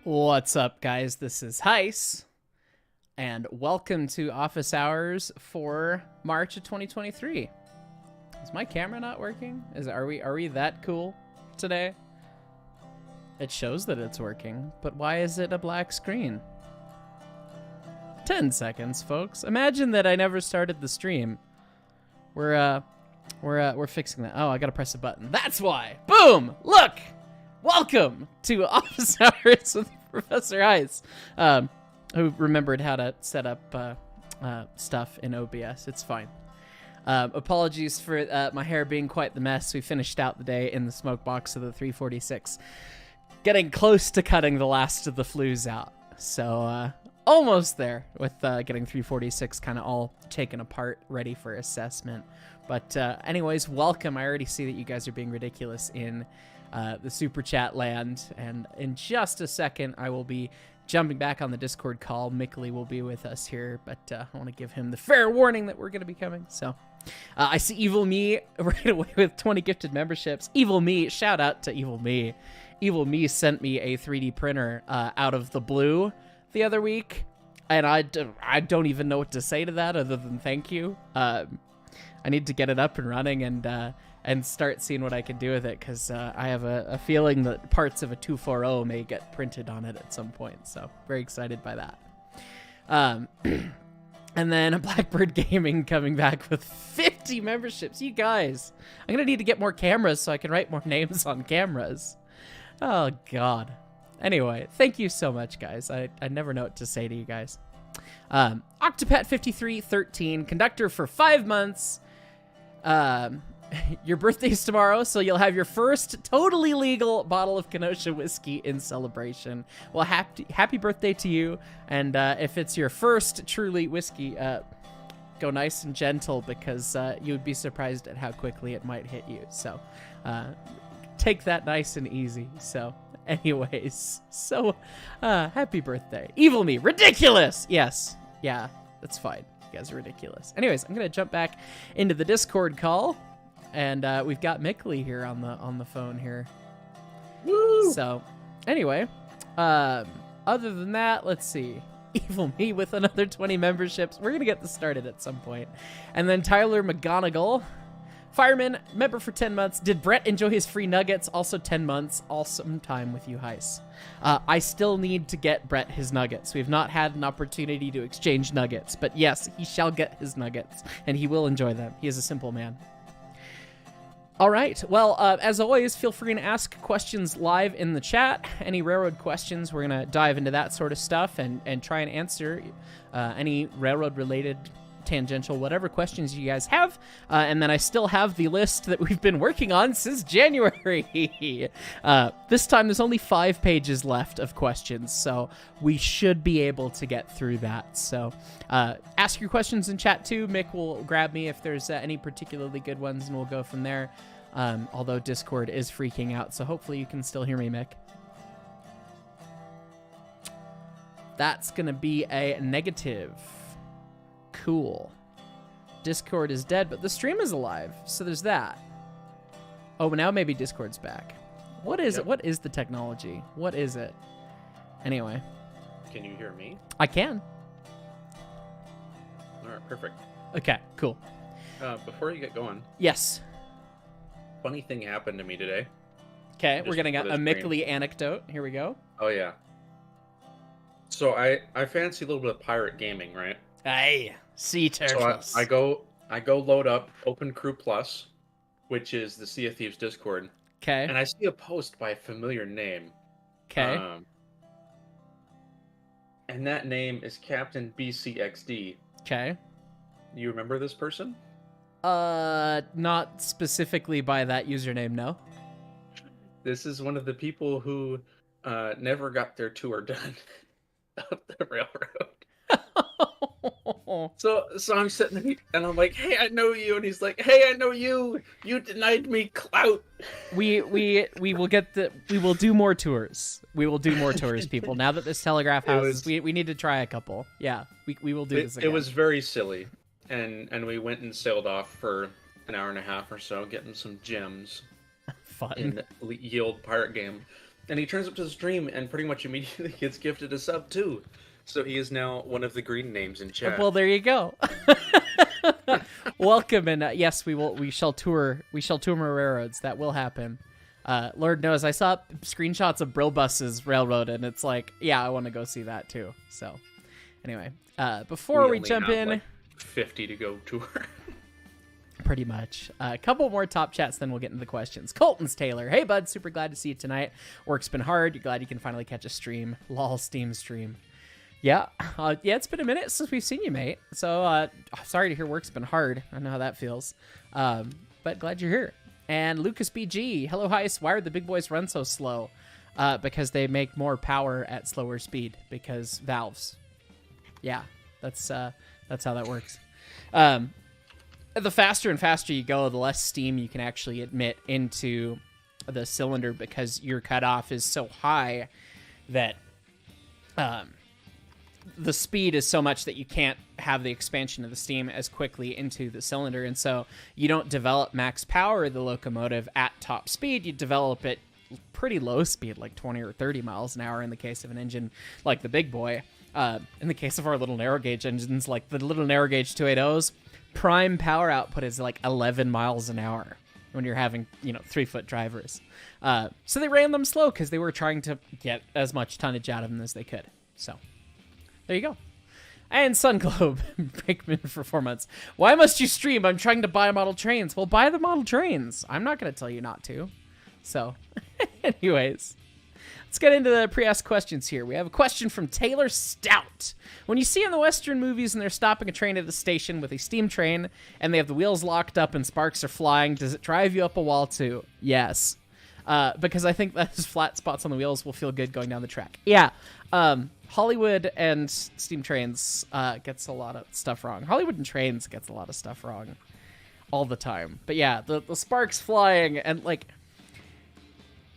What's up, guys? This is Hyce, and welcome to Office Hours for March of 2023. Is my camera not working? Are we that cool today? It shows that it's working, but why is it a black screen? 10 seconds, folks. Imagine that I never started the stream. We're fixing that. Oh, I gotta press a button. That's why. Boom! Look! Welcome to Office Hours with Professor Hyce, who remembered how to set up stuff in OBS. It's fine. Apologies for my hair being quite the mess. We finished out the day in the smoke box of the 346. Getting close to cutting the last of the flues out. So, almost there with getting 346 kind of all taken apart, ready for assessment. But anyways, welcome. I already see that you guys are being ridiculous in the super chat land, and in just a second I will be jumping back on the Discord call. Mickly will be with us here, but I want to give him the fair warning that we're going to be coming. So I see Evil Me right away with 20 gifted memberships. Evil Me, shout out to Evil Me. Evil Me sent me a 3D printer out of the blue the other week, and I don't even know what to say to that other than thank you. I need to get it up and running and start seeing what I can do with it, because I have a feeling that parts of a 240 may get printed on it at some point, so very excited by that. And then Blackbird Gaming coming back with 50 memberships. You guys, I'm going to need to get more cameras so I can write more names on cameras. Oh, God. Anyway, thank you so much, guys. I never know what to say to you guys. Octopat5313, conductor for 5 months. Your birthday's tomorrow, so you'll have your first totally legal bottle of Kenosha whiskey in celebration. Well, happy birthday to you, and if it's your first truly whiskey, go nice and gentle, because you would be surprised at how quickly it might hit you. So take that nice and easy. So anyways, so happy birthday. Evil Me, ridiculous! Yes, yeah, that's fine. You guys are ridiculous. Anyways, I'm gonna jump back into the Discord call, and we've got Mickly here on the phone here. Woo! So anyway, other than that, let's see. Evil Me with another 20 memberships. We're gonna get this started at some point. And then Tyler McGonigal, Fireman, member for 10 months. Did Brett enjoy his free nuggets? Also 10 months. Awesome time with you, Hyce. I still need to get Brett his nuggets. We've not had an opportunity to exchange nuggets, but yes, he shall get his nuggets, and he will enjoy them. He is a simple man. All right. Well, as always, feel free to ask questions live in the chat. Any railroad questions, we're going to dive into that sort of stuff and try and answer any railroad-related, tangential, whatever questions you guys have. And then I still have the list that we've been working on since January. This time there's only 5 pages left of questions, so we should be able to get through that. So ask your questions in chat too. Mick will grab me if there's any particularly good ones, and we'll go from there. Although Discord is freaking out, so hopefully you can still hear me, Mick. That's gonna be a negative. Cool. Discord is dead, but the stream is alive, so there's that. Oh, but now maybe Discord's back. What is it? What is the technology? What is it? Anyway. Can you hear me? I can. All right, perfect. Okay, cool. Before you get going. Yes. Funny thing happened to me today. Okay, we're getting a Mickly anecdote. Here we go. Oh, yeah. So I fancy a little bit of pirate gaming, right? Aye, sea turtles. So I go load up Open Crew Plus, which is the Sea of Thieves Discord. Okay. And I see a post by a familiar name. Okay. And that name is Captain BCXD. Okay. You remember this person? Not specifically by that username, no. This is one of the people who never got their tour done of the railroad. So I'm sitting there and I'm like, hey, I know you, and he's like, hey, I know you. You denied me clout. We will do more tours. We will do more tours, people. Now that this telegraph house, we need to try a couple. Yeah, we will do this again. It was very silly, and we went and sailed off for an hour and a half or so, getting some gems. Fun. In the Yield pirate game. And he turns up to the stream and pretty much immediately gets gifted a sub too. So he is now one of the green names in chat. Well, there you go. Welcome, and yes, we shall tour more railroads. That will happen. Lord knows, I saw screenshots of Brill Bus's railroad, and it's like, yeah, I want to go see that too. So, anyway, before we jump in, like 50 to go tour. Pretty much. A couple more top chats, then we'll get into the questions. Colton's Taylor. Hey, bud. Super glad to see you tonight. Work's been hard. You're glad you can finally catch a stream. Lol, Steam stream. Yeah. Yeah, it's been a minute since we've seen you, mate. So, sorry to hear work's been hard. I know how that feels. But glad you're here. And Lucas BG. Hello, Hyce. Why are the big boys run so slow? Because they make more power at slower speed. Because valves. Yeah. That's how that works. The faster and faster you go, the less steam you can actually admit into the cylinder because your cutoff is so high that the speed is so much that you can't have the expansion of the steam as quickly into the cylinder. And so you don't develop max power of the locomotive at top speed. You develop it pretty low speed, like 20 or 30 miles an hour in the case of an engine like the big boy. In the case of our little narrow gauge engines, like the little narrow gauge 280s, prime power output is like 11 miles an hour when you're having, 3-foot drivers. So they ran them slow because they were trying to get as much tonnage out of them as they could. So there you go. And Sunglobe, Breakman for 4 months. Why must you stream? I'm trying to buy model trains. Well, buy the model trains. I'm not going to tell you not to. So anyways. Let's get into the pre-asked questions here. We have a question from Taylor Stout. When you see in the Western movies and they're stopping a train at the station with a steam train and they have the wheels locked up and sparks are flying, does it drive you up a wall too? Yes. Because I think those flat spots on the wheels will feel good going down the track. Yeah. Hollywood and steam trains gets a lot of stuff wrong. Hollywood and trains gets a lot of stuff wrong all the time. But yeah, the sparks flying and like...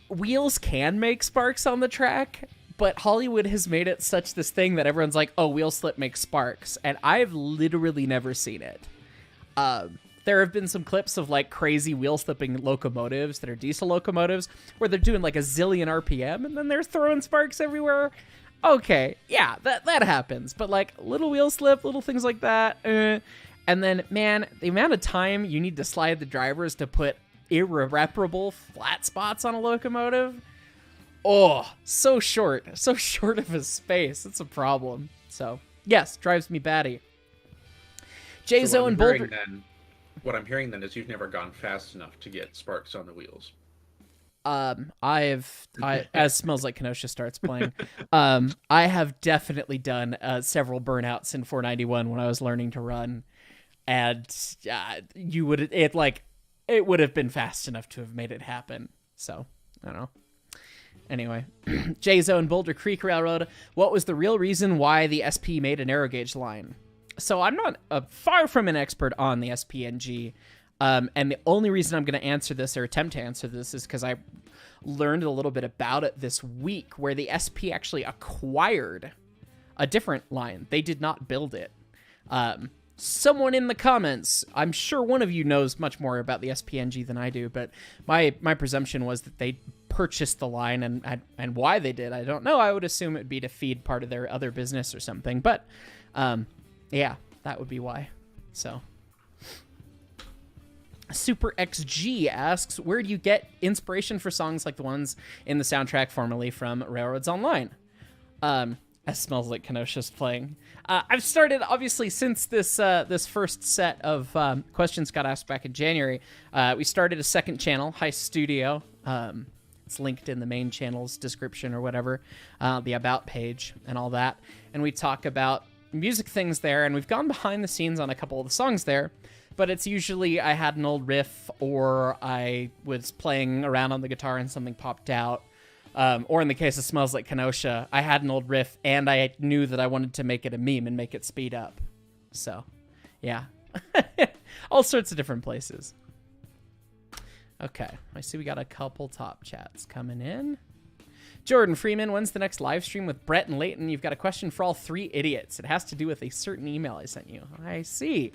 Wheels can make sparks on the track, but Hollywood has made it such this thing that everyone's like, oh, wheel slip makes sparks. And I've literally never seen it. There have been some clips of like crazy wheel slipping locomotives that are diesel locomotives where they're doing like a zillion RPM and then they're throwing sparks everywhere. Okay, yeah, that happens. But like little wheel slip, little things like that. And then, man, the amount of time you need to slide the drivers to put irreparable flat spots on a locomotive, so short of a space. It's a problem. So yes, drives me batty. J-Zo and Boulder. What I'm hearing then is you've never gone fast enough to get sparks on the wheels. As Smells Like Kenosha starts playing, I have definitely done several burnouts in 491 when I was learning to run, and it would have been fast enough to have made it happen. So, I don't know. Anyway, J-Zo and Boulder Creek Railroad. What was the real reason why the SP made a narrow gauge line? So I'm not far from an expert on the SPNG. And the only reason I'm going to answer this or attempt to answer this is because I learned a little bit about it this week where the SP actually acquired a different line. They did not build it. Someone in the comments, I'm sure one of you knows much more about the SPNG than I do, but my presumption was that they purchased the line, and why they did, I don't know. I would assume it would be to feed part of their other business or something, but yeah, that would be why. So Super XG asks, where do you get inspiration for songs like the ones in the soundtrack formerly from Railroads Online? As Smells Like Kenosha's playing. I've started, obviously, since this first set of questions got asked back in January, we started a second channel, Hyce Studio. It's linked in the main channel's description or whatever, the About page and all that. And we talk about music things there, and we've gone behind the scenes on a couple of the songs there, but it's usually I had an old riff or I was playing around on the guitar and something popped out. Or in the case of Smells Like Kenosha, I had an old riff and I knew that I wanted to make it a meme and make it speed up. So, yeah. All sorts of different places. Okay, I see we got a couple top chats coming in. Jordan Freeman, when's the next live stream with Brett and Leighton? You've got a question for all three idiots. It has to do with a certain email I sent you. I see.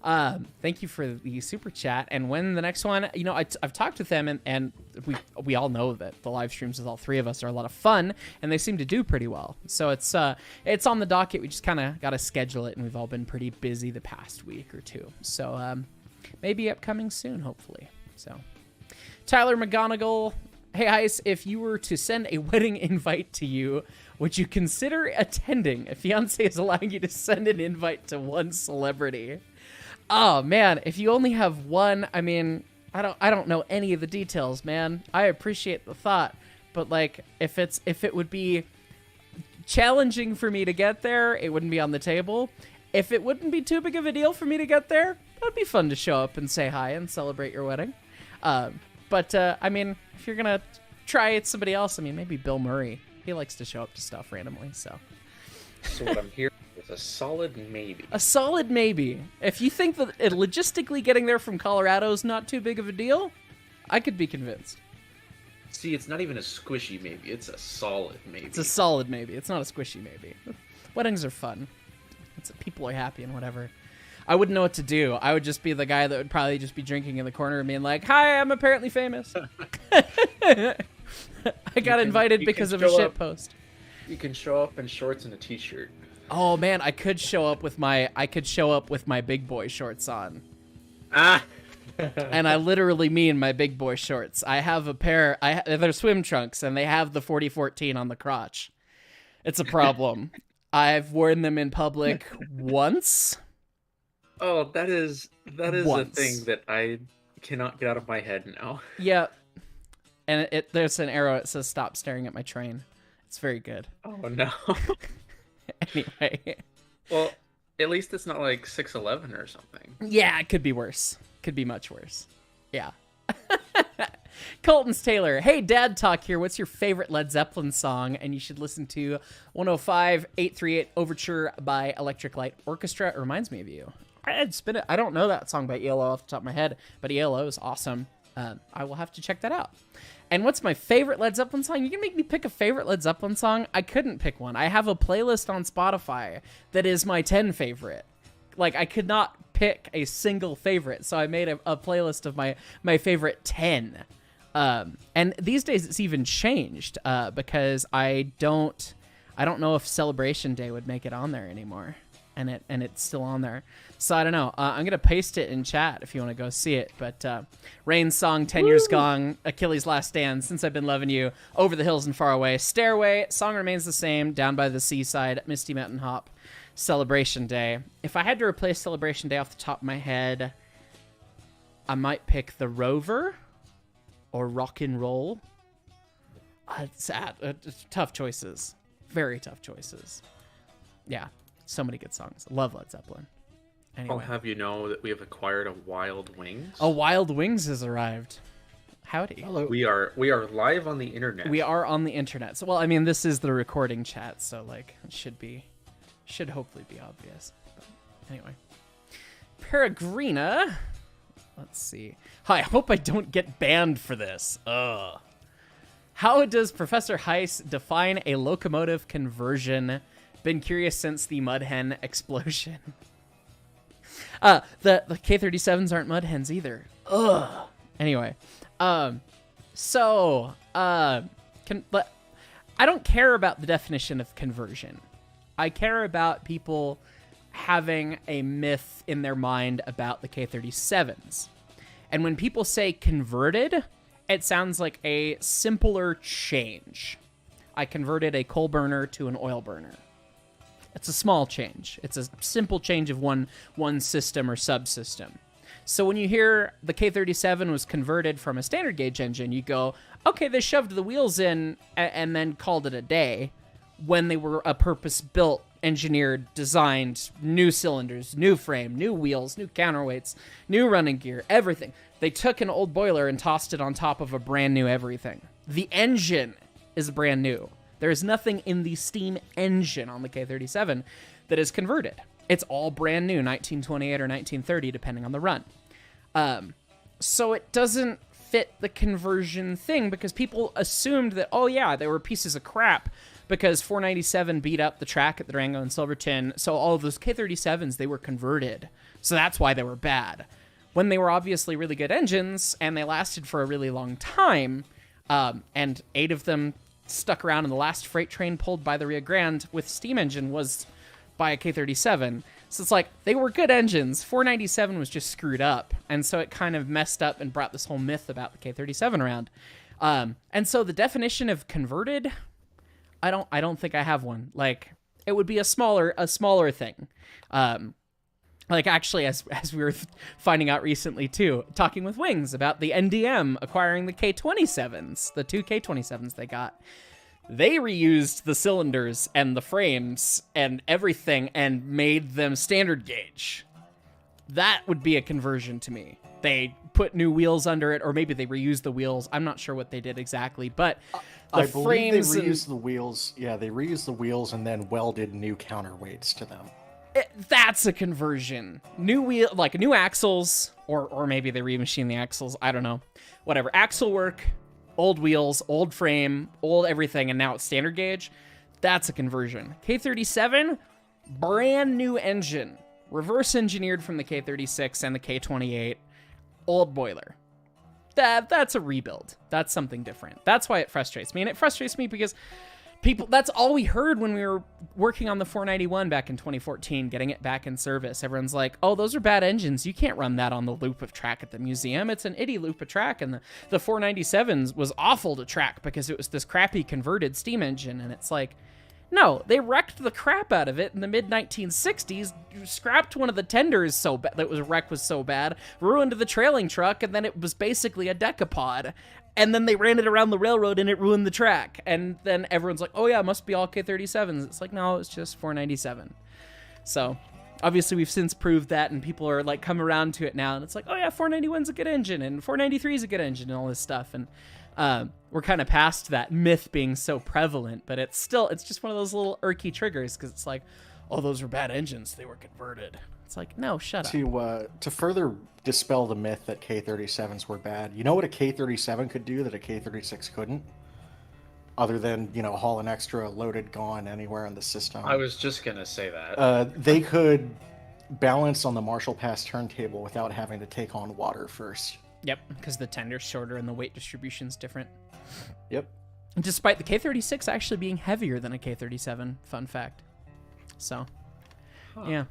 Thank you for the super chat. And when the next one, you know, I've talked with them, and we all know that the live streams with all three of us are a lot of fun, and they seem to do pretty well. So it's on the docket. We just kind of got to schedule it, and we've all been pretty busy the past week or two. So maybe upcoming soon, hopefully. So Tyler McGonigal, hey Hyce, if you were to send a wedding invite to you, would you consider attending? A fiance is allowing you to send an invite to one celebrity. Oh man, if you only have one, I mean, I don't know any of the details, man. I appreciate the thought, but like if it would be challenging for me to get there, it wouldn't be on the table. If it wouldn't be too big of a deal for me to get there, that'd be fun to show up and say hi and celebrate your wedding. But I mean, if you're gonna try it somebody else, I mean, maybe Bill Murray. He likes to show up to stuff randomly, so. So what I'm hearing is a solid maybe. A solid maybe. If you think that logistically getting there from Colorado is not too big of a deal, I could be convinced. See, it's not even a squishy maybe. It's a solid maybe. It's a solid maybe. It's not a squishy maybe. Weddings are fun. People are happy and whatever. I wouldn't know what to do. I would just be the guy that would probably just be drinking in the corner and being like, "Hi, I'm apparently famous." I got invited because of a shit post. You can show up in shorts and a t-shirt. Oh man, I could show up with my big boy shorts on. Ah. And I literally mean my big boy shorts. I have a pair. They're swim trunks, and they have the 4014 on the crotch. It's a problem. I've worn them in public once. Oh, that is Once. a thing that I cannot get out of my head now. Yeah. And there's an arrow that says "Stop staring at my train." It's very good. Oh no. Anyway. Well, at least it's not like 6'11" or something. Yeah, it could be worse. Could be much worse. Yeah. Colton's Taylor. Hey, Dad Talk here. What's your favorite Led Zeppelin song? And you should listen to 105-838 Overture by Electric Light Orchestra. It reminds me of you. I don't know that song by ELO off the top of my head, but ELO is awesome. I will have to check that out. And what's my favorite Led Zeppelin song? You can make me pick a favorite Led Zeppelin song? I couldn't pick one. I have a playlist on Spotify that is my 10 favorite. Like, I could not pick a single favorite, so I made a playlist of my favorite 10. And these days it's even changed because I don't know if Celebration Day would make it on there anymore. And it's still on there. So I don't know. I'm going to paste it in chat if you want to go see it. But Rain's song, 10 Years Gone, Achilles' Last Stand, Since I've Been Loving You, Over the Hills and Far Away, Stairway, Song Remains the Same, Down by the Seaside, Misty Mountain Hop, Celebration Day. If I had to replace Celebration Day off the top of my head, I might pick The Rover or Rock and Roll. It's tough choices. Very tough choices. Yeah. So many good songs. Love Led Zeppelin. Anyway. I'll have you know that we have acquired a Wild Wings. A Wild Wings has arrived. Howdy. Hello. We are live on the internet. We are on the internet. So, well, I mean, this is the recording chat, so like it should hopefully be obvious. But anyway. Peregrina. Let's see. Hi, I hope I don't get banned for this. Ugh. How does Professor Hyce define a locomotive conversion? Been curious since the mud hen explosion. The K-37s aren't mud hens either. Ugh. Anyway, I don't care about the definition of conversion. I care about people having a myth in their mind about the K-37s. And when people say converted, it sounds like a simpler change. I converted a coal burner to an oil burner. It's a small change. It's a simple change of one system or subsystem. So when you hear the K-37 was converted from a standard gauge engine, you go, okay, they shoved the wheels in and then called it a day, when they were a purpose-built, engineered, designed, new cylinders, new frame, new wheels, new counterweights, new running gear, everything. They took an old boiler and tossed it on top of a brand new everything. The engine is brand new. There is nothing in the steam engine on the K-37 that is converted. It's all brand new, 1928 or 1930, depending on the run. So it doesn't fit the conversion thing because people assumed that, oh yeah, they were pieces of crap because 497 beat up the track at the Durango and Silverton. So all of those K37s, they were converted. So that's why they were bad. When they were obviously really good engines and they lasted for a really long time, and 8 of them stuck around, and the last freight train pulled by the Rio Grande with steam engine was by a K37. So it's like, they were good engines. 497 was just screwed up. And so it kind of messed up and brought this whole myth about the K37 around. And so the definition of converted, I don't think I have one. Like, it would be a smaller thing. Like, actually, as we were finding out recently, too, talking with Wings about the NDM acquiring the K27s, the 2 K27s they got. They reused the cylinders and the frames and everything and made them standard gauge. That would be a conversion to me. They put new wheels under it, or maybe they reused the wheels. I'm not sure what they did exactly, but I believe they reused the wheels. Yeah, they reused the wheels and then welded new counterweights to them. That's a conversion. New wheel, like new axles, or maybe they remachined the axles. I don't know. Whatever. Axle work, old wheels, old frame, old everything, and now it's standard gauge. That's a conversion. K37, brand new engine. Reverse engineered from the K36 and the K28. Old boiler. That's a rebuild. That's something different. That's why it frustrates me. And it frustrates me because that's all we heard when we were working on the 491 back in 2014, getting it back in service. Everyone's like, oh, those are bad engines. You can't run that on the loop of track at the museum. It's an itty loop of track. And the 497s was awful to track because it was this crappy converted steam engine. And it's like, no, they wrecked the crap out of it in the mid-1960s, scrapped one of the tenders so bad that was wrecked was so bad, ruined the trailing truck, and then it was basically a decapod. And then they ran it around the railroad and it ruined the track. And then everyone's like, oh yeah, it must be all K37s. It's like, no, it's just 497. So obviously we've since proved that, and people are like come around to it now. And it's like, oh yeah, 491's a good engine and 493's a good engine and all this stuff. And we're kind of past that myth being so prevalent, but it's just one of those little irky triggers because it's like, oh, those were bad engines. They were converted. It's like, no, shut up. To further dispel the myth that K37s were bad, you know what a K37 could do that a K36 couldn't? Other than, haul an extra loaded gun anywhere in the system. I was just going to say that. They could balance on the Marshall Pass turntable without having to take on water first. Yep, because the tender's shorter and the weight distribution's different. Yep. Despite the K36 actually being heavier than a K37, fun fact. So, yeah.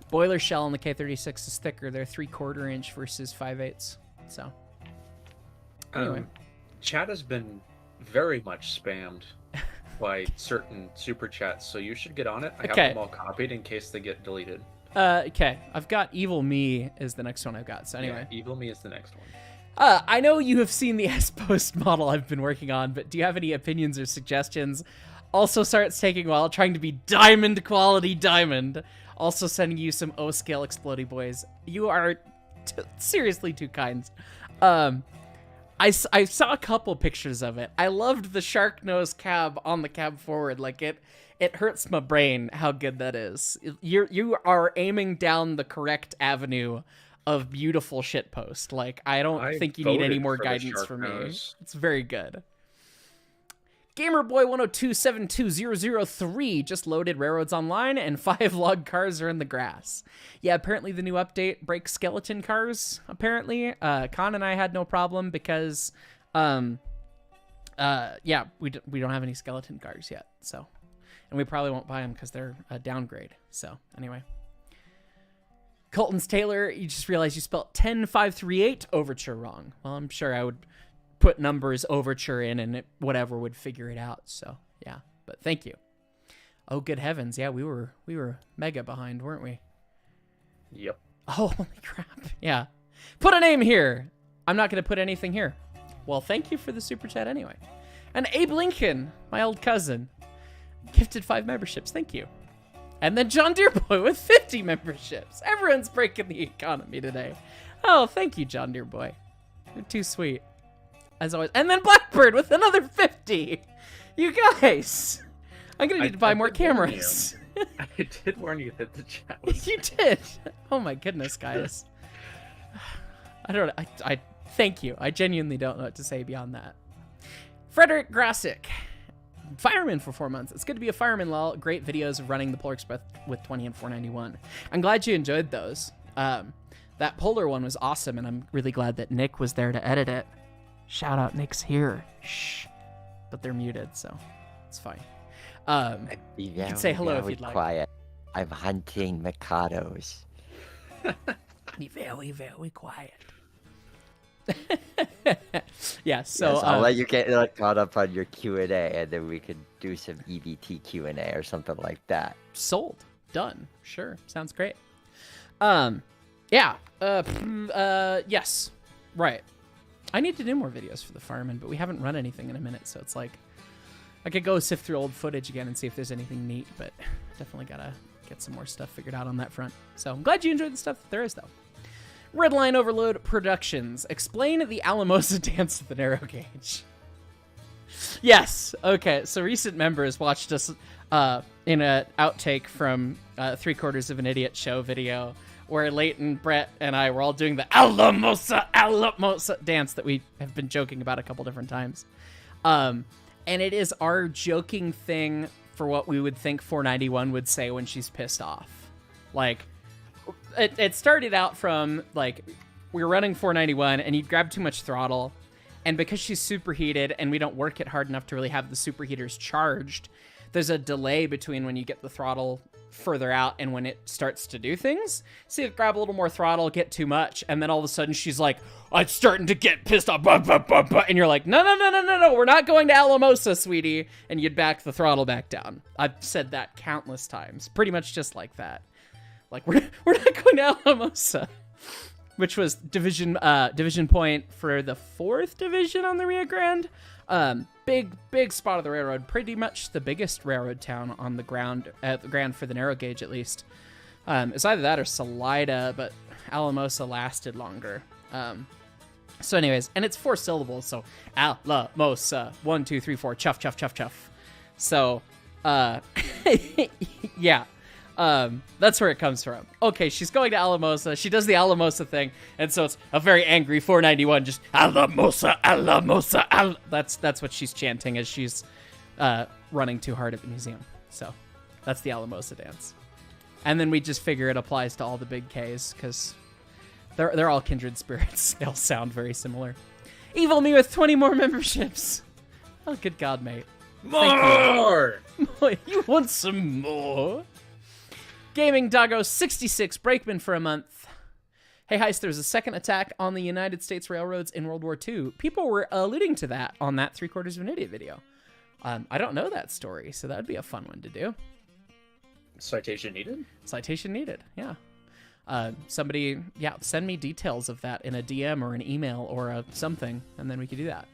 Boiler shell on the K36 is thicker. They're 3/4 inch versus 5/8. So, anyway. Chat has been very much spammed by certain super chats, so you should get on it. I have them all copied in case they get deleted. Okay. I've got Evil Me is the next one I've got. So anyway. Yeah, Evil Me is the next one. I know you have seen the S-Post model I've been working on, but do you have any opinions or suggestions? Also starts taking a while, trying to be diamond quality diamond. Also sending you some O-scale explodey boys. You are seriously too kind. I saw a couple pictures of it. I loved the shark nose cab on the cab forward. Like it hurts my brain how good that is. You are aiming down the correct avenue of beautiful shitpost. Like, I don't think you need any more guidance from me. It's very good. Gamerboy10272003 just loaded Railroads Online, and 5 log cars are in the grass. Yeah, apparently the new update breaks skeleton cars, apparently. Con and I had no problem because, yeah, we don't have any skeleton cars yet, so. And we probably won't buy them because they're a downgrade. So, anyway. Colton's Taylor, you just realized you spelled 10538 Overture wrong. Well, I'm sure I would put numbers Overture in and whatever would figure it out. So, yeah. But thank you. Oh, good heavens. Yeah, we were mega behind, weren't we? Yep. Oh, holy crap. Yeah. Put a name here. I'm not going to put anything here. Well, thank you for the super chat anyway. And Abe Lincoln, my old cousin, gifted 5 memberships. Thank you. And then John Deerboy with 50 memberships. Everyone's breaking the economy today. Oh, thank you, John Deerboy. You're too sweet. As always. And then Blackbird with another 50. You guys. I'm going to need to buy more cameras. I did warn you that the chat was... You did. Oh my goodness, guys. I don't know. I thank you. I genuinely don't know what to say beyond that. Frederick Grassick. Fireman for 4 months. It's good to be a fireman, lol. Great videos of running the Polar Express with 20 and 491. I'm glad you enjoyed those. That Polar one was awesome, and I'm really glad that Nick was there to edit it. Shout out, Nick's here. Shh. But they're muted, so it's fine. You can say hello if you'd like. Quiet. I'm hunting Mikados. Be very, very quiet. Yeah, so yes, I'll let you get caught up on your Q&A, and then we could do some EBT Q&A or something like that. Sold. Done. Sure. Sounds great. Yeah. Yes. Right. I need to do more videos for the firemen, but we haven't run anything in a minute, so it's like I could go sift through old footage again and see if there's anything neat, but definitely gotta get some more stuff figured out on that front. So I'm glad you enjoyed the stuff that there is, though. Redline Overload Productions. Explain the Alamosa Dance with the narrow gauge. Yes. Okay. So recent members watched us in an outtake from 3/4 of an Idiot Show video where Leighton, Brett, and I were all doing the Alamosa dance that we have been joking about a couple different times. And it is our joking thing for what we would think 491 would say when she's pissed off. Like, it started out from, like, we were running 491, and you'd grab too much throttle, and because she's superheated, and we don't work it hard enough to really have the superheaters charged, there's a delay between when you get the throttle further out and when it starts to do things. So you grab a little more throttle, get too much, and then all of a sudden she's like, I'm starting to get pissed off, and you're like, no, we're not going to Alamosa, sweetie, and you'd back the throttle back down. I've said that countless times, pretty much just like that. Like, we're not going to Alamosa, which was division point for the 4th division on the Rio Grande. Big spot of the railroad, pretty much the biggest railroad town on the ground, for the narrow gauge at least. It's either that or Salida, but Alamosa lasted longer. So anyways, and it's 4 syllables, so Alamosa, 1, 2, 3, 4, chuff, chuff, chuff, chuff. So, yeah. That's where it comes from. Okay, she's going to Alamosa. She does the Alamosa thing, and so it's a very angry 491. Just Alamosa, Alamosa, That's what she's chanting as she's running too hard at the museum. So that's the Alamosa dance. And then we just figure it applies to all the big Ks because they're all kindred spirits. They all sound very similar. Evil me with 20 more memberships. Oh, good God, mate. More. You want some more? Gaming Doggo 66 Breakman for a month. Hey Hyce, there was a second attack on the United States railroads in World War II. People were alluding to that on that 3/4 of an Idiot video. I don't know that story, so that would be a fun one to do. Citation needed? Citation needed, yeah. Somebody, send me details of that in a DM or an email or a something, and then we could do that.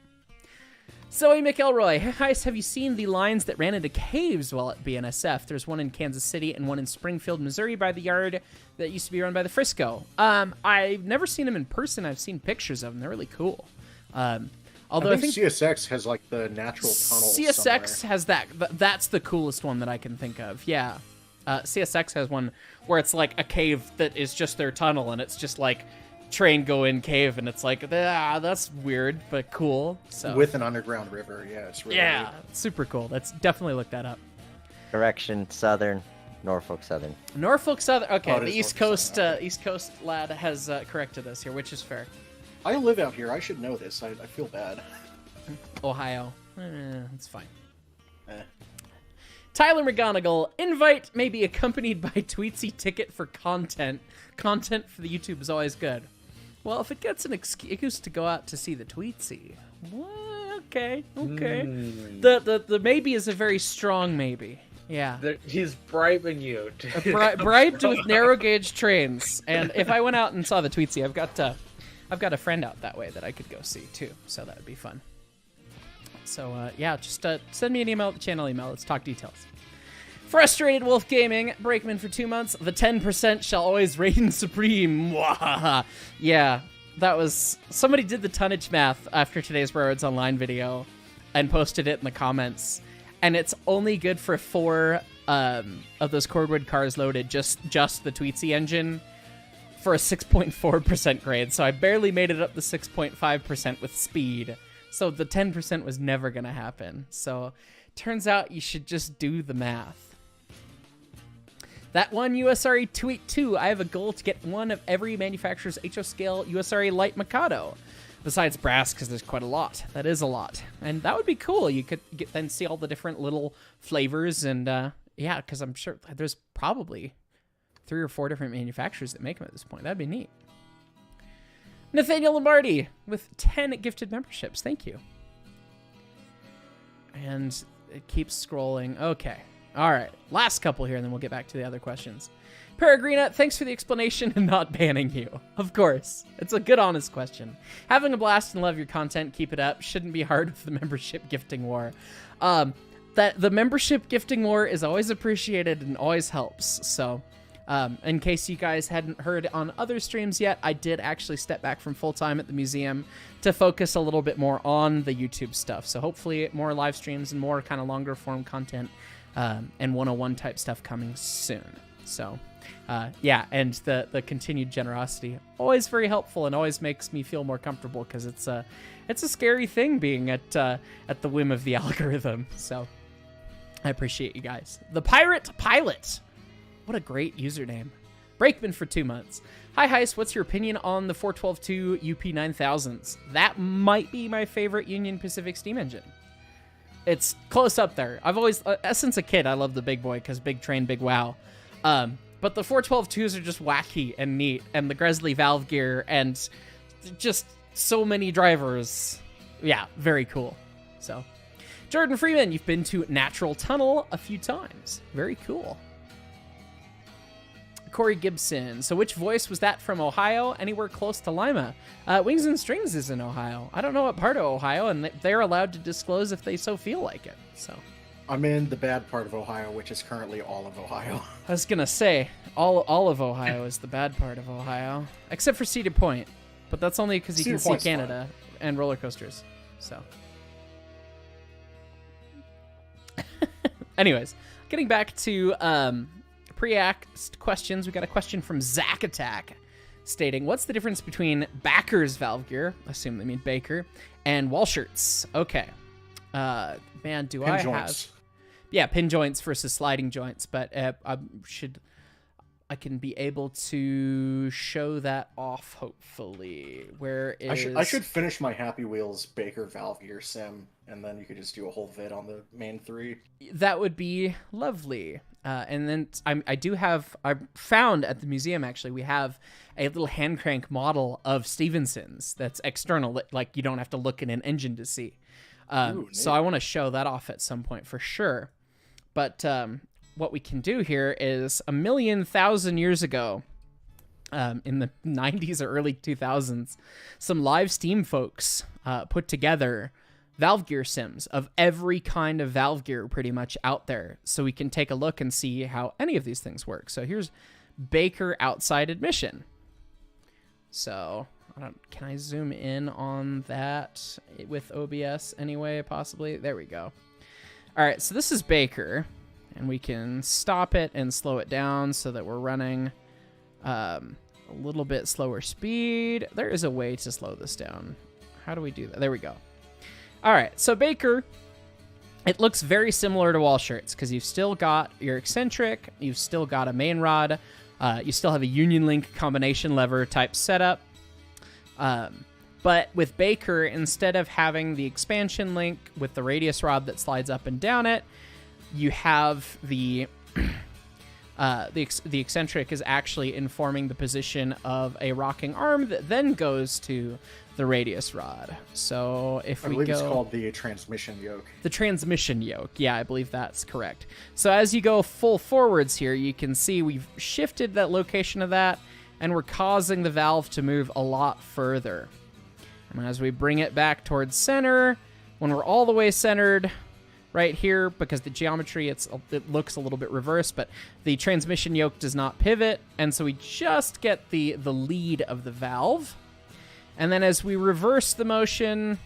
Zoe McElroy, hey Hyce, have you seen the lines that ran into caves while at BNSF? There's one in Kansas City and one in Springfield, Missouri by the yard that used to be run by the Frisco. I've never seen them in person. I've seen pictures of them. They're really cool. Although I think CSX has like the natural tunnel. CSX somewhere. has that. That's the coolest one that I can think of. Yeah. CSX has one where it's like a cave that is just their tunnel, and it's just like train go in cave, and it's like that's weird but cool. So with an underground river, it's really neat. It's super cool. Let's definitely look that up. Correction, Norfolk Southern. Norfolk Southern. Okay, the East Coast okay. East Coast lad has corrected us here, which is fair. I live out here. I should know this. I feel bad. Ohio, it's fine. Tyler McGonigal, invite may be accompanied by Tweetsie Ticket for content. Content for the YouTube is always good. Well, if it gets an excuse to go out to see the Tweetsie, well, okay. The maybe is a very strong maybe. Yeah. He's bribing you. Bribed with narrow gauge trains. And if I went out and saw the Tweetsie, I've got a friend out that way that I could go see too. So that would be fun. So just send me an email at the channel email. Let's talk details. Frustrated Wolf Gaming, Breakman for 2 months. The 10% shall always reign supreme. Yeah, that was... Somebody did the tonnage math after today's Railroads Online video and posted it in the comments. And it's only good for 4 of those cordwood cars loaded, just the Tweetsie engine, for a 6.4% grade. So I barely made it up the 6.5% with speed. So the 10% was never going to happen. So Turns out you should just do the math. That one USRE tweet too. I have a goal to get one of every manufacturer's HO scale USRE light Mikado. Besides brass, because there's quite a lot. That is a lot. And that would be cool. You could then see all the different little flavors. And yeah, because I'm sure there's probably 3 or 4 different manufacturers that make them at this point. That'd be neat. Nathaniel Lombardi with 10 gifted memberships. Thank you. And it keeps scrolling. Okay. All right. Last couple here, and then we'll get back to the other questions. Peregrina, thanks for the explanation and not banning you. Of course. It's a good, honest question. Having a blast and love your content. Keep it up. Shouldn't be hard with the membership gifting war. That the membership gifting war is always appreciated and always helps. So, in case you guys hadn't heard on other streams yet, I did actually step back from full-time at the museum to focus a little bit more on the YouTube stuff. So hopefully more live streams and more kind of longer form content and 101 type stuff coming soon. So... yeah, and the continued generosity, always very helpful and always makes me feel more comfortable because it's a scary thing being at the whim of the algorithm. So I appreciate you guys. The Pirate Pilot, what a great username. Breakman for 2 months. Hi Hyce, what's your opinion on the 412.2 UP9000s? That might be my favorite Union Pacific steam engine. It's close up there. I've always, since a kid, I love the big boy because big train, big wow. But the 412.2s are just wacky and neat, and the Gresley valve gear, and just so many drivers. Yeah, very cool. So, Jordan Freeman, you've been to Natural Tunnel a few times. Very cool. Corey Gibson, so which voice was that from Ohio? Anywhere close to Lima? Wings and Strings is in Ohio. I don't know what part of Ohio, and they're allowed to disclose if they so feel like it, so... I'm in the bad part of Ohio, which is currently all of Ohio. I was gonna say, all of Ohio is the bad part of Ohio, except for Cedar Point, but that's only because you can see Canada and roller coasters. So, anyways, getting back to pre-asked questions, we got a question from Zack Attack, stating, "What's the difference between Baker's valve gear? I assume they mean Baker, and wall shirts?" Okay, man, do Pin I joints. have? Yeah, pin joints versus sliding joints, but I can be able to show that off, hopefully. Where is... I should finish my Happy Wheels Baker valve gear sim, and then you could just do a whole vid on the main 3. That would be lovely. And then I found at the museum, actually, we have a little hand crank model of Stevenson's that's external, like you don't have to look in an engine to see. So I want to show that off at some point for sure. But what we can do here is 1,000,000 years ago, in the 90s or early 2000s, some live steam folks put together valve gear sims of every kind of valve gear pretty much out there. So we can take a look and see how any of these things work. So here's Baker outside admission. So... can I zoom in on that with OBS anyway, possibly? There we go. All right, so this is Baker, and we can stop it and slow it down so that we're running a little bit slower speed. There is a way to slow this down. How do we do that? There we go. All right, so Baker, it looks very similar to wall shirts because you've still got your eccentric, you've still got a main rod, you still have a Union Link combination lever type setup. But with Baker, instead of having the expansion link with the radius rod that slides up and down it, you have the eccentric is actually informing the position of a rocking arm that then goes to the radius rod. So if we go... I believe it's called the transmission yoke. The transmission yoke. Yeah, I believe that's correct. So as you go full forwards here, you can see we've shifted that location of that, and we're causing the valve to move a lot further. And as we bring it back towards center, when we're all the way centered right here, because the geometry, it looks a little bit reversed, but the transmission yoke does not pivot, and so we just get the lead of the valve. And then as we reverse the motion,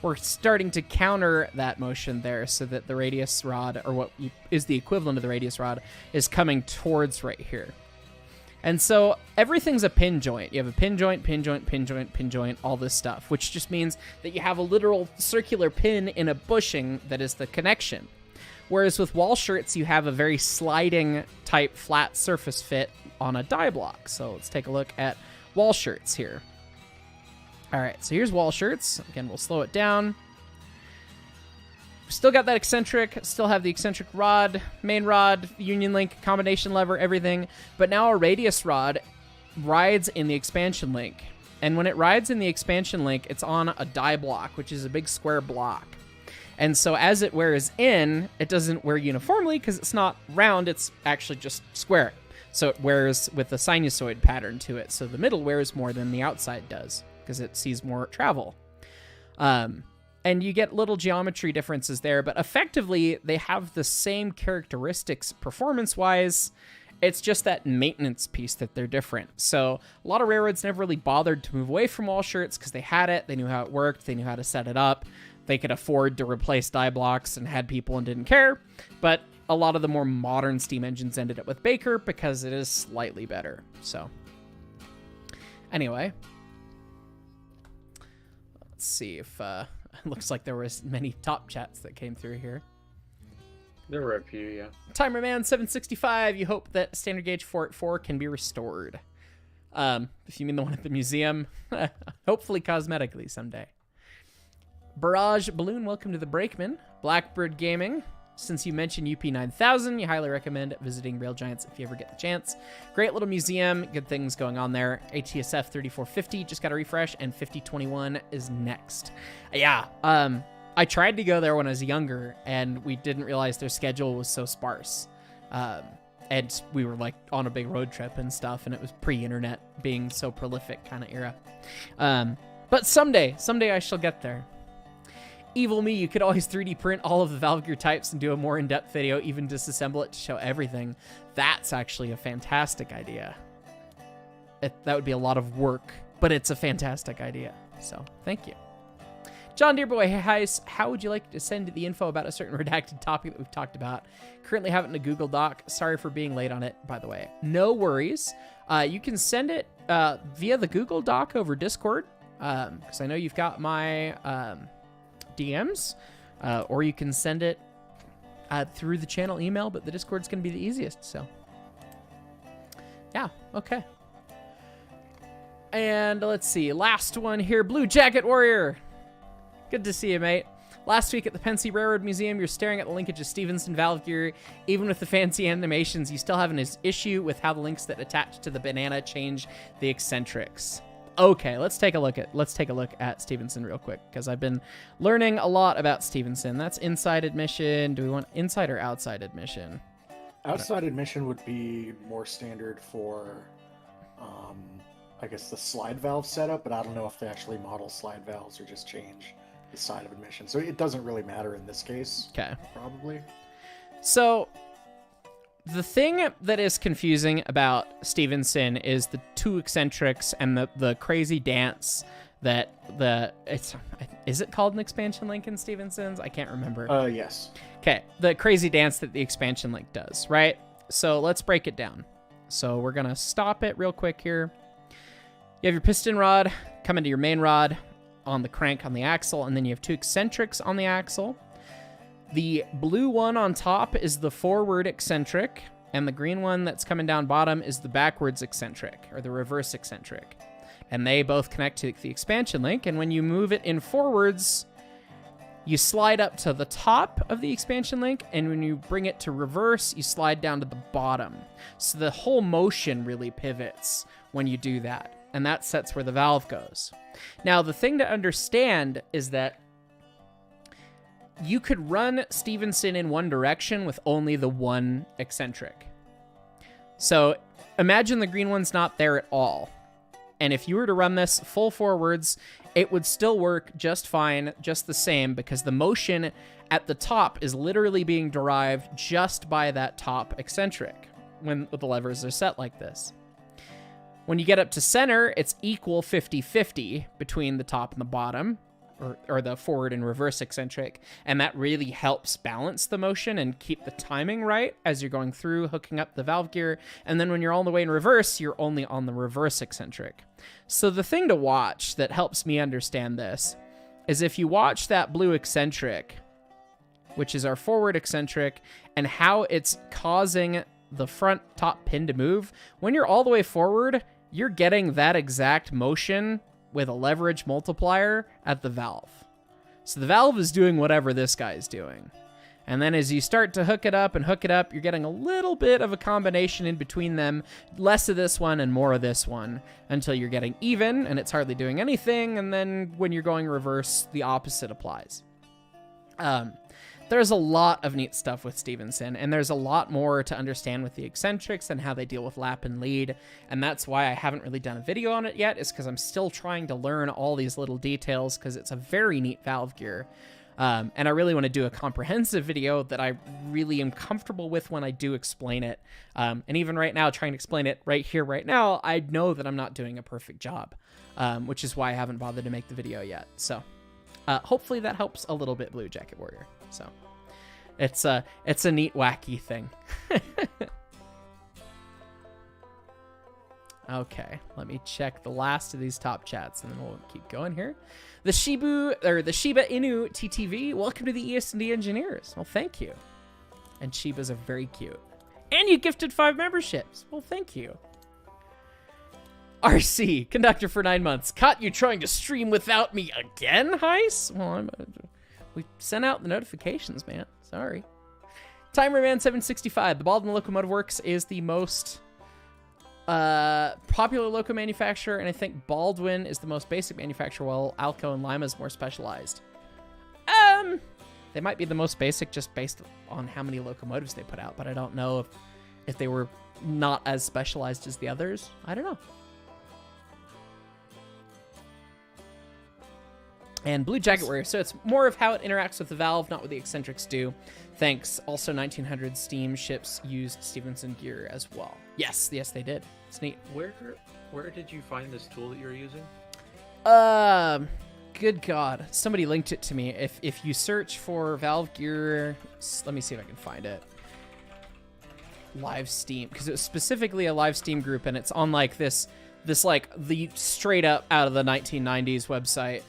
we're starting to counter that motion there so that the radius rod, or what is the equivalent of the radius rod, is coming towards right here. And so everything's a pin joint. You have a pin joint, pin joint, pin joint, pin joint, all this stuff, which just means that you have a literal circular pin in a bushing that is the connection. Whereas with wall shirts, you have a very sliding type flat surface fit on a die block. So let's take a look at wall shirts here. All right, so here's wall shirts. Again, we'll slow it down. Still got that eccentric, still have the eccentric rod, main rod, union link, combination lever, everything. But now our radius rod rides in the expansion link. And when it rides in the expansion link, it's on a die block, which is a big square block. And so as it wears in, it doesn't wear uniformly because it's not round, it's actually just square. So it wears with a sinusoid pattern to it. So the middle wears more than the outside does because it sees more travel. And you get little geometry differences there, but effectively they have the same characteristics performance-wise. It's just that maintenance piece that they're different. So a lot of railroads never really bothered to move away from wall shirts because they had it, they knew how it worked, they knew how to set it up. They could afford to replace die blocks and had people and didn't care. But a lot of the more modern steam engines ended up with Baker because it is slightly better. So anyway, let's see if... It looks like there was many top chats that came through here. There were a few, yeah. Timer Man 765, you hope that standard gauge 484 can be restored. If you mean the one at the museum, hopefully cosmetically someday. Barrage Balloon, welcome to the Breakman. Blackbird Gaming, since you mentioned UP9000, you highly recommend visiting Rail Giants if you ever get the chance. Great little museum, good things going on there. ATSF 3450 just got a refresh, and 5021 is next. Yeah, I tried to go there when I was younger, and we didn't realize their schedule was so sparse. And we were like on a big road trip and stuff, and it was pre-internet being so prolific kind of era. But someday I shall get there. Evil me, you could always 3D print all of the valve gear types and do a more in-depth video, even disassemble it to show everything. That's actually a fantastic idea. That would be a lot of work, but it's a fantastic idea. So, thank you. John Dearboy, hey Hyce, how would you like to send the info about a certain redacted topic that we've talked about? Currently have it in a Google Doc. Sorry for being late on it, by the way. No worries. You can send it via the Google Doc over Discord, because I know you've got my... DMs, or you can send it through the channel email, but the Discord's going to be the easiest, so yeah, okay. And let's see, last one here, Blue Jacket Warrior. Good to see you, mate. Last week at the Pensy Railroad Museum, you're staring at the linkage of Stevenson valve gear. Even with the fancy animations, you still have an issue with how the links that attach to the banana change the eccentrics. Okay, let's take a look at Stevenson real quick, because I've been learning a lot about Stevenson. That's inside admission. Do we want inside or outside admission? Outside admission would be more standard for, I guess, the slide valve setup, but I don't know if they actually model slide valves or just change the side of admission. So it doesn't really matter in this case. Okay. Probably. So the thing that is confusing about Stevenson is the two eccentrics and the crazy dance that is it called an expansion link in Stevenson's? I can't remember. Yes. Okay, the crazy dance that the expansion link does, right? So let's break it down. So we're gonna stop it real quick here. You have your piston rod come into your main rod on the crank on the axle, and then you have two eccentrics on the axle. The blue one on top is the forward eccentric, and the green one that's coming down bottom is the backwards eccentric, or the reverse eccentric. And they both connect to the expansion link, and when you move it in forwards, you slide up to the top of the expansion link, and when you bring it to reverse, you slide down to the bottom. So the whole motion really pivots when you do that, and that sets where the valve goes. Now, the thing to understand is that you could run Stevenson in one direction with only the one eccentric. So imagine the green one's not there at all. And if you were to run this full forwards, it would still work just fine, just the same, because the motion at the top is literally being derived just by that top eccentric when the levers are set like this. When you get up to center, it's equal 50-50 between the top and the bottom, or the forward and reverse eccentric, and that really helps balance the motion and keep the timing right as you're going through hooking up the valve gear. And then when you're all the way in reverse, you're only on the reverse eccentric. So the thing to watch that helps me understand this is if you watch that blue eccentric, which is our forward eccentric, and how it's causing the front top pin to move. When you're all the way forward, you're getting that exact motion with a leverage multiplier at the valve. So the valve is doing whatever this guy is doing. And then as you start to hook it up, you're getting a little bit of a combination in between them, less of this one and more of this one, until you're getting even and it's hardly doing anything. And then when you're going reverse, the opposite applies. There's a lot of neat stuff with Stevenson, and there's a lot more to understand with the eccentrics and how they deal with lap and lead. And that's why I haven't really done a video on it yet, is because I'm still trying to learn all these little details, because it's a very neat valve gear. And I really want to do a comprehensive video that I really am comfortable with when I do explain it. And even right now, trying to explain it right here, right now, I know that I'm not doing a perfect job, which is why I haven't bothered to make the video yet. So hopefully that helps a little bit, Blue Jacket Warrior. So it's a neat, wacky thing. Okay, let me check the last of these top chats, and then we'll keep going here. The Shiba Inu TTV, welcome to the ESD Engineers. Well, thank you. And Shibas are very cute. And you gifted 5 memberships. Well, thank you. RC, conductor for 9 months. Caught you trying to stream without me again, Hyce? Well, we sent out the notifications, man. Sorry. Timerman765, the Baldwin Locomotive Works is the most popular loco manufacturer, and I think Baldwin is the most basic manufacturer, while Alco and Lima is more specialized. They might be the most basic just based on how many locomotives they put out, but I don't know if they were not as specialized as the others. I don't know. And Blue Jacket Warrior, so it's more of how it interacts with the valve, not what the eccentrics do. Thanks. Also, 1900 steam ships used Stevenson gear as well. Yes, they did. It's neat. Where did you find this tool that you're using? Good God. Somebody linked it to me. If you search for valve gear, let me see if I can find it. Live Steam, because it was specifically a live Steam group, and it's on like this like the straight up out of the 1990s website.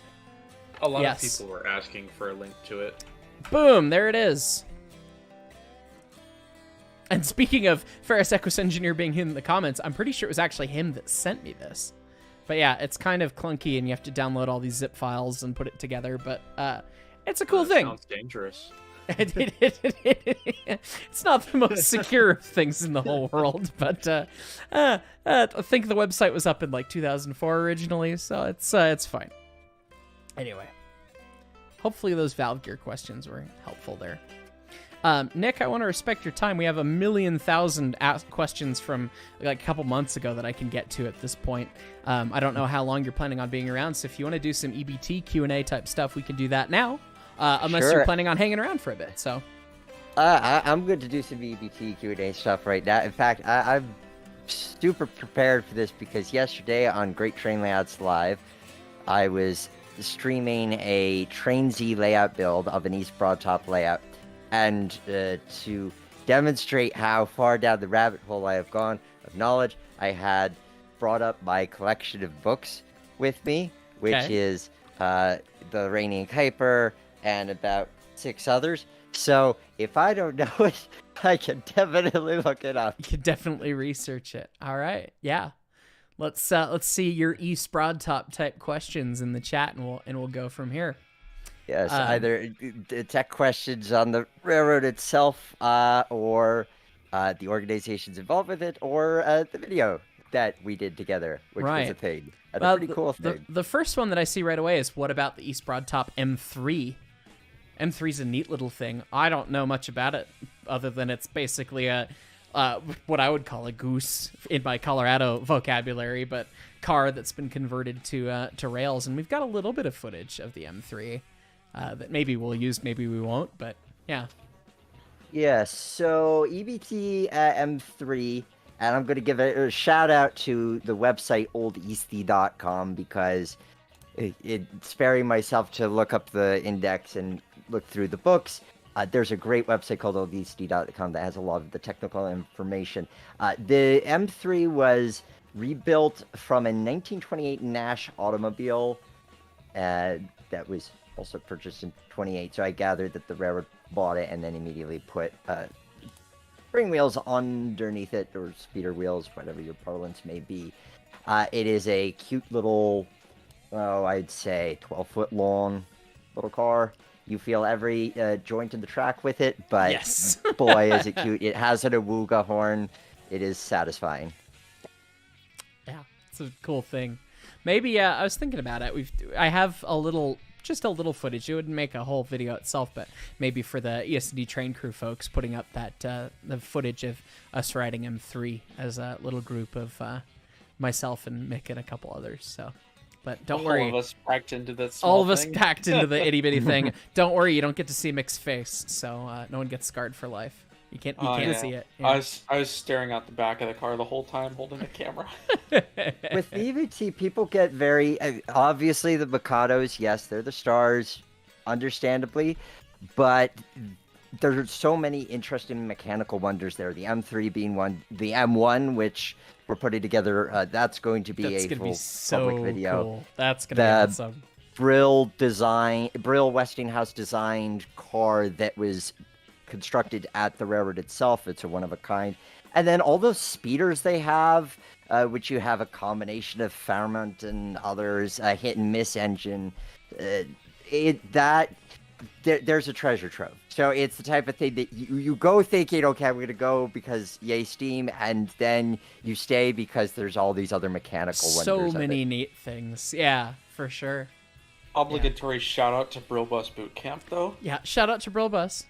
A lot of people were asking for a link to it. Boom, there it is. And speaking of Ferris Equus Engineer being in the comments, I'm pretty sure it was actually him that sent me this. But yeah, it's kind of clunky, and you have to download all these zip files and put it together, but it's a cool thing. Sounds dangerous. It's not the most secure of things in the whole world, but I think the website was up in like 2004 originally, so it's fine. Anyway, hopefully those valve gear questions were helpful there. Nick, I want to respect your time. We have 1,000,000 questions from like a couple months ago that I can get to at this point. I don't know how long you're planning on being around, so if you want to do some EBT Q&A type stuff, we can do that now, unless you're planning on hanging around for a bit. So, I'm good to do some EBT Q&A stuff right now. In fact, I'm super prepared for this because yesterday on Great Train Layouts Live, I was streaming a Train Z layout build of an East Broad Top layout. And to demonstrate how far down the rabbit hole I have gone of knowledge, I had brought up my collection of books with me, which is The Rainy and Kuiper and about 6 others. So if I don't know it, I can definitely look it up. You can definitely research it. All right, yeah. Let's see your East Broad Top type questions in the chat, and we'll go from here. Yes, either tech questions on the railroad itself, or the organizations involved with it, or the video that we did together, which was a thing. A pretty cool thing. The first one that I see right away is, what about the East Broad Top M3? M3's a neat little thing. I don't know much about it, other than it's basically a what I would call a goose in my Colorado vocabulary, but car that's been converted to rails, and we've got a little bit of footage of the M3. That maybe we'll use, maybe we won't, but yeah. Yeah, so EBT M3, and I'm going to give a shout out to the website oldeasty.com because it's sparing myself to look up the index and look through the books. There's a great website called oldeasty.com that has a lot of the technical information. The M3 was rebuilt from a 1928 Nash automobile that was also purchased in 28, so I gathered that the railroad bought it and then immediately put spring wheels underneath it, or speeder wheels, whatever your parlance may be. It is a cute little, I'd say 12-foot long little car. You feel every joint in the track with it, but Yes. boy, is it cute. It has an awooga horn. It is satisfying. Yeah, it's a cool thing. Maybe I was thinking about it. I have just a little footage. It wouldn't make a whole video itself, but maybe for the ESD train crew folks, putting up that the footage of us riding M3 as a little group of myself and Mick and a couple others. So, but don't worry, all of us packed into that small all of us thing. packed into the itty bitty thing. Don't worry, you don't get to see Mick's face, so no one gets scarred for life. You can't see it. Yeah. I was staring out the back of the car the whole time, holding the camera. With EBT, people get very obviously the Mikados. Yes, they're the stars, understandably, but there's so many interesting mechanical wonders there. The M3 being one, the M1, which we're putting together. That's going to be That's a gonna full be so public video. cool. That's gonna be awesome. Brill Westinghouse designed car that was constructed at the railroad itself. It's a one of a kind. And then all those speeders they have, which you have a combination of Fairmont and others, a hit and miss engine. There's a treasure trove. So it's the type of thing that you go thinking, okay, I'm going to go because yay Steam, and then you stay because there's all these other mechanical wonders. So many neat things. Yeah, for sure. Obligatory shout out to Brill Bus Boot Camp, though. Yeah, shout out to Brill Bus.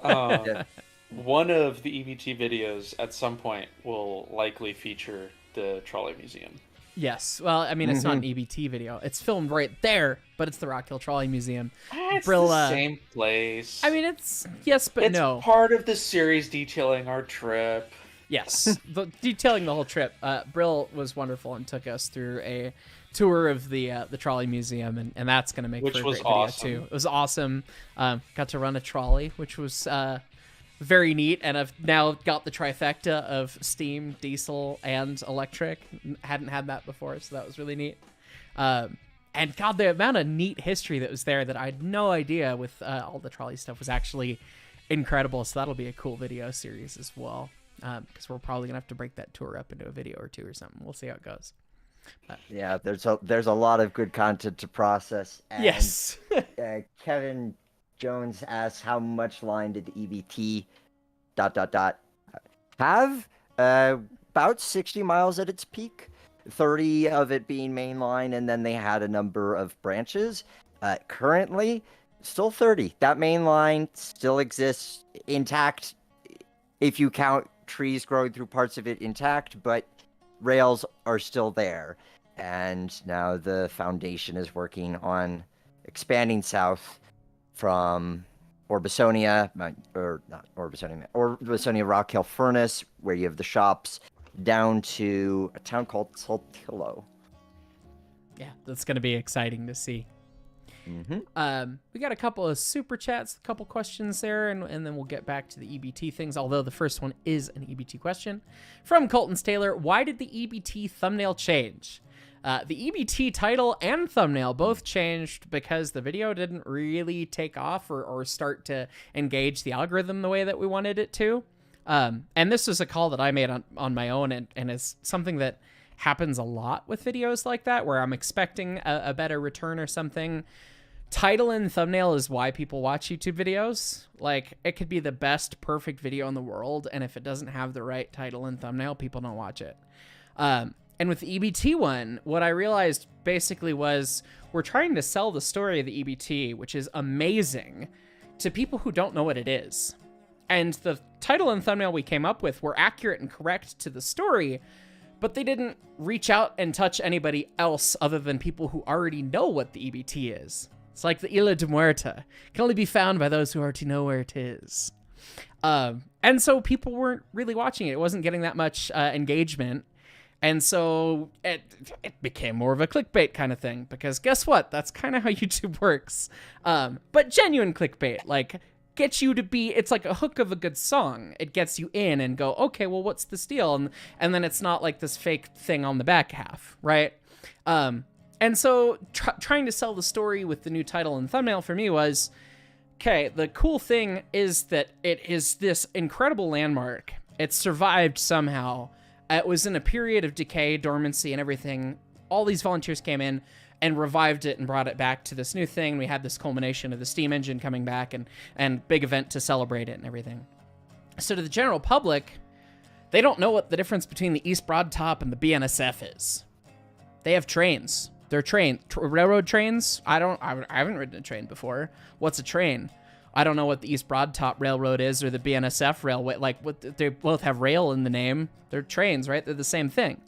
One of the EBT videos at some point will likely feature the Trolley Museum. Yes. Well, I mean, it's not an EBT video. It's filmed right there, but it's the Rock Hill Trolley Museum. It's the same place. I mean, it's yes, but it's no. part of the series detailing our trip. Yes, detailing the whole trip. Brill was wonderful and took us through a tour of the Trolley Museum, and that's going to make for a great video too. It was awesome. Got to run a trolley, which was very neat, and I've now got the trifecta of steam, diesel, and electric. Hadn't had that before, so that was really neat. And God, the amount of neat history that was there that I had no idea with all the trolley stuff was actually incredible. So that'll be a cool video series as well, because we're probably gonna have to break that tour up into a video or two or something. We'll see how it goes. Yeah, there's a lot of good content to process. And, yes. Kevin Jones asks, how much line did the EBT ... have? About 60 miles at its peak, 30 of it being main line, and then they had a number of branches. Currently, still 30. That main line still exists intact, if you count trees growing through parts of it intact, but rails are still there. And now the foundation is working on expanding south from Orbisonia, or not Orbisonia, Orbisonia Rock Hill Furnace, where you have the shops, down to a town called Saltillo. Yeah, that's going to be exciting to see. Mm-hmm. We got a couple of super chats, a couple questions there, and then we'll get back to the EBT things, although the first one is an EBT question. From Colton's Taylor, why did the EBT thumbnail change? The EBT title and thumbnail both changed because the video didn't really take off or start to engage the algorithm the way that we wanted it to. And this was a call that I made on my own, and is something that happens a lot with videos like that, where I'm expecting a better return or something. Title and thumbnail is why people watch YouTube videos. Like, it could be the best perfect video in the world, and if it doesn't have the right title and thumbnail, people don't watch it. And with the EBT one, what I realized basically was we're trying to sell the story of the EBT, which is amazing, to people who don't know what it is. And the title and thumbnail we came up with were accurate and correct to the story, but they didn't reach out and touch anybody else other than people who already know what the EBT is. It's like the Isla de Muerta. It can only be found by those who already know where it is. And so people weren't really watching it. It wasn't getting that much engagement. And so it became more of a clickbait kind of thing, because guess what? That's kind of how YouTube works. But genuine clickbait, like, gets you to be, it's like a hook of a good song. It gets you in and go, okay, well, what's the deal? And then it's not like this fake thing on the back half, right? And so trying to sell the story with the new title and thumbnail for me was, okay, the cool thing is that it is this incredible landmark. It survived somehow. It was in a period of decay, dormancy, and everything. All these volunteers came in and revived it and brought it back to this new thing. We had this culmination of the steam engine coming back and big event to celebrate it and everything. So to the general public, they don't know what the difference between the East Broad Top and the BNSF is. They have trains. They're railroad trains. I haven't ridden a train before. What's a train? I don't know what the East Broad Top Railroad is or the BNSF Railway. Like, what, they both have rail in the name. They're trains, right? They're the same thing.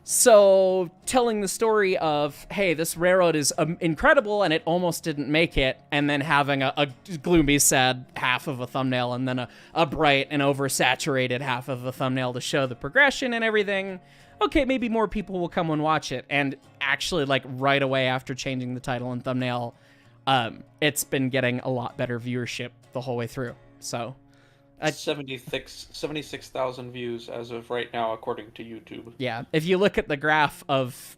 So telling the story of, hey, this railroad is incredible and it almost didn't make it, and then having a gloomy, sad half of a thumbnail and then a bright and oversaturated half of a thumbnail to show the progression and everything. Okay, maybe more people will come and watch it. And actually, like, right away after changing the title and thumbnail, it's been getting a lot better viewership the whole way through. So 76,000 views as of right now, according to YouTube. Yeah, if you look at the graph of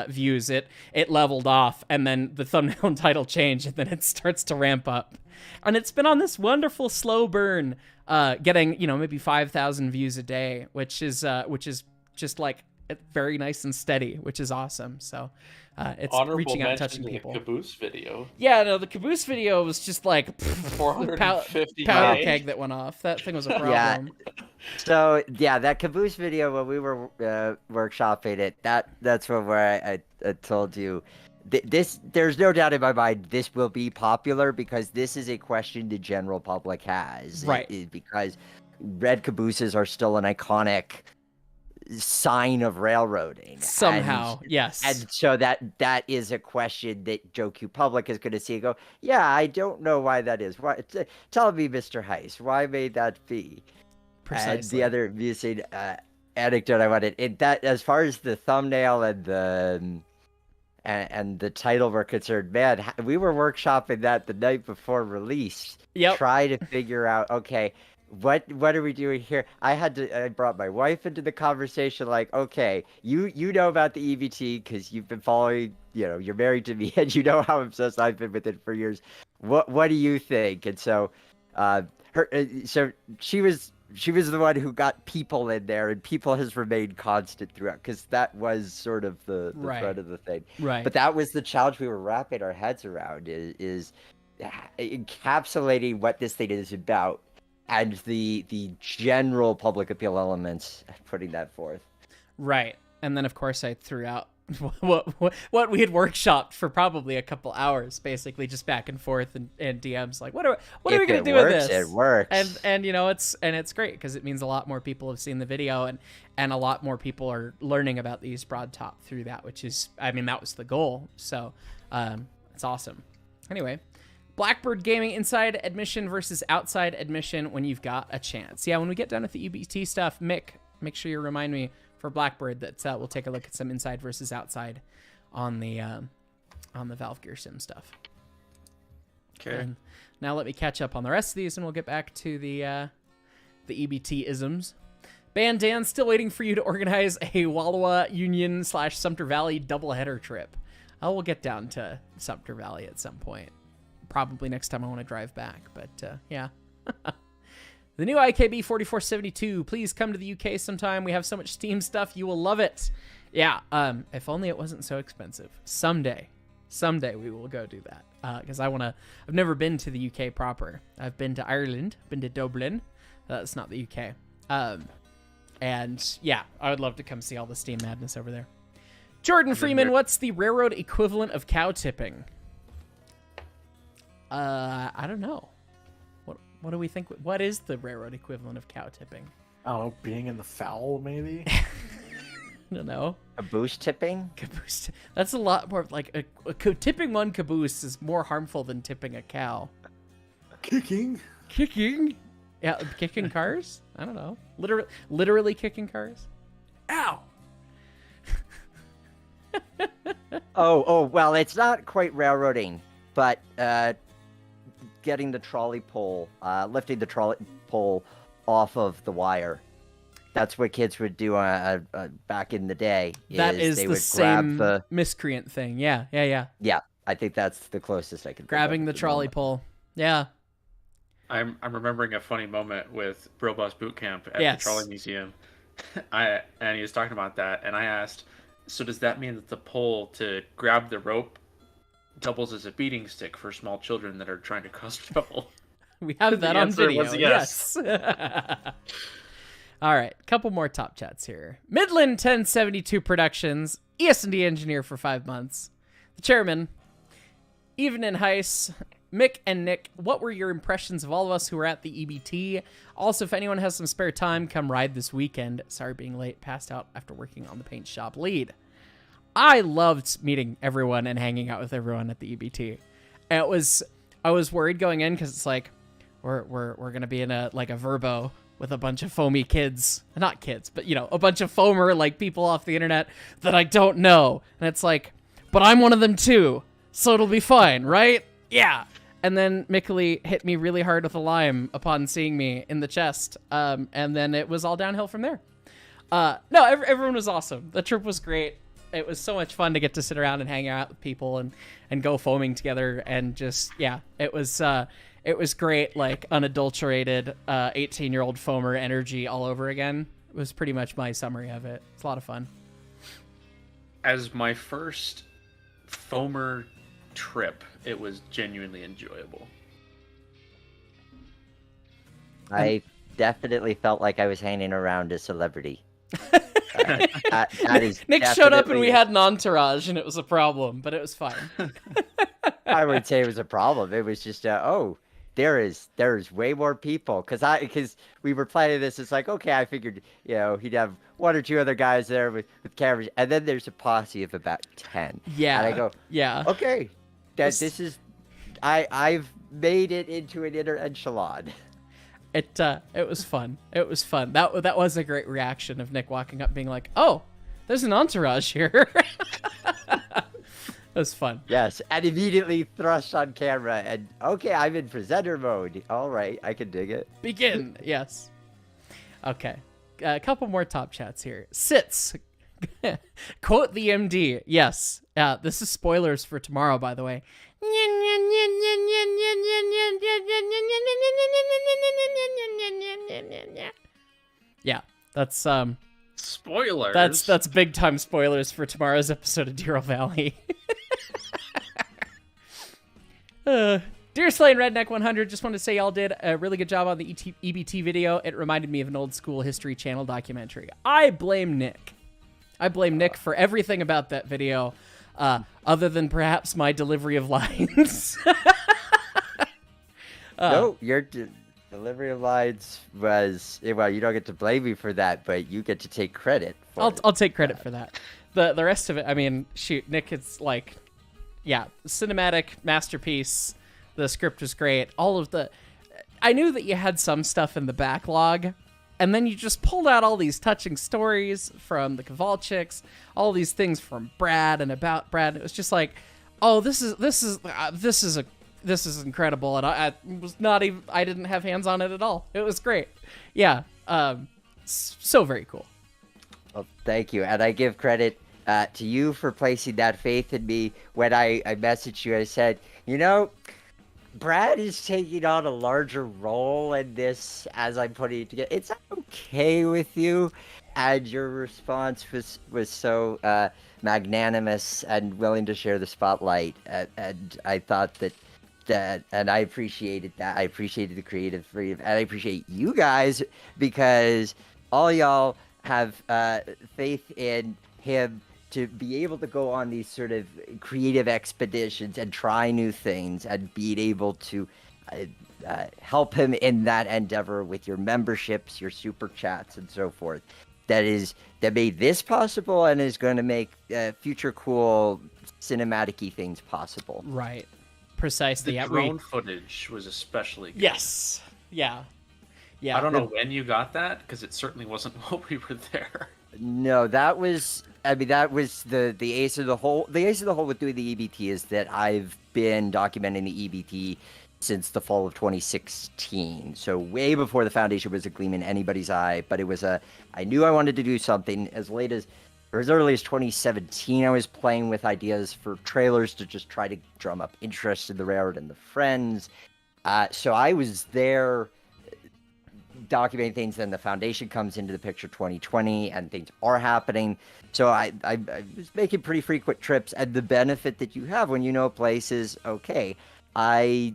views, it leveled off, and then the thumbnail and title change, and then it starts to ramp up. And it's been on this wonderful slow burn, getting, maybe 5,000 views a day, which is just like very nice and steady, which is awesome. So it's Honorable reaching out and mention touching to people. The Caboose video. Yeah, no, the Caboose video was just like 450 powder keg that went off. That thing was a problem. Yeah. So yeah, that Caboose video when we were workshopping it, that's where I told you, there's no doubt in my mind this will be popular because this is a question the general public has. Right. Because red cabooses are still an iconic sign of railroading somehow. Yes. And so that is a question that Joe Q public is going to see and go, yeah, I don't know why that is. Why? Tell me, Mr. Hyce, why may that be? Precisely. And the other amusing anecdote I wanted, that as far as the thumbnail and the title were concerned, man, we were workshopping that the night before release. Yep. Try to figure out, okay, what are we doing here? I brought my wife into the conversation, like, okay, you know about the EBT because you've been following, you're married to me and you know how obsessed I've been with it for years. What do you think? And so so she was the one who got people in there, and people has remained constant throughout because that was sort of the thread of the thing. Right. But that was the challenge we were wrapping our heads around is encapsulating what this thing is about. And the general public appeal elements, putting that forth. Right. And then, of course, I threw out what we had workshopped for probably a couple hours, basically just back and forth and DMs like, what are we going to do with this? It works. And it's great because it means a lot more people have seen the video and a lot more people are learning about the East Broad Top through that, which is, that was the goal. So it's awesome. Anyway. Blackbird Gaming inside admission versus outside admission when you've got a chance. Yeah, when we get done with the EBT stuff, Mick, make sure you remind me for Blackbird that we'll take a look at some inside versus outside on the Valve Gear Sim stuff. Okay. And now let me catch up on the rest of these, and we'll get back to the EBT isms. Band Dan, still waiting for you to organize a Wallowa Union / Sumter Valley doubleheader trip. I will get down to Sumter Valley at some point. Probably next time I want to drive back, but yeah. The new IKB 4472, please come to the UK sometime. We have so much Steam stuff, you will love it. Yeah, if only it wasn't so expensive. Someday we will go do that. Because I've never been to the UK proper. I've been to Ireland, been to Dublin. That's not the UK. And yeah, I would love to come see all the Steam madness over there. Jordan Freeman, what's the railroad equivalent of cow tipping? I don't know. What do we think? What is the railroad equivalent of cow tipping? I don't know, being in the foul, maybe? I don't know. Caboose tipping? Caboose. That's a lot more like tipping one caboose is more harmful than tipping a cow. Kicking? Yeah, kicking cars? I don't know. Literally kicking cars? Ow! Oh, well, it's not quite railroading, but getting the trolley pole, lifting the trolley pole off of the wire. That's what kids would do back in the day. That is they the would same grab miscreant thing. Yeah. Yeah, I think that's the closest I can. Grabbing the trolley pole. Yeah. I'm remembering a funny moment with Bro Boss Boot Camp at Yes. the Trolley Museum. And he was talking about that, and I asked, so does that mean that the pole to grab the rope doubles as a beating stick for small children that are trying to cause trouble? We have that The on answer video. was yes. All right, couple more top chats here. Midland 1072 Productions, ES&D engineer for 5 months. The chairman, even in Hyce, Mick and Nick, what were your impressions of all of us who were at the EBT? Also, if anyone has some spare time, come ride this weekend. Sorry being late, passed out after working on the paint shop lead. I loved meeting everyone and hanging out with everyone at the EBT. And I was worried going in because it's like, we're gonna be in a Verbo with a bunch of foamy kids, not kids, but a bunch of foamer like people off the internet that I don't know, and it's like, but I'm one of them too, so it'll be fine, right? Yeah. And then mickly hit me really hard with a lime upon seeing me in the chest, and then it was all downhill from there. No, everyone was awesome. The trip was great. It was so much fun to get to sit around and hang out with people and go foaming together, and just it was great, like, unadulterated 18-year-old foamer energy all over again. It was pretty much my summary of it. It's a lot of fun. As my first foamer trip, it was genuinely enjoyable. I definitely felt like I was hanging around a celebrity. That is Nick showed up and we had an entourage, and it was a problem, but it was fine. I would say it was a problem. It was just, there's way more people because we were planning this. It's like, okay, I figured he'd have one or two other guys there with cameras, and then there's a posse of about 10. Yeah, and I go, yeah, okay, I've made it into an inner enchilada. It was fun. It was fun. That was a great reaction of Nick walking up being like, oh, there's an entourage here. It was fun. Yes, and immediately thrust on camera, and okay, I'm in presenter mode. All right, I can dig it. Begin. Yes. Okay. A couple more top chats here. Sits. Quote the MD. Yes. This is spoilers for tomorrow, by the way. Yeah, that's spoilers. That's big time spoilers for tomorrow's episode of Deer Valley. Deer Slaying Redneck 100, just wanted to say y'all did a really good job on the EBT video. It reminded me of an old school History Channel documentary. I blame Nick. For everything about that video, other than perhaps my delivery of lines. No, your delivery of lines was, well, you don't get to blame me for that, but you get to take credit for it. I'll take credit for that. The rest of it, I mean, shoot, Nick, it's like, yeah, cinematic masterpiece. The script was great. I knew that you had some stuff in the backlog, and then you just pulled out all these touching stories from the Kowalczyks, all these things from Brad and about Brad. It was just like, oh, this is incredible, and I didn't have hands on it at all. It was great. Yeah, so very cool. Well, thank you, and I give credit to you for placing that faith in me. When I messaged you, I said, Brad is taking on a larger role in this as I'm putting it together. It's okay with you, and your response was so magnanimous and willing to share the spotlight, and I thought that, and I appreciated that. I appreciated the creative freedom, and I appreciate you guys because all y'all have faith in him to be able to go on these sort of creative expeditions and try new things and being able to help him in that endeavor with your memberships, your super chats, and so forth. That made this possible and is going to make future cool cinematic-y things possible. Right. Precisely. The drone footage was especially good. Yes. Yeah. Yeah. I don't know when you got that, because it certainly wasn't while we were there. No, that was the ace of the hole. The ace of the hole with doing the EBT is that I've been documenting the EBT since the fall of 2016. So way before the foundation was a gleam in anybody's eye, but I knew I wanted to do something as early as 2017. I was playing with ideas for trailers to just try to drum up interest in the railroad and the friends. So I was there documenting things, then the foundation comes into the picture 2020 and things are happening. So I was making pretty frequent trips, and the benefit that you have when you know places, okay, I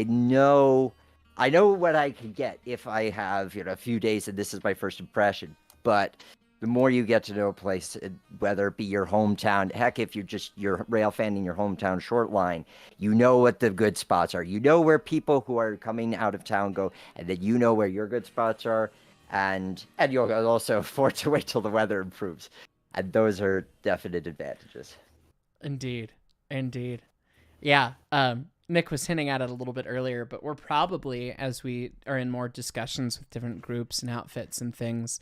know what I can get if I have, a few days and this is my first impression. But the more you get to know a place, whether it be your hometown, heck, if you're rail fanning your hometown short line, you know what the good spots are. You know where people who are coming out of town go, and then you know where your good spots are, and you'll also afford to wait till the weather improves. And those are definite advantages. Indeed. Yeah. Nick was hinting at it a little bit earlier, but we're probably, as we are in more discussions with different groups and outfits and things,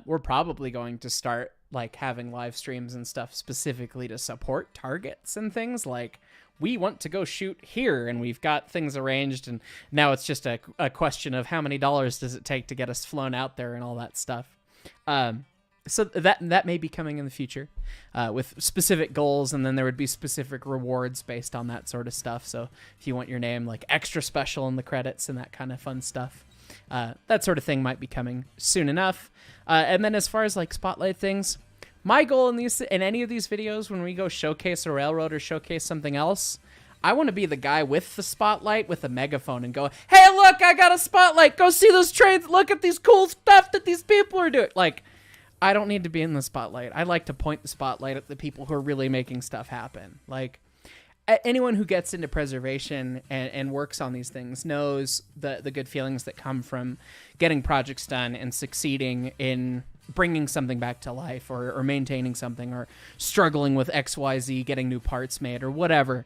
we're probably going to start like having live streams and stuff specifically to support targets and things. Like, we want to go shoot here and we've got things arranged, and now it's just a question of how many dollars does it take to get us flown out there and all that stuff. So that may be coming in the future with specific goals, and then there would be specific rewards based on that sort of stuff. So if you want your name like extra special in the credits and that kind of fun stuff, that sort of thing might be coming soon enough. And then as far as like spotlight things, my goal in any of these videos, when we go showcase a railroad or showcase something else, I want to be the guy with the spotlight with a megaphone and go, "Hey, look, I got a spotlight. Go see those trains. Look at these cool stuff that these people are doing." Like, I don't need to be in the spotlight. I like to point the spotlight at the people who are really making stuff happen. Like, anyone who gets into preservation and works on these things knows the good feelings that come from getting projects done and succeeding in bringing something back to life, or maintaining something, or struggling with XYZ, getting new parts made or whatever.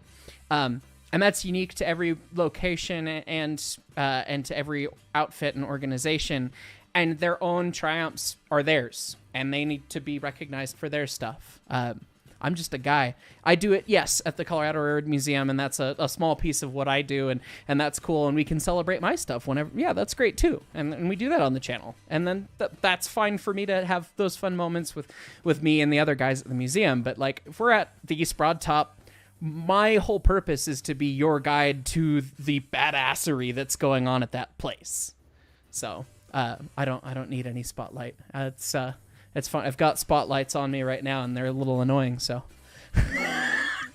And that's unique to every location and to every outfit and organization. And their own triumphs are theirs, and they need to be recognized for their stuff. I'm just a guy. I do it, yes, at the Colorado Railroad Museum, and that's a small piece of what I do, and that's cool, and we can celebrate my stuff whenever. Yeah, that's great, too. And we do that on the channel. And then that's fine for me to have those fun moments with me and the other guys at the museum. But, like, if we're at the East Broad Top, my whole purpose is to be your guide to the badassery that's going on at that place. So I don't need any spotlight. It's fun. I've got spotlights on me right now, and they're a little annoying. So.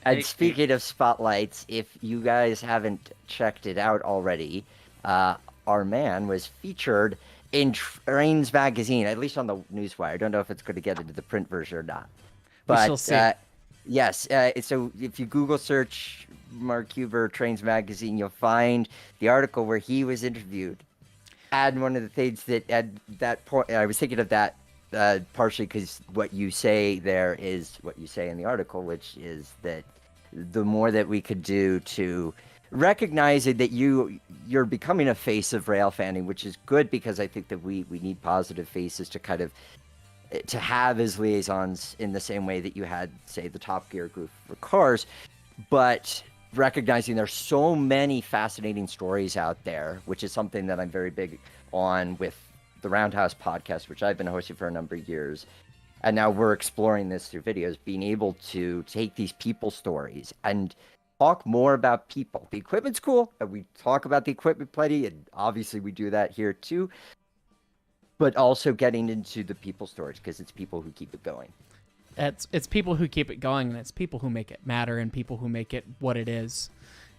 And speaking of spotlights, if you guys haven't checked it out already, our man was featured in Trains magazine, at least on the Newswire. I don't know if it's going to get into the print version or not. But we shall see. Yes. So if you Google search Mark Huber Trains magazine, you'll find the article where he was interviewed. And one of the things that at that point, I was thinking of that partially because what you say there is what you say in the article, which is that the more that we could do to recognize it, that you're becoming a face of rail fanning, which is good, because I think that we need positive faces to kind of to have as liaisons in the same way that you had, say, the Top Gear group for cars, but recognizing there's so many fascinating stories out there, which is something that I'm very big on with the Roundhouse podcast, which I've been hosting for a number of years. And now we're exploring this through videos, being able to take these people stories and talk more about people. The equipment's cool, and we talk about the equipment plenty, and obviously we do that here too. But also getting into the people stories, because it's people who keep it going. It's people who keep it going, and it's people who make it matter, and people who make it what it is.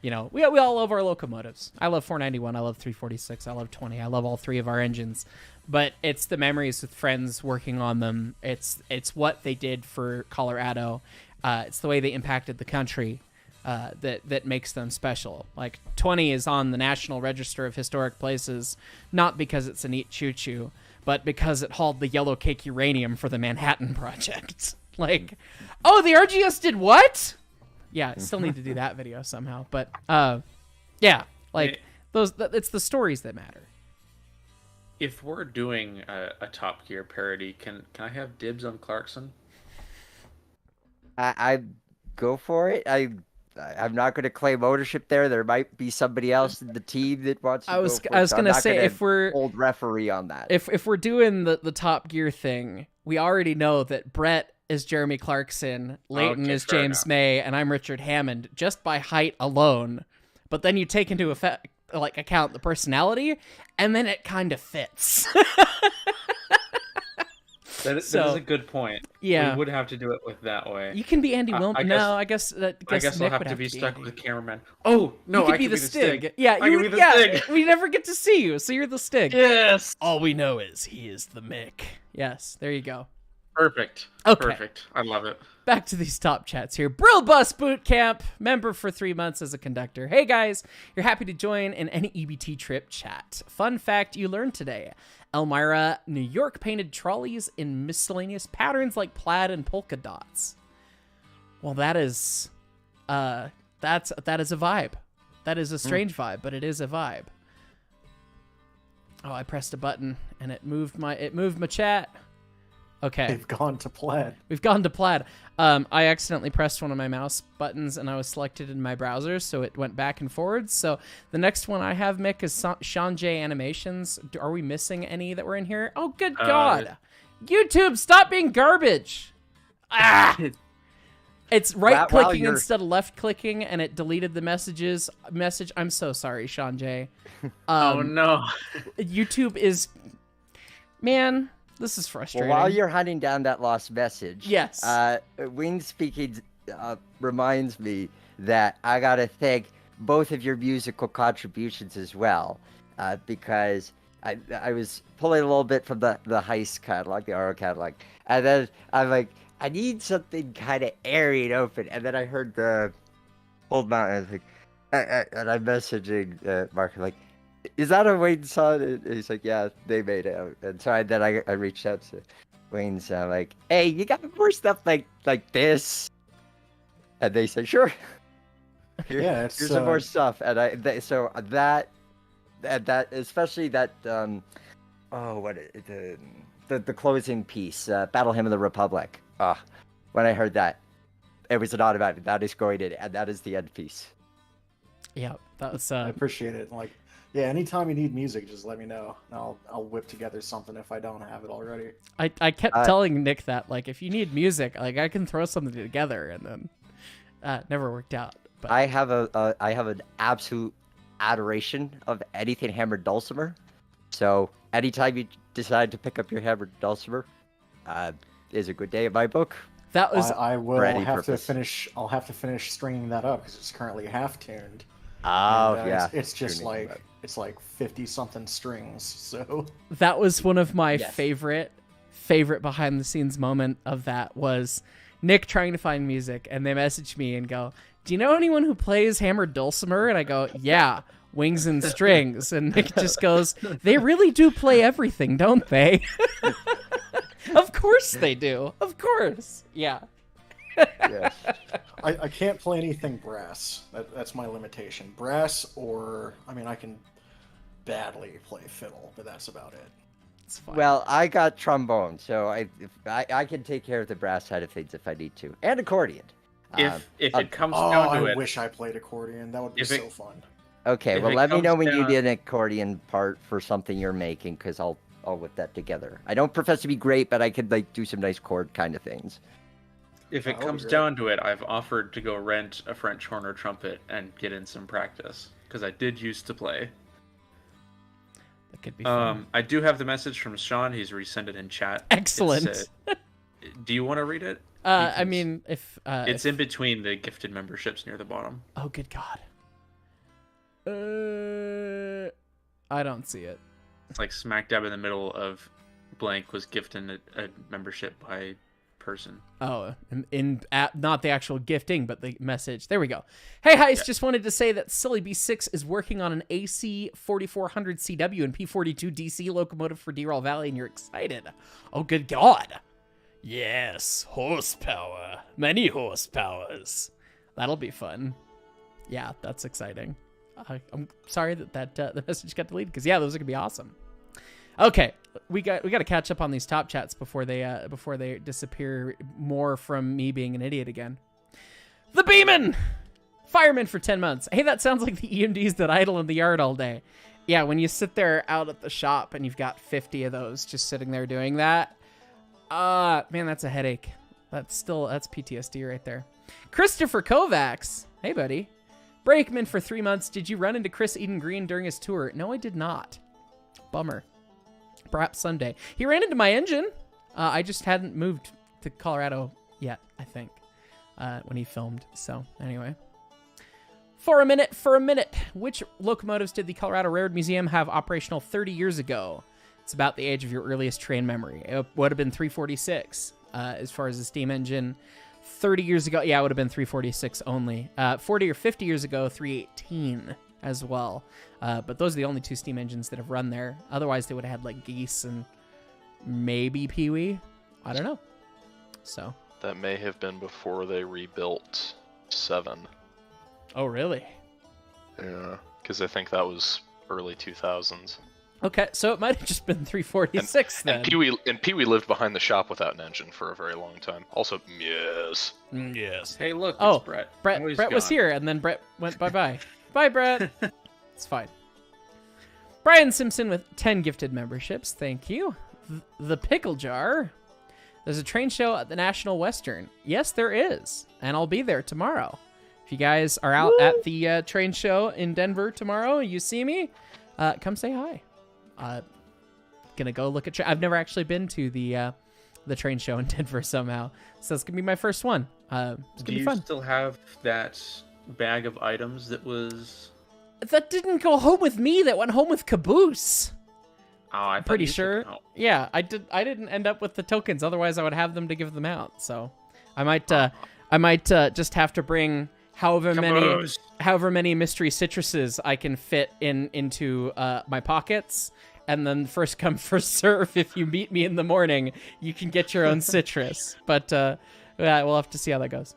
You know, we all love our locomotives. I love 491, I love 346, I love 20, I love all three of our engines. But it's the memories with friends working on them. It's what they did for Colorado. It's the way they impacted the country that makes them special. Like, 20 is on the National Register of Historic Places, not because it's a neat choo-choo, but because it hauled the yellow cake uranium for the Manhattan Project. Like, oh, the RGS did what? Yeah, still need to do that video somehow. But yeah, like it's the stories that matter. If we're doing a Top Gear parody, can I have dibs on Clarkson? I go for it. I'm not going to claim ownership there. There might be somebody else in the team that wants to. I was going to say, if we're old referee on that, if we're doing the Top Gear thing, we already know that Brett is Jeremy Clarkson, Leighton is James May, and I'm Richard Hammond, just by height alone. But then you take into like account the personality, and then it kind of fits. That is a good point. Yeah. We would have to do it with that way. You can be Andy Wilm. I No, guess- I guess I'll Nick have would to be stuck Andy. with the cameraman. Oh, no, You could I be can the Stig. Yeah, I you can be would. the Yeah, Stig. we never get to see you, so you're the Stig. Yes. All we know is he is the Mick. Yes, there you go. Perfect. Okay. Perfect. I love it. Back to these top chats here. Brill Bus Boot Camp, member for 3 months as a conductor. Hey guys, you're happy to join in any EBT trip chat. Fun fact you learned today. Elmira, New York painted trolleys in miscellaneous patterns like plaid and polka dots. Well, that is that is a vibe. That is a strange vibe, but it is a vibe. Oh, I pressed a button and it moved my chat. Okay. They've gone to plaid. We've gone to plaid. I accidentally pressed one of my mouse buttons and I was selected in my browser, so it went back and forwards. So the next one I have, Mick, is Sean J Animations. Are we missing any that were in here? Oh, good God. YouTube, stop being garbage. Ah! It's right-clicking instead of left-clicking, and it deleted the message. I'm so sorry, Sean J. Oh, no. YouTube is... Man... This is frustrating. Well, while you're hunting down that lost message, yes, Wing Speaking reminds me that I gotta thank both of your musical contributions as well, because I was pulling a little bit from the Hyce catalog, the RO catalog, and then I'm like, I need something kind of airy and open, and then I heard the Old Mountain, and I'm messaging Mark like, is that a Wayne song? And he's like, yeah, they made it. And so then I reached out to Wayne's like, hey, you got more stuff like this? And they said, sure. Yeah, Here's some more stuff. And so that especially that the closing piece, Battle Hymn of the Republic. When I heard that, it was an automatic. That is going in, and that is the end piece. Yeah, that was. I appreciate it. Like, yeah, anytime you need music, just let me know. And I'll whip together something if I don't have it already. I kept telling Nick that, like, if you need music, like, I can throw something together, and then it never worked out. But I have an absolute adoration of anything hammered dulcimer. So anytime you decide to pick up your hammered dulcimer, is a good day in my book. That was. I will for any have purpose. to finish. I'll have to finish stringing that up because it's currently half tuned. Oh, And, yeah. It's just Tuning like it's like 50-something strings. So That was one of my Yes. favorite behind the scenes moment of that was Nick trying to find music, and they message me and go, "Do you know anyone who plays hammered dulcimer?" And I go, "Yeah, Wings and Strings." And Nick just goes, "They really do play everything, don't they?" Of course they do. Of course. Yeah. Yes. I can't play anything brass. That's my limitation. Brass or I can badly play fiddle, but that's about it. It's fine. Well, I got trombone, so I can take care of the brass side of things if I need to, and accordion. If it comes Oh, down to I it, wish I played accordion. That would be If it- so fun. Okay, if well, it let me know comes when you down- did an accordion part for something you're making, because I'll whip that together. I don't profess to be great, but I could do some nice chord kind of things. if it That would be comes great. down to it, I've offered to go rent a French horn or trumpet and get in some practice because I did used to play. That could be fun. I do have the message from Sean. He's resent it in chat. Excellent. It's, do you want to read it? I mean, if It's in between the gifted memberships near the bottom. oh, good God. I don't see it. It's like smack dab in the middle of blank was gifting a membership by person. Oh, not the actual gifting, but the message. There we go. Hey, Hyce, just wanted to say that Silly B6 is working on an AC 4400 CW and P42 DC locomotive for D-Roll Valley, and you're excited. Oh, good God. Yes, horsepower. Many horsepowers. That'll be fun. Yeah, that's exciting. I'm sorry that the message got deleted, because, yeah, those are going to be awesome. Okay, we got to catch up on these top chats before they disappear more from me being an idiot again. The Beeman! Fireman for 10 months. Hey, that sounds like the EMDs that idle in the yard all day. Yeah, when you sit there out at the shop and you've got 50 of those just sitting there doing that, man, that's a headache. That's PTSD right there. Christopher Kovacs. Hey, buddy. Breakman for 3 months. Did you run into Chris Eden Green during his tour? No, I did not. Bummer. Perhaps someday. He ran into my engine. I just hadn't moved to Colorado yet, I think, when he filmed. So, anyway. For a minute. Which locomotives did the Colorado Railroad Museum have operational 30 years ago? It's about the age of your earliest train memory. It would have been 346 as far as the steam engine. 30 years ago, yeah, it would have been 346 only. 40 or 50 years ago, 318 as well. But those are the only 2 steam engines that have run there. Otherwise, they would have had like Geese and maybe Pee-wee. I don't know. So That may have been before they rebuilt 7. Oh, really? Yeah, because I think that was early 2000s. Okay, so it might have just been 346 then. And Pee-wee lived behind the shop without an engine for a very long time. Also, yes. Yes. Hey, look, Oh, it's Brett. Brett Oh, he's was gone. here, and then Brett went bye-bye. Bye, Brett. It's fine. Brian Simpson with 10 gifted memberships. Thank you. The Pickle Jar. There's a train show at the National Western. Yes, there is, and I'll be there tomorrow. If you guys are out at the train show in Denver tomorrow, you see me, come say hi. Gonna go look at. I've never actually been to the train show in Denver somehow, so it's gonna be my first one. It's gonna Do be you fun. still have that bag of items that was? That didn't go home with me. That went home with Caboose. Oh, I thought Pretty you took sure. it out. Yeah, I did. I didn't end up with the tokens. Otherwise, I would have them to give them out. So, I might just have to bring however many mystery citruses I can fit into my pockets. And then first come, first serve. If you meet me in the morning, you can get your own citrus. But yeah, we'll have to see how that goes.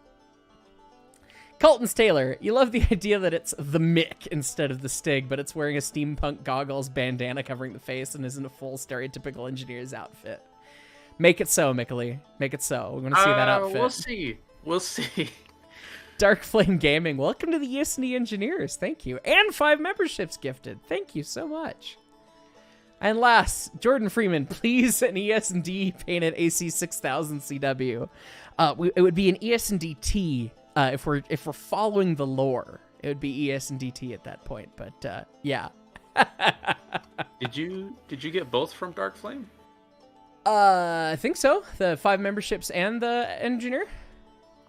Colton's Taylor, you love the idea that it's the Mick instead of the Stig, but it's wearing a steampunk goggles, bandana covering the face, and isn't a full stereotypical engineer's outfit. Make it so, Mickly. Make it so. We're gonna see that outfit. We'll see. Dark Flame Gaming, welcome to the ESD Engineers. Thank you. And 5 memberships gifted. Thank you so much. And last, Jordan Freeman, please an ES&D painted AC 6000 CW. It would be an ES&DT if we're following the lore. It would be ES&DT at that point. But yeah. Did you get both from Dark Flame? I think so. The 5 memberships and the engineer.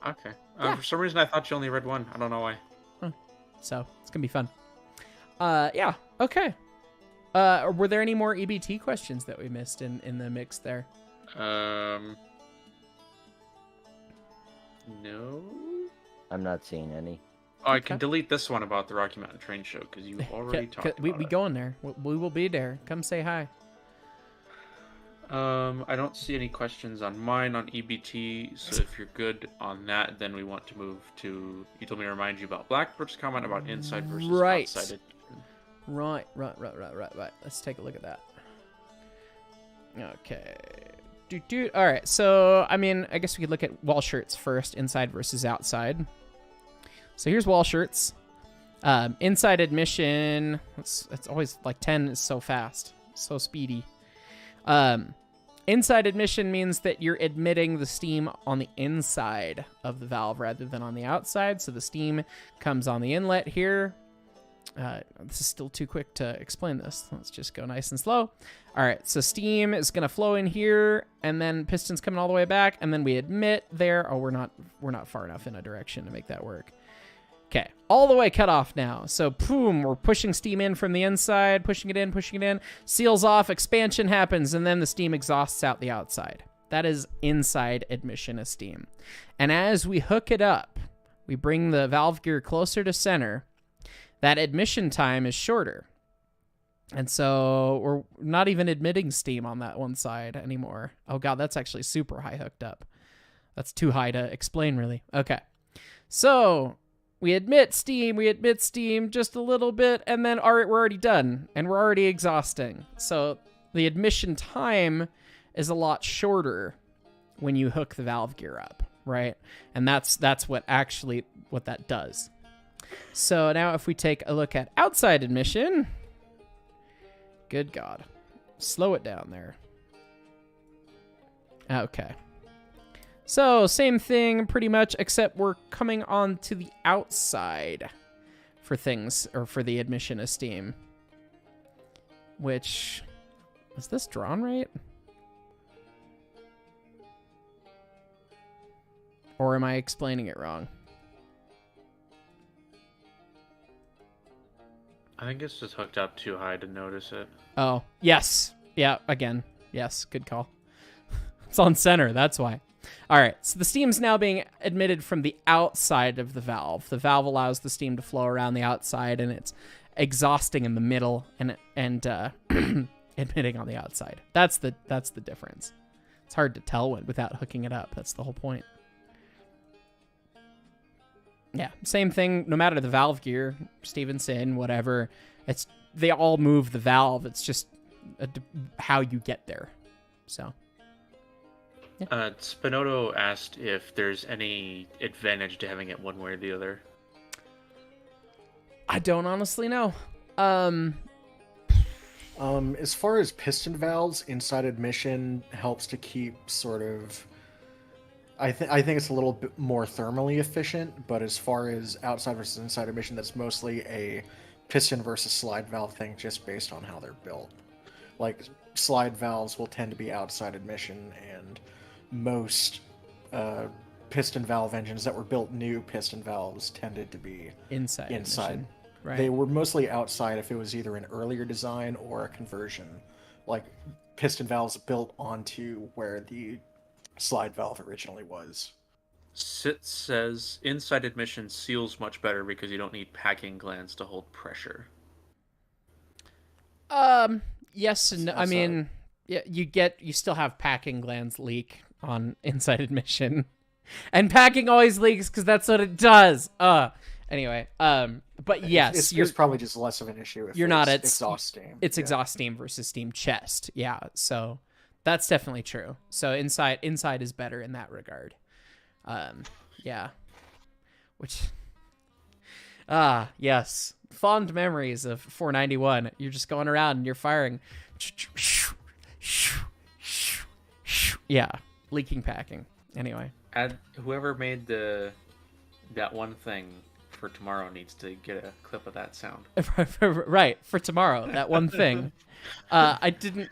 Okay. Yeah. For some reason, I thought you only read one. I don't know why. So it's gonna be fun. Yeah. Okay. Were there any more EBT questions that we missed in the mix there? No. I'm not seeing any. Oh, I can delete this one about the Rocky Mountain Train Show because you already talked about we it. go in there. We will be there. Come say hi. I don't see any questions on mine on EBT, so if you're good on that, then we want to move to. You told me to remind you about Blackbird's comment about inside versus outside. Right. Let's take a look at that. Okay. All right. So, I mean, I guess we could look at wall shirts first, inside versus outside. So here's wall shirts. Inside admission. It's always like 10 is so fast, so speedy. Inside admission means that you're admitting the steam on the inside of the valve rather than on the outside. So the steam comes on the inlet here. This is still too quick to explain this. Let's just go nice and slow. All right, so steam is gonna flow in here, and then pistons coming all the way back, and then we admit there. Oh, we're not far enough in a direction to make that work. Okay, all the way cut off now. So boom, we're pushing steam in from the inside, pushing it in, seals off, expansion happens, and then the steam exhausts out the outside. That is inside admission of steam. And as we hook it up, we bring the valve gear closer to center. That admission time is shorter. And so we're not even admitting steam on that one side anymore. Oh god, that's actually super high hooked up. That's too high to explain, really. Okay. So we admit steam just a little bit, and then we're already done, and we're already exhausting. So the admission time is a lot shorter when you hook the valve gear up, right? And that's what that does. So now if we take a look at outside admission, good God, slow it down there. Okay. So same thing pretty much, except we're coming on to the outside things, or for the admission of steam. Which, is this drawn right? Or am I explaining it wrong? I think it's just hooked up too high to notice it. Oh, yes. Yeah, again. Yes, good call. It's on center, that's why. All right, so the steam's now being admitted from the outside of the valve. The valve allows the steam to flow around the outside, and it's exhausting in the middle and admitting on the outside. That's the difference. It's hard to tell without hooking it up. That's the whole point. Yeah, same thing. No matter the valve gear, Stevenson, whatever, they all move the valve. It's just how you get there. So. Yeah. Spinoto asked if there's any advantage to having it one way or the other. I don't honestly know. As far as piston valves, inside admission helps to keep sort of. I think it's a little bit more thermally efficient, but as far as outside versus inside admission, that's mostly a piston versus slide valve thing, just based on how they're built. Like slide valves will tend to be outside admission, and most piston valve engines that were built new, piston valves tended to be inside. Admission. Right. They were mostly outside if it was either an earlier design or a conversion, like piston valves built onto where the slide valve originally was. Sit says inside admission seals much better because you don't need packing glands to hold pressure. Yes and no. I mean, yeah, you still have packing glands leak on inside admission, and packing always leaks because that's what it does. Anyway, but yes, it's probably just less of an issue if you're not at exhaust steam. It's exhaust steam versus steam chest. Yeah, so that's definitely true. So inside is better in that regard. Yeah. Which, yes, fond memories of 491. You're just going around and you're firing. Yeah, leaking packing. Anyway, whoever made that one thing for tomorrow needs to get a clip of that sound. Right, for tomorrow, that one thing. I didn't.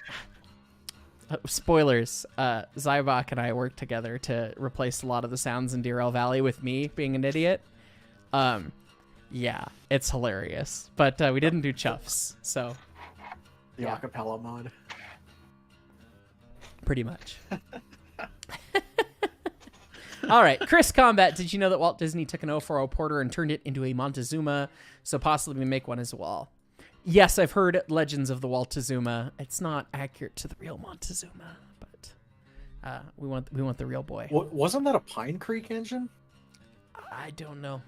Spoilers. Zybok and I worked together to replace a lot of the sounds in Deer Valley with me being an idiot. Yeah, it's hilarious. But we didn't do chuffs, so. The acapella mod. Pretty much. All right, Chris Combat, did you know that Walt Disney took an 040 Porter and turned it into a Montezuma, so possibly make one as well? Yes, I've heard legends of the Waltezuma. It's not accurate to the real Montezuma, but we want the real boy. Wasn't that a Pine Creek engine? I don't know.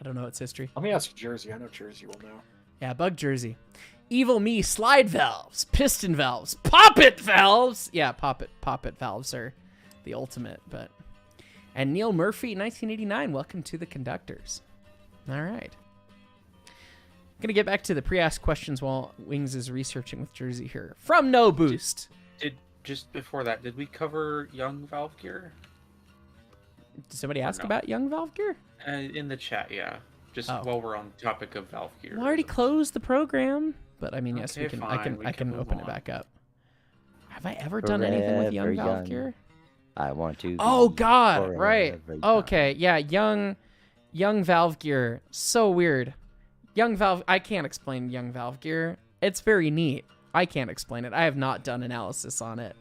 I don't know its history. Let me ask Jersey. I know Jersey will know. Yeah, Bug Jersey. Evil Me slide valves, piston valves, poppet valves. Yeah, poppet valves are the ultimate, but. And Neil Murphy, 1989. Welcome to the Conductors. All right. Gonna get back to the pre-asked questions while Wings is researching with Jersey here. From No Boost. Just before that, did we cover Young Valve Gear? Did somebody ask about Young Valve Gear? In the chat, yeah. Just while we're on topic of Valve Gear. We already closed the program, but I mean, yes, okay, we can. fine. I can open it back up. Have I ever done anything with Young Valve Gear? I want to. Oh God! Right. Okay. Yeah. Young Valve Gear. So weird. Young Valve. I can't explain Young Valve Gear. It's very neat. I can't explain it. I have not done analysis on it.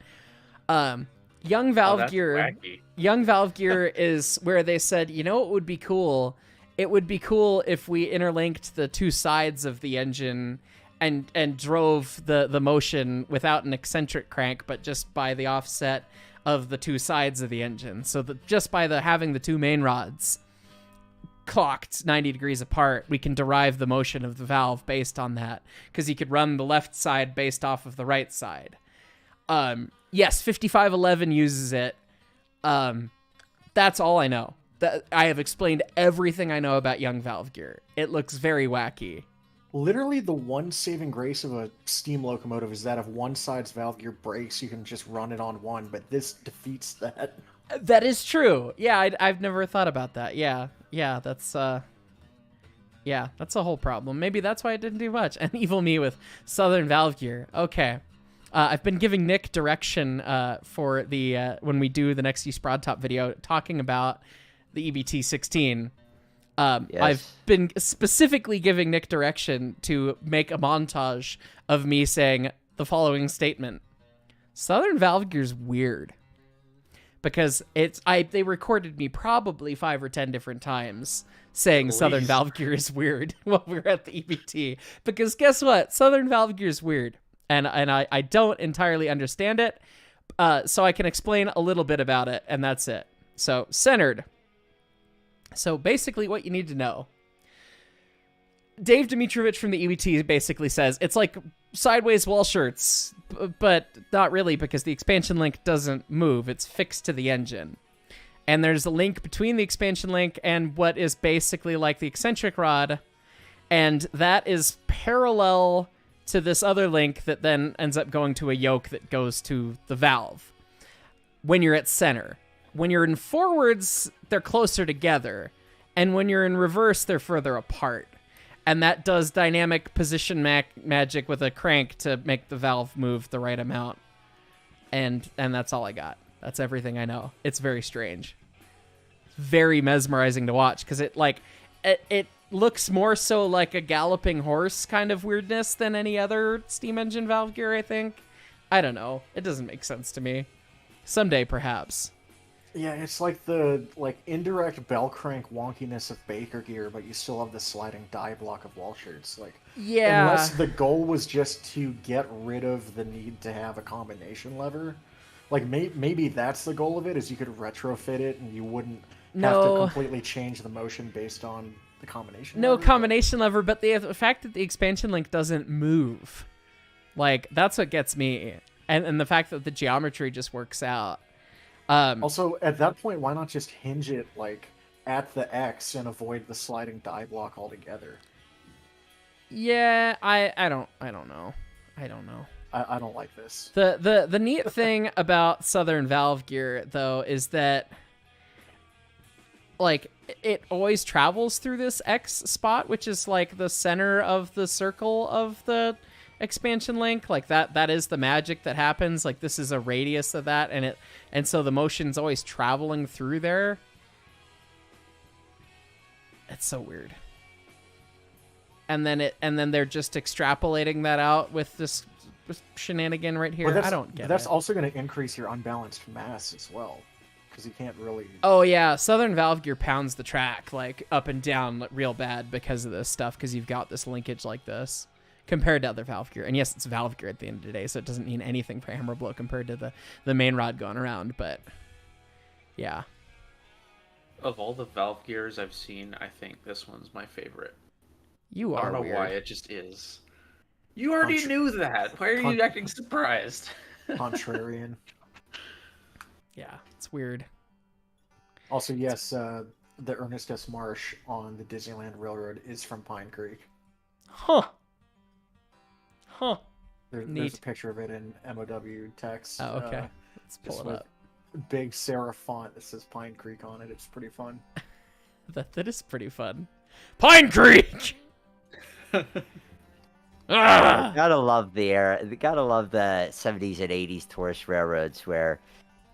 Young Valve Gear. Wacky. Young Valve Gear is where they said, you know, what would be cool. It would be cool if we interlinked the two sides of the engine and drove the motion without an eccentric crank, but just by the offset of the two sides of the engine. So that just by having the two main rods clocked 90 degrees apart, we can derive the motion of the valve based on that, because you could run the left side based off of the right side. Yes, 5511 uses it. That's all I know. I have explained everything I know about Young Valve Gear. It looks very wacky. Literally, the one saving grace of a steam locomotive is that if one side's valve gear breaks, you can just run it on one, but this defeats that. That is true. Yeah, I've never thought about that. Yeah, that's Yeah, that's a whole problem. Maybe that's why it didn't do much. And evil me with Southern Valve Gear. Okay. I've been giving Nick direction for the when we do the next Use Broad Top video talking about the EBT 16. Yes. I've been specifically giving Nick direction to make a montage of me saying the following statement. Southern Valve Gear's weird. Because they recorded me probably 5 or 10 different times saying Southern Valve Gear is weird while we were at the EBT. Because guess what? Southern Valve Gear is weird. And I don't entirely understand it. So I can explain a little bit about it, and that's it. So, centered. So basically what you need to know. Dave Dimitrovich from the EBT basically says it's like sideways wall shirts, but not really because the expansion link doesn't move. It's fixed to the engine. And there's a link between the expansion link and what is basically like the eccentric rod. And that is parallel to this other link that then ends up going to a yoke that goes to the valve when you're at center. When you're in forwards, they're closer together. And when you're in reverse, they're further apart. And that does dynamic position magic with a crank to make the valve move the right amount. And that's all I got. That's everything I know. It's very strange. It's very mesmerizing to watch because it looks more so like a galloping horse kind of weirdness than any other steam engine valve gear, I think. I don't know. It doesn't make sense to me. Someday, perhaps. Yeah, it's like the indirect bell crank wonkiness of Baker gear, but you still have the sliding die block of wall shirts. Yeah. Unless the goal was just to get rid of the need to have a combination lever. Maybe that's the goal of it, is you could retrofit it and you wouldn't have to completely change the motion based on the combination lever. Combination lever, but the fact that the expansion link doesn't move, that's what gets me. And the fact that the geometry just works out. Also, at that point, why not just hinge it at the X and avoid the sliding die block altogether? Yeah, I don't know. I don't like this. The neat thing about Southern Valve Gear though is that it always travels through this X spot, which is the center of the circle of the expansion link. That is the magic that happens. This is a radius of that, and so the motion's always traveling through there. It's so weird. And then they're just extrapolating that out with this shenanigan right here. I don't get it. That's also going to increase your unbalanced mass as well, because you can't really... Oh yeah, Southern Valve Gear pounds the track up and down real bad because of this stuff, because you've got this linkage like this compared to other valve gear. And yes, it's valve gear at the end of the day, so it doesn't mean anything for hammer blow compared to the main rod going around, but yeah. Of all the valve gears I've seen, I think this one's my favorite. You are I don't know weird. why, it just is. You already knew that. Why are you acting surprised? Contrarian. Yeah, it's weird. Also, yes, the Ernest S. Marsh on the Disneyland Railroad is from Pine Creek. Huh. There's a picture of it in MOW text. Oh, okay. Let's pull it up. Big serif font that says Pine Creek on it. It's pretty fun. That is pretty fun. Pine Creek! Gotta love the era. Gotta love the 70s and 80s tourist railroads where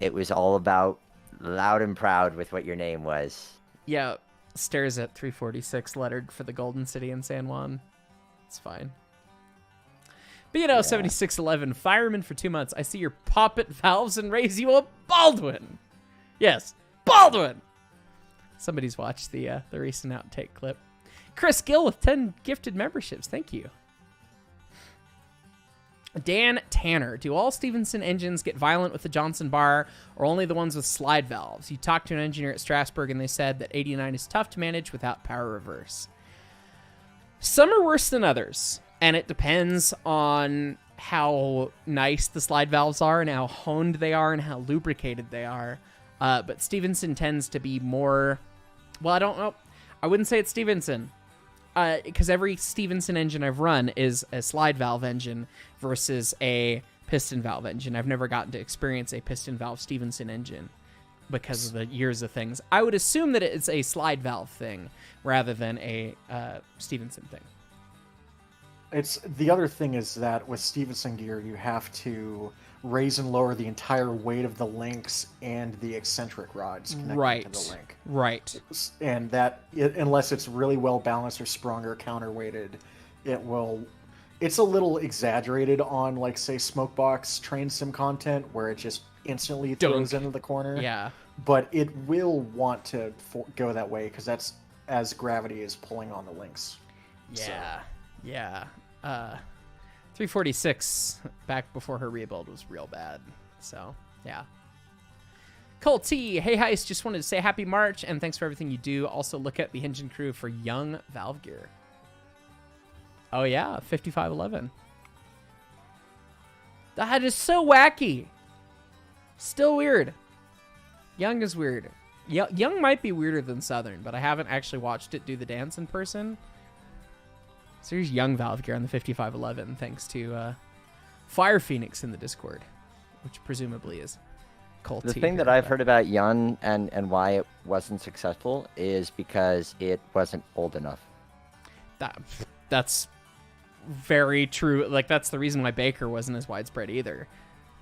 it was all about loud and proud with what your name was. Yeah, stairs at 346 lettered for the Golden City in San Juan. It's fine. But 7611, fireman for 2 months. I see your poppet valves and raise you a Baldwin. Yes, Baldwin. Somebody's watched the recent outtake clip. Chris Gill with 10 gifted memberships. Thank you. Dan Tanner, do all Stevenson engines get violent with the Johnson bar or only the ones with slide valves? You talked to an engineer at Strasbourg and they said that 89 is tough to manage without power reverse. Some are worse than others, and it depends on how nice the slide valves are and how honed they are and how lubricated they are. But Stevenson tends to be more... Well, I don't know. I wouldn't say it's Stevenson. Because every Stevenson engine I've run is a slide valve engine versus a piston valve engine. I've never gotten to experience a piston valve Stevenson engine. because of the years of things. I would assume that it's a slide valve thing rather than a Stevenson thing. It's the other thing is that with Stevenson gear, you have to raise and lower the entire weight of the links and the eccentric rods connected to the link. Right. And that, unless it's really well balanced or sprung or counterweighted, it's a little exaggerated on, like, say, Smokebox train sim content where it just instantly throws into the corner. Yeah. But it will want to go that way because that's as gravity is pulling on the links. Yeah. Yeah. 346 back before her rebuild was real bad. So, yeah. Cole T, hey Hyce, just wanted to say happy March and thanks for everything you do. Also look at the engine crew for young valve gear. Oh yeah, 5511. That is so wacky. Still weird. Young is weird. Young might be weirder than Southern, but I haven't actually watched it do the dance in person. So here's young valve gear on the 5511, thanks to Fire Phoenix in the Discord, which presumably is Cole T. The thing that I've heard about Yun and why it wasn't successful is because it wasn't old enough. That's very true. Like, that's the reason why Baker wasn't as widespread either.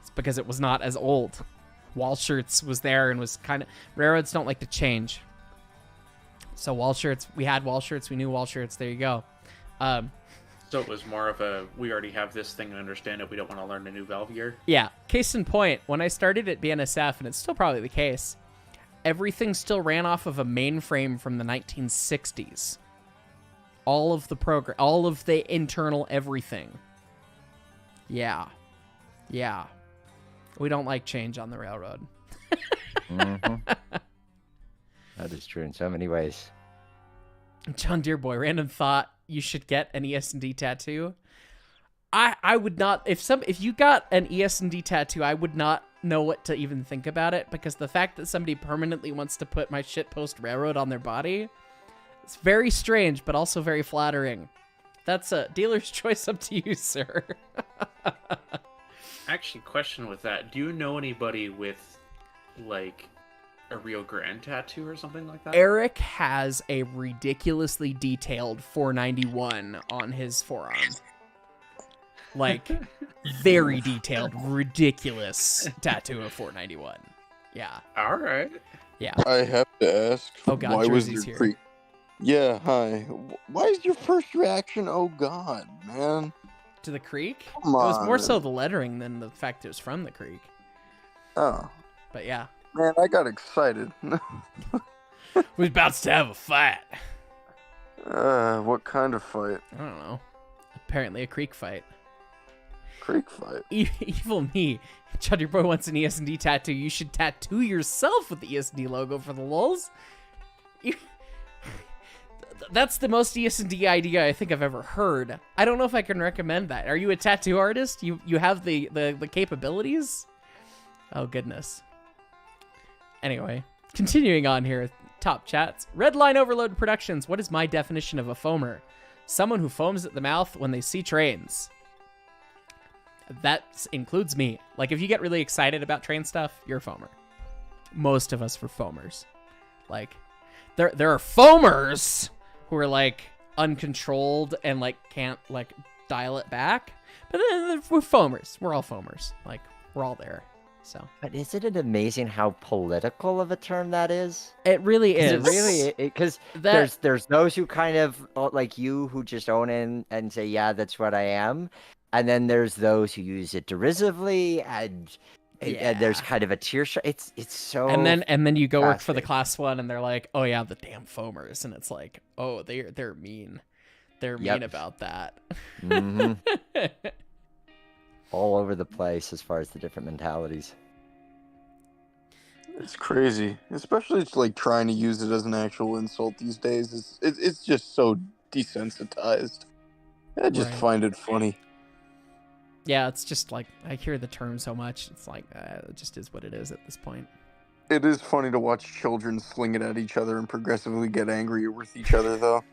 It's because it was not as old. Wall Shirts was there and was kind of... Railroads don't like to change. So Wall Shirts, we had Wall Shirts, we knew Wall Shirts, there you go. So it was more of a, we already have this thing and understand it, we don't want to learn a new valve gear? Yeah. Case in point, when I started at BNSF, and it's still probably the case, everything still ran off of a mainframe from the 1960s. All of the program, all of the internal everything. Yeah. Yeah. We don't like change on the railroad. Mm-hmm. That is true in so many ways. John Deerboy, random thought, you should get an ES&D tattoo. I would not, if you got an ES&D tattoo, I would not know what to even think about it, because the fact that somebody permanently wants to put my shitpost railroad on their body, it's very strange, but also very flattering. That's a dealer's choice, up to you, sir. Actually, question with that, do you know anybody with, like, a Rio Grande tattoo or something like that? Eric has a ridiculously detailed 491 on his forearm. Like, very detailed, ridiculous tattoo of 491. Yeah. All right. Yeah. I have to ask. Oh God, why was Jersey's your here. Yeah, hi. Why is your first reaction? Oh God, man. To the creek? Come It was on. more so the lettering than the fact it was from the creek. Oh But yeah. man, I got excited. We're about to have a fight. What kind of fight? I don't know. Apparently a creek fight. Creek fight. Evil me. Chud, your boy wants an ES&D tattoo. You should tattoo yourself with the ES&D logo for the lulz. That's the most ES&D idea I think I've ever heard. I don't know if I can recommend that. Are you a tattoo artist? You have the capabilities? Oh, goodness. Anyway, continuing on here. Top chats. Redline Overload Productions. What is my definition of a foamer? Someone who foams at the mouth when they see trains. That includes me. Like, if you get really excited about train stuff, you're a foamer. Most of us were foamers. Like, there are foamers who are, like, uncontrolled and, like, can't, like, dial it back. But then we're foamers. We're all foamers. Like, we're all there. So. But isn't it amazing how political of a term that is? It really is. It really, because there's those who kind of, like you, who just own it and say, yeah, that's what I am. And then there's those who use it derisively, and there's kind of a tear shot. It's so. And then you go work for the class one, and they're like, "Oh yeah, the damn foamers," and it's like, "Oh, they're mean. They're mean about that." Mm-hmm. All over the place as far as the different mentalities. It's crazy, especially like trying to use it as an actual insult these days. It's just so desensitized. I just find it funny. Yeah, it's just like, I hear the term so much, it's like, it just is what it is at this point. It is funny to watch children sling it at each other and progressively get angrier with each other, though.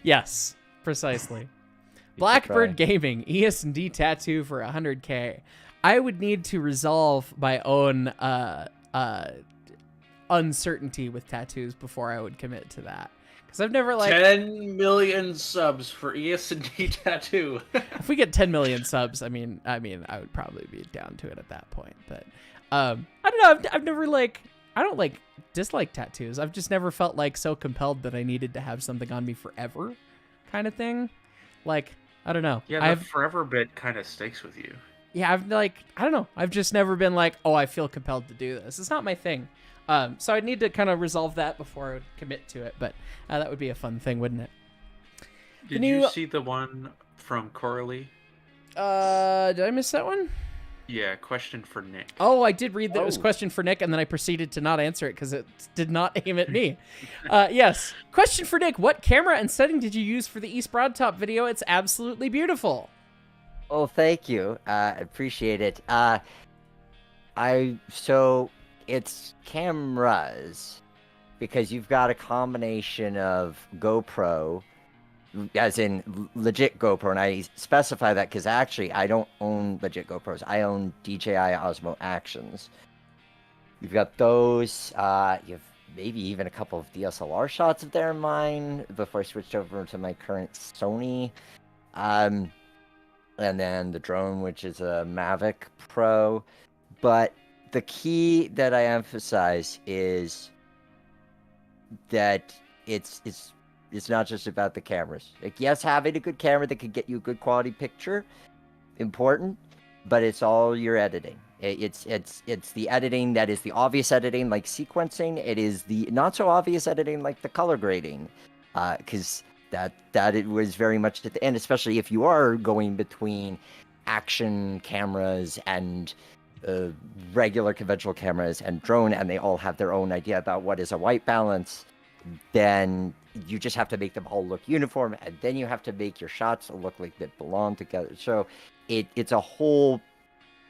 Yes, precisely. Blackbird Gaming, ES&D tattoo for 100K. I would need to resolve my own uncertainty with tattoos before I would commit to that. Because I've never 10 million subs for ESD tattoo. if we get 10 million subs, I mean, I would probably be down to it at that point. But I don't know. I've never I don't dislike tattoos. I've just never felt so compelled that I needed to have something on me forever, kind of thing. I don't know. Yeah, the forever bit kind of sticks with you. Yeah, I don't know. I've just never been oh, I feel compelled to do this. It's not my thing. So I'd need to kind of resolve that before I would commit to it. But that would be a fun thing, wouldn't it? Did you see the one from Coralie? Did I miss that one? Yeah, question for Nick. Oh, I did read that it was question for Nick, and then I proceeded to not answer it because it did not aim at me. Yes. Question for Nick. What camera and setting did you use for the East Broadtop video? It's absolutely beautiful. Oh, thank you. I appreciate it. So it's cameras because you've got a combination of GoPro, as in legit GoPro, and I specify that because actually I don't own legit GoPros. I own DJI Osmo Actions. You've got those. You've maybe even a couple of DSLR shots of there in mine before I switched over to my current Sony. And then the drone, which is a Mavic Pro. But the key that I emphasize is that it's not just about the cameras. Yes, having a good camera that could get you a good quality picture, important, but it's all your editing. It's the editing that is the obvious editing, like sequencing. It is the not so obvious editing, like the color grading, because that it was very much at the end, especially if you are going between action cameras and regular conventional cameras and drone, and they all have their own idea about what is a white balance. Then you just have to make them all look uniform, and then you have to make your shots look like they belong together. So it's a whole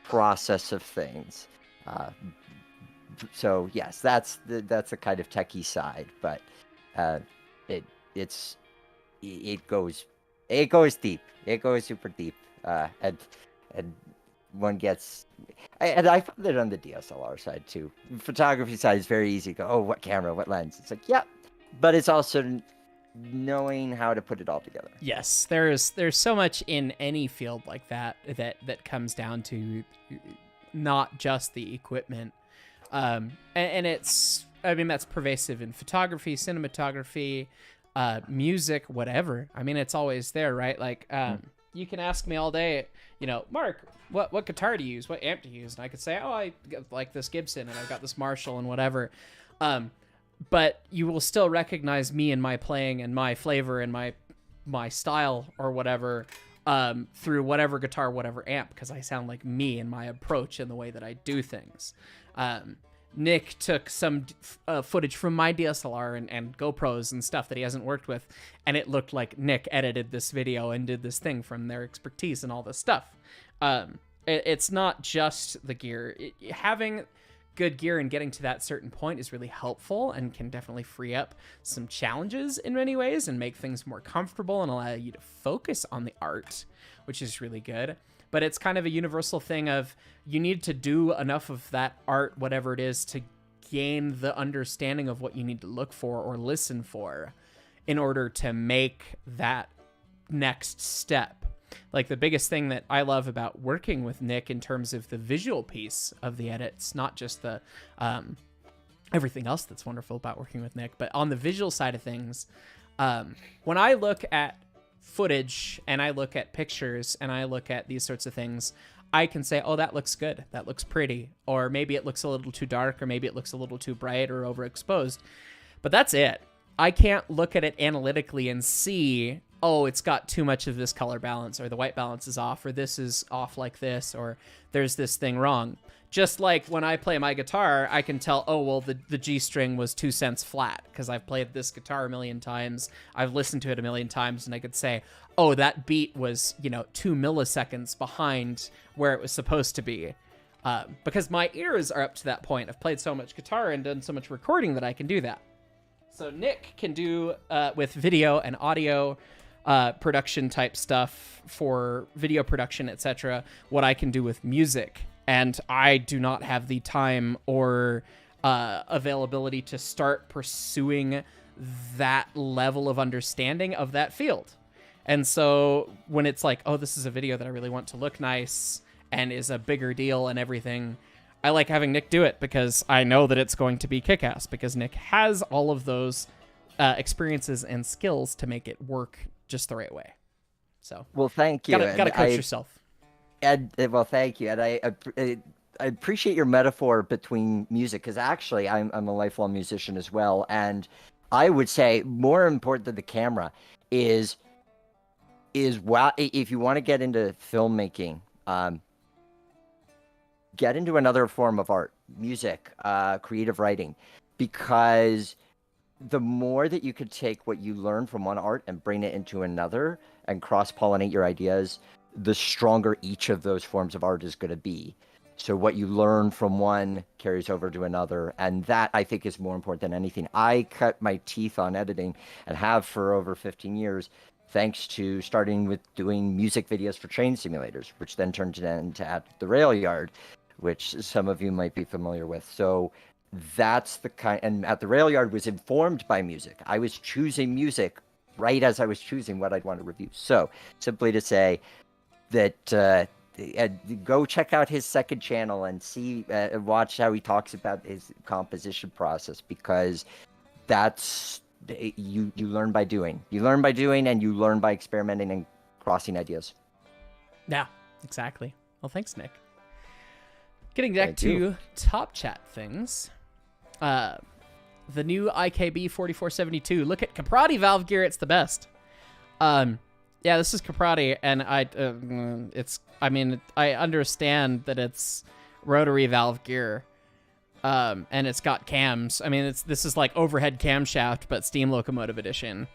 process of things. So yes, that's the kind of techie side, but it goes deep. It goes super deep, and one gets. And I found it on the DSLR side too. Photography side is very easy to go, oh, what camera, what lens? It's yeah. But it's also knowing how to put it all together. Yes, there's so much in any field like that comes down to not just the equipment. And it's, that's pervasive in photography, cinematography, music, whatever. It's always there, right? You can ask me all day, Mark, what guitar do you use? What amp do you use? And I could say, oh, I like this Gibson and I've got this Marshall and whatever. But you will still recognize me and my playing and my flavor and my style or whatever through whatever guitar, whatever amp, because I sound like me in my approach and the way that I do things. Nick took some footage from my DSLR and GoPros and stuff that he hasn't worked with, and it looked like Nick edited this video and did this thing from their expertise and all this stuff. It's not just the gear. Having good gear and getting to that certain point is really helpful and can definitely free up some challenges in many ways and make things more comfortable and allow you to focus on the art, which is really good. But it's kind of a universal thing of you need to do enough of that art, whatever it is, to gain the understanding of what you need to look for or listen for in order to make that next step. Like the biggest thing that I love about working with Nick in terms of the visual piece of the edits, not just the everything else that's wonderful about working with Nick, but on the visual side of things, when I look at footage and I look at pictures and I look at these sorts of things, I can say, oh, that looks good, that looks pretty, or maybe it looks a little too dark, or maybe it looks a little too bright or overexposed, but that's it. I can't look at it analytically and see, oh, it's got too much of this color balance, or the white balance is off, or this is off like this, or there's this thing wrong. Just like when I play my guitar, I can tell, oh, well, the G string was 2 cents flat because I've played this guitar a million times. I've listened to it a million times, and I could say, oh, that beat was, 2 milliseconds behind where it was supposed to be. Because my ears are up to that point. I've played so much guitar and done so much recording that I can do that. So Nick can do with video and audio production type stuff for video production, etc., what I can do with music and I do not have the time or availability to start pursuing that level of understanding of that field. And so when it's like, oh, this is a video that I really want to look nice and is a bigger deal and everything, I like having Nick do it because I know that it's going to be kick-ass, because Nick has all of those experiences and skills to make it work just the right way. So, well, thank you. Gotta coach yourself. And well, thank you. And I appreciate your metaphor between music, because actually I'm a lifelong musician as well. And I would say more important than the camera is wow, if you want to get into filmmaking, get into another form of art, music, creative writing, because the more that you could take what you learn from one art and bring it into another and cross-pollinate your ideas, the stronger each of those forms of art is going to be. So what you learn from one carries over to another, and that, I think, is more important than anything. I cut my teeth on editing, and have for over 15 years, thanks to starting with doing music videos for train simulators, which then turned into At the Rail Yard, which some of you might be familiar with. So that's the kind, and At the Rail Yard was informed by music. I was choosing music right as I was choosing what I'd want to review. So simply to say that go check out his second channel and see, watch how he talks about his composition process, because that's, you learn by doing. You learn by doing, and you learn by experimenting and crossing ideas. Yeah, exactly. Well, thanks, Nick. Getting back to top chat things. The new IKB 4472. Look at Caprati valve gear. It's the best. Yeah, this is Caprati, and I understand that it's rotary valve gear, and it's got cams. I mean, this is like overhead camshaft, but steam locomotive edition.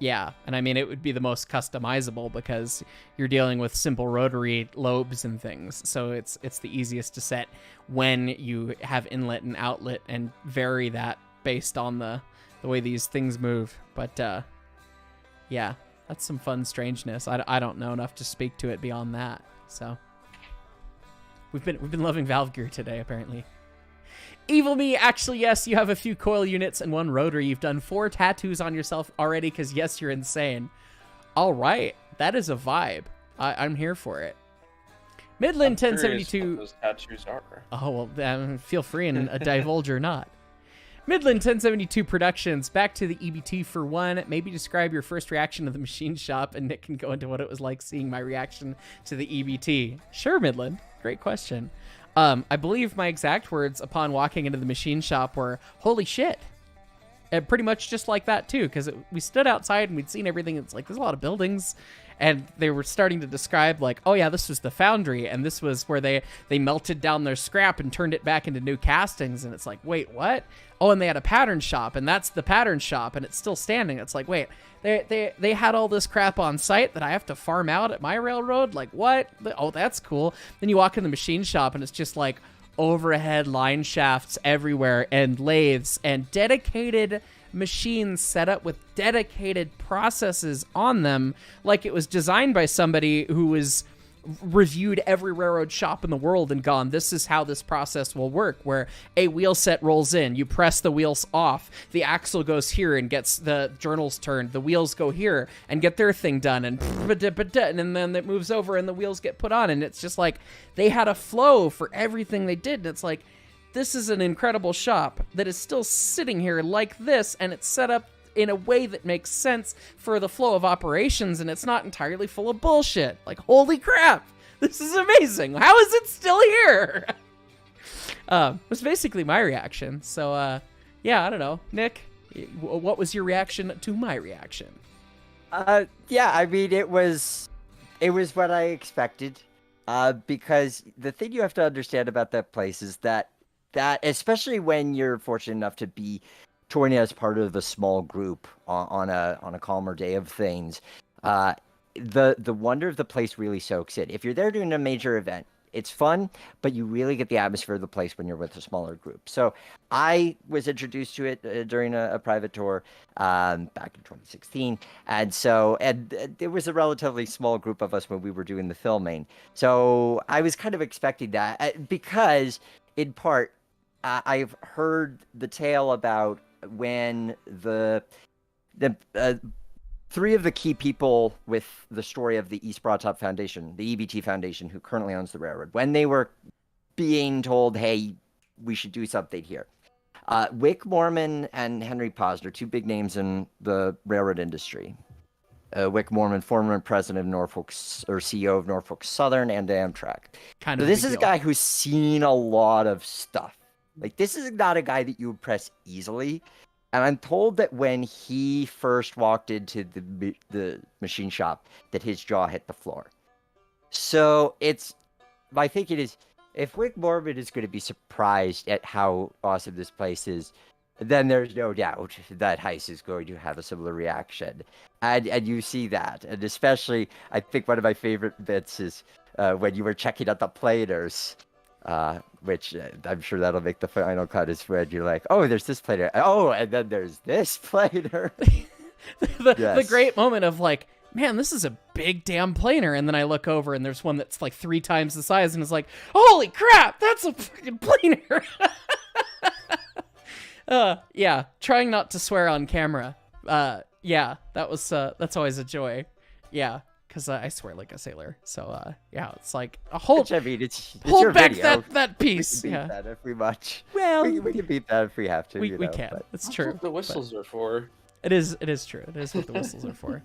Yeah, and I mean, it would be the most customizable because you're dealing with simple rotary lobes and things, so it's the easiest to set when you have inlet and outlet and vary that based on the way these things move. But yeah, that's some fun strangeness. I don't know enough to speak to it beyond that. So we've been loving valve gear today, apparently. Evil Me, actually, yes, you have a few coil units and one rotary. You've done 4 tattoos on yourself already, because yes, you're insane. All right, that is a vibe. I'm here for it. Midland 1072. What those tattoos are. Oh well, feel free and divulge or not. Midland 1072 Productions, back to the EBT for one. Maybe describe your first reaction to the machine shop, and Nick can go into what it was like seeing my reaction to the EBT. Sure, Midland. Great question. I believe my exact words upon walking into the machine shop were, holy shit. And pretty much just like that, too, because we stood outside and we'd seen everything. It's like, there's a lot of buildings. And they were starting to describe, like, oh, yeah, this was the foundry. And this was where they melted down their scrap and turned it back into new castings. And it's like, wait, what? Oh, and they had a pattern shop. And that's the pattern shop. And it's still standing. It's like, wait, they had all this crap on site that I have to farm out at my railroad? Like, what? Oh, that's cool. Then you walk in the machine shop and it's just like overhead line shafts everywhere and lathes and dedicated machines set up with dedicated processes on them, like it was designed by somebody who was reviewed every railroad shop in the world and gone, this is how this process will work, where a wheel set rolls in, you press the wheels off, the axle goes here and gets the journals turned, the wheels go here and get their thing done, and then it moves over and the wheels get put on. And it's just like, they had a flow for everything they did. And it's like, this is an incredible shop that is still sitting here like this, and it's set up in a way that makes sense for the flow of operations, and it's not entirely full of bullshit. Like, holy crap, this is amazing. How is it still here? Was basically my reaction. So, yeah, I don't know. Nick, what was your reaction to my reaction? Yeah, I mean, it was what I expected. Because the thing you have to understand about that place is that especially when you're fortunate enough to be touring as part of a small group on a calmer day of things, the wonder of the place really soaks in. If you're there doing a major event, It's fun, but you really get the atmosphere of the place when you're with a smaller group. So I was introduced to it during a private tour back in 2016. And there was a relatively small group of us when we were doing the filming. So I was kind of expecting that because, in part, I've heard the tale about when the three of the key people with the story of the East Broad Top Foundation, the EBT Foundation, who currently owns the railroad, when they were being told, hey, we should do something here. Wick Moorman and Henry Posner, two big names in the railroad industry. Wick Moorman, former president of Norfolk, or CEO of Norfolk Southern and Amtrak. So this is a guy who's seen a lot of stuff. Like, this is not a guy that you impress easily. And I'm told that when he first walked into the machine shop, that his jaw hit the floor. So my thinking is, if Wick Moorman is going to be surprised at how awesome this place is, then there's no doubt that Hyce is going to have a similar reaction. And you see that. And especially, I think one of my favorite bits is when you were checking out the planers. Which I'm sure that'll make the final cut, is when you're like, oh, there's this planer. Oh, and then there's this planer. The great moment of like, man, this is a big damn planer. And then I look over and there's one that's like 3 times the size and it's like, holy crap, that's a fucking planer. Yeah, trying not to swear on camera. Yeah, that's always a joy. Yeah. Because I swear like a sailor. So, yeah, it's like a whole... Which, I mean, it's hold your back video. that piece. We can beat that if we much. Well... We can beat that if we have to. We know, can. But... It's true. That's what the whistles are for. It is true. It is what the whistles are for.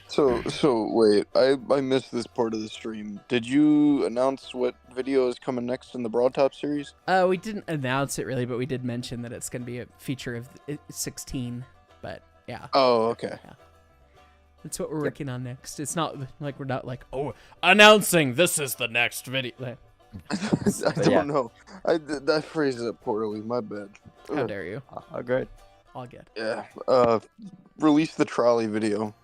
So wait, I missed this part of the stream. Did you announce what video is coming next in the Broad Top series? We didn't announce it really, but we did mention that it's going to be a feature of 16. But, yeah. Oh, okay. Yeah. That's what we're working on next. It's not like we're not like, oh, announcing this is the next video. I don't know. I phrased it poorly. My bad. How dare you? Oh, good. All good. Yeah. Release the trolley video.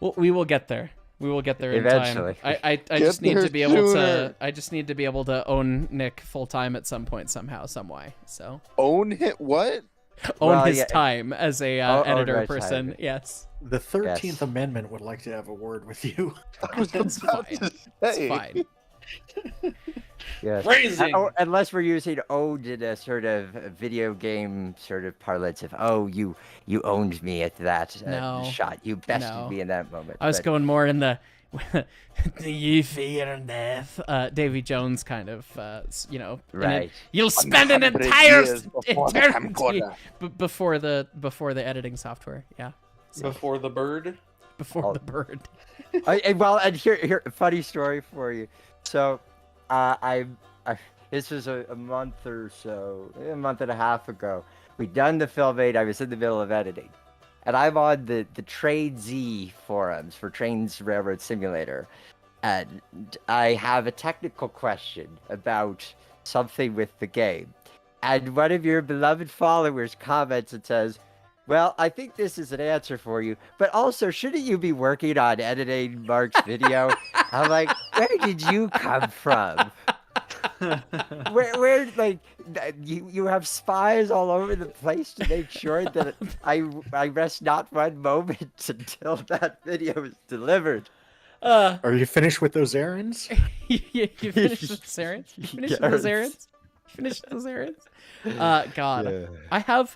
Well, we will get there. We will get there Eventually. in time. I just need to be able to. I just need to be able to own Nick full time at some point, somehow, some way. So. Own hit what? Own his time as a editor person. Time. Yes. The 13th Amendment would like to have a word with you. That's fine. It's fine. Yes. Phrasing. Unless we're using owned in a sort of video game sort of parlance of, oh, you owned me at that shot. You bested me in that moment. I was going more in the do you fear death? Davy Jones kind of, right. You'll spend an entire eternity before before the editing software. Yeah. So, Before the bird? Before the bird. And here, funny story for you. So, this was a month and a half ago. We'd done the film aid. I was in the middle of editing. And I'm on the Train Z forums for Trains Railroad Simulator. And I have a technical question about something with the game. And one of your beloved followers comments and says, well, I think this is an answer for you, but also, shouldn't you be working on editing Mark's video? I'm like, where did you come from? where like, you have spies all over the place to make sure that I rest not one moment until that video is delivered. Are you finished with those errands? You finished with those errands? You finished with those errands? Finished those errands? God. Yeah.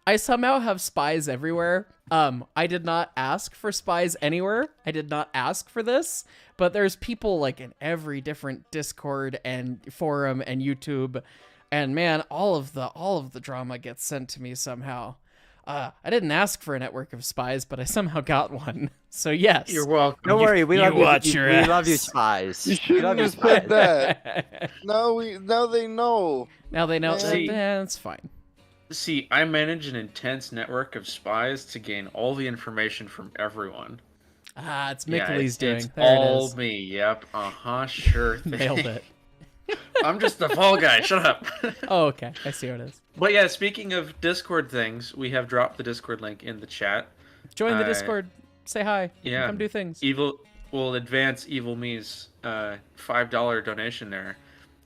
I somehow have spies everywhere. I did not ask for spies anywhere. I did not ask for this, but there's people like in every different Discord and forum and YouTube, and man, all of the drama gets sent to me somehow. I didn't ask for a network of spies, but I somehow got one. So yes, You're welcome. Don't worry, we love you. We love you, spies. You shouldn't have said that. Now they know. Now they know. See- That's fine. See, I manage an intense network of spies to gain all the information from everyone. It's Yeah, mickly's doing. it's There all it is. me. Yep. Sure thing. Nailed it. I'm just the fall guy. Shut up. Oh, okay. I see what it is. But yeah, speaking of Discord things, we have dropped the Discord link in the chat. Join the Discord. Say hi. Yeah. Come do things. will advance Evil Me's $5 donation there.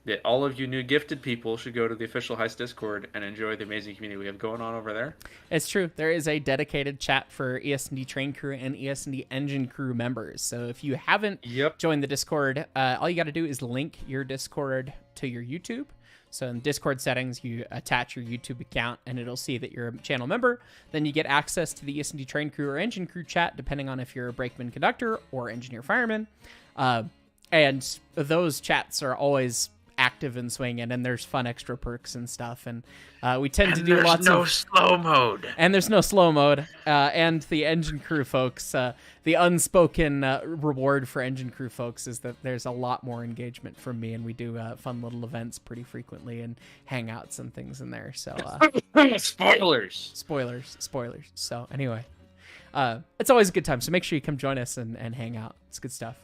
That all of you new gifted people should go to the official Hyce Discord and enjoy the amazing community we have going on over there. It's true. There is a dedicated chat for ESD train crew and ESD engine crew members. So if you haven't joined the Discord, all you got to do is link your Discord to your YouTube. So in Discord settings, you attach your YouTube account and it'll see that you're a channel member. Then you get access to the ESD train crew or engine crew chat, depending on if you're a brakeman conductor or engineer fireman. And those chats are always active and swinging, and there's fun extra perks and stuff, and we tend to do lots of slow mode, and there's no slow mode, and the engine crew folks, the unspoken reward for engine crew folks is that there's a lot more engagement from me, and we do fun little events pretty frequently and hangouts and things in there. So spoilers. So anyway, it's always a good time, so make sure you come join us and hang out. It's good stuff.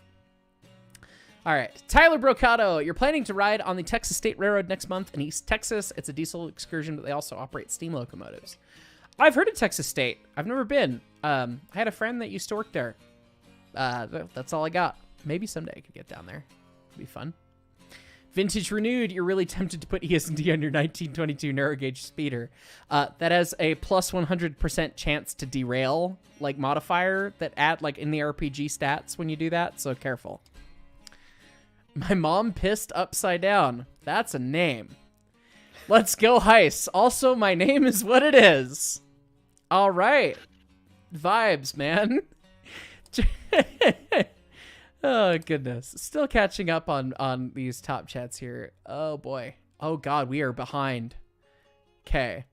All right, Tyler Brocato, you're planning to ride on the Texas State Railroad next month in East Texas. It's a diesel excursion, but they also operate steam locomotives. I've heard of Texas State. I've never been. I had a friend that used to work there. That's all I got. Maybe someday I could get down there. It'd be fun. Vintage Renewed, you're really tempted to put ESD on your 1922 narrow gauge speeder. That has a plus 100% chance to derail, like, modifier that add, like, in the RPG stats when you do that, so careful. My mom pissed upside down. That's a name. Let's go, Hyce. Also, my name is what it is. All right. Vibes, man. Oh, goodness. Still catching up on these top chats here. Oh, boy. Oh, God, we are behind. Okay.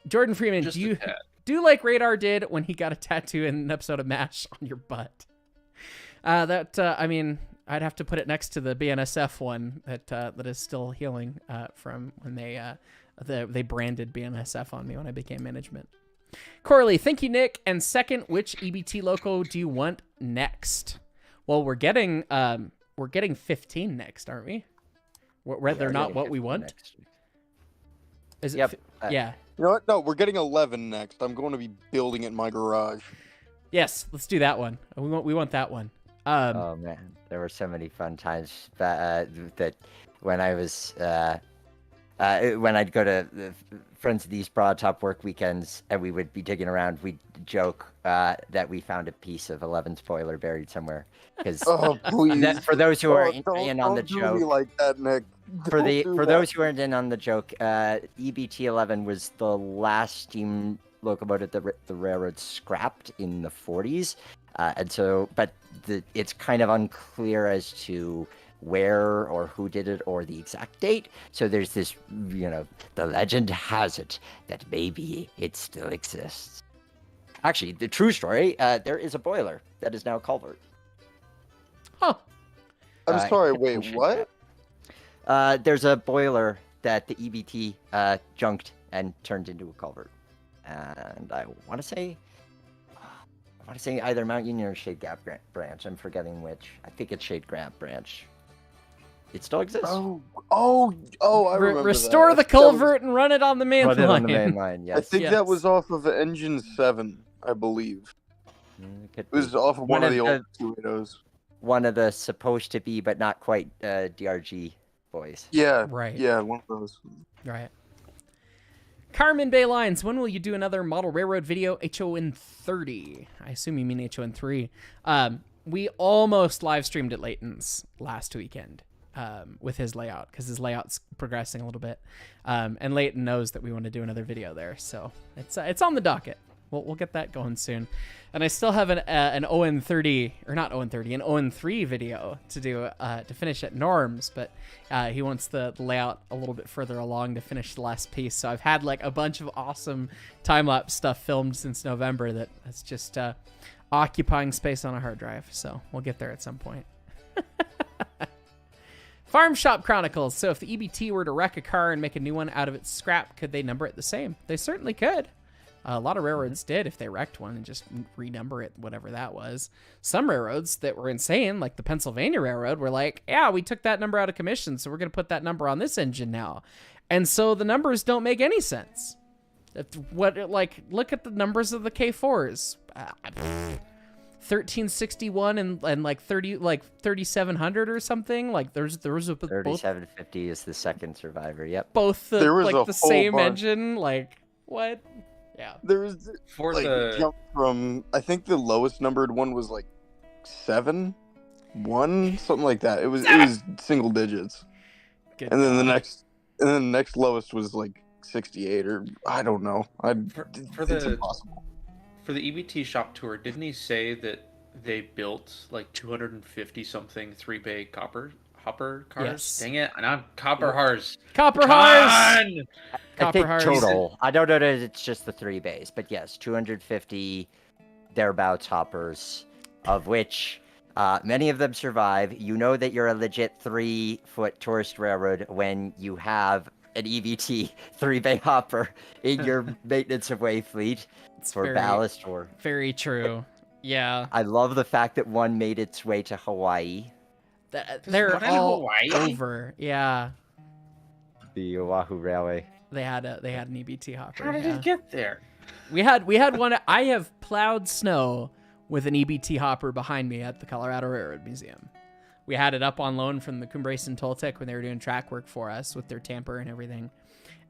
Jordan Freeman, do you like Radar did when he got a tattoo in an episode of MASH on your butt? I mean, I'd have to put it next to the BNSF one that is still healing from when they branded BNSF on me when I became management. Corley, thank you, Nick. And second, which EBT loco do you want next? Well, we're getting 15 next, aren't we? Whether or not what we want. Next. Is it? Yep. Yeah. You know what? No, we're getting 11 next. I'm going to be building it in my garage. Yes, let's do that one. We want that one. Oh man, there were so many fun times that when I was when I'd go to friends of these broad top work weekends and we would be digging around, we'd joke that we found a piece of 11 spoiler buried somewhere. Because for those who are in on the joke, don't do me like that, Nick. For those who aren't in on the joke, EBT 11 was the last steam locomotive that the railroad scrapped in the 40s. And so, but it's kind of unclear as to where or who did it or the exact date. So there's this, the legend has it that maybe it still exists. Actually, the true story, there is a boiler that is now a culvert. Huh. I'm sorry, wait, what? There's a boiler that the EBT junked and turned into a culvert. And I want to say either Mount Union or Shade Gap branch. I'm forgetting which. I think it's Shade Gap branch. It still exists. I remember Restore the culvert and run it on the main line. On the main line, yes. I think that was off of Engine 7, I believe. It was off of one of the old 280s. One of the supposed to be, but not quite, DRG boys. Yeah. Right. Yeah, one of those. Right. Carmen Bay Lines, when will you do another model railroad video? HON 30. I assume you mean HON 3. We almost live streamed at Layton's last weekend with his layout, because his layout's progressing a little bit. And Layton knows that we want to do another video there, so it's on the docket. We'll get that going soon. And I still have an ON 30, or not ON 30, an ON 3 video to do to finish at Norms, but he wants the layout a little bit further along to finish the last piece. So I've had like a bunch of awesome time-lapse stuff filmed since November that's just occupying space on a hard drive. So we'll get there at some point. Farm Shop Chronicles. So if the EBT were to wreck a car and make a new one out of its scrap, could they number it the same? They certainly could. A lot of railroads did if they wrecked one and just renumber it, whatever that was. Some railroads that were insane, like the Pennsylvania Railroad, were like, yeah, we took that number out of commission, so we're going to put that number on this engine now. And so the numbers don't make any sense. Look at the numbers of the K4s. 1361 and like 3700 or something. Like there was a both 3750 is the second survivor. Yep. both There was like a the whole same bunch. engine. Like what? Yeah. There was For like the jump from, I think the lowest numbered one was like 7, 1, something like that. It was single digits. Good And then the God. next lowest was like 68 or I don't know. For It's the- impossible. for the EBT shop tour, didn't he say that they built like 250 something 3-bay hopper cars? Yes. Dang it! And I'm copper cars. Copper Come Hearts. on! I Copper think Hearts. total. I don't know that it's just the 3 bays, but yes, 250 thereabouts hoppers, of which many of them survive. You know that you're a legit 3-foot tourist railroad when you have an EBT 3-bay hopper in your maintenance of way fleet It's for very, ballast or. very true. Yeah. I love the fact that one made its way to Hawaii. They're one in all Hawaii? over. Yeah. The Oahu Railway. They had an EBT hopper. How did yeah. it get there? We had one. I have plowed snow with an EBT hopper behind me at the Colorado Railroad Museum. We had it up on loan from the Cumbres and Toltec when they were doing track work for us with their tamper and everything.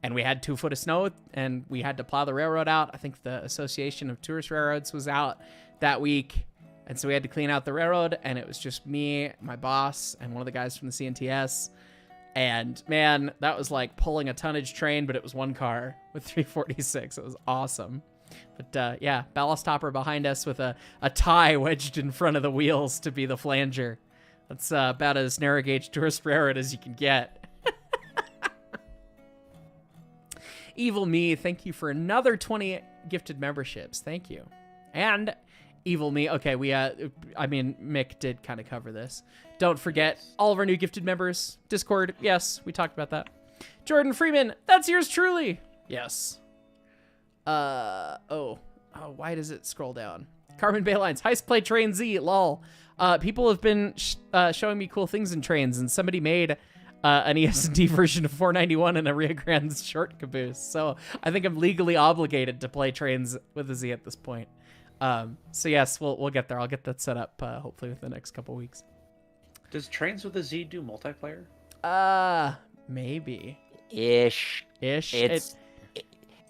And we had 2 foot of snow, and we had to plow the railroad out. I think the Association of Tourist Railroads was out that week, and so we had to clean out the railroad. And it was just me, my boss, and one of the guys from the CNTS. And man, that was like pulling a tonnage train, but it was one car with 346. It was awesome. But yeah, ballast hopper behind us with a tie wedged in front of the wheels to be the flanger. That's about as narrow gauge tourist railroad as you can get. Evil Me, thank you for another 20 gifted memberships. Thank you. And Evil Me, okay, Mick did kind of cover this. Don't forget all of our new gifted members. Discord, yes, we talked about that. Jordan Freeman, that's yours truly. Yes. Why does it scroll down? Carmen Baylines, Hyce play Train Z, lol. People have been showing me cool things in trains, and somebody made an ESD version of 491 and a Rio Grande short caboose. So I think I'm legally obligated to play trains with a Z at this point. So yes, we'll get there. I'll get that set up hopefully within the next couple weeks. Does Trains with a Z do multiplayer? Maybe. Ish.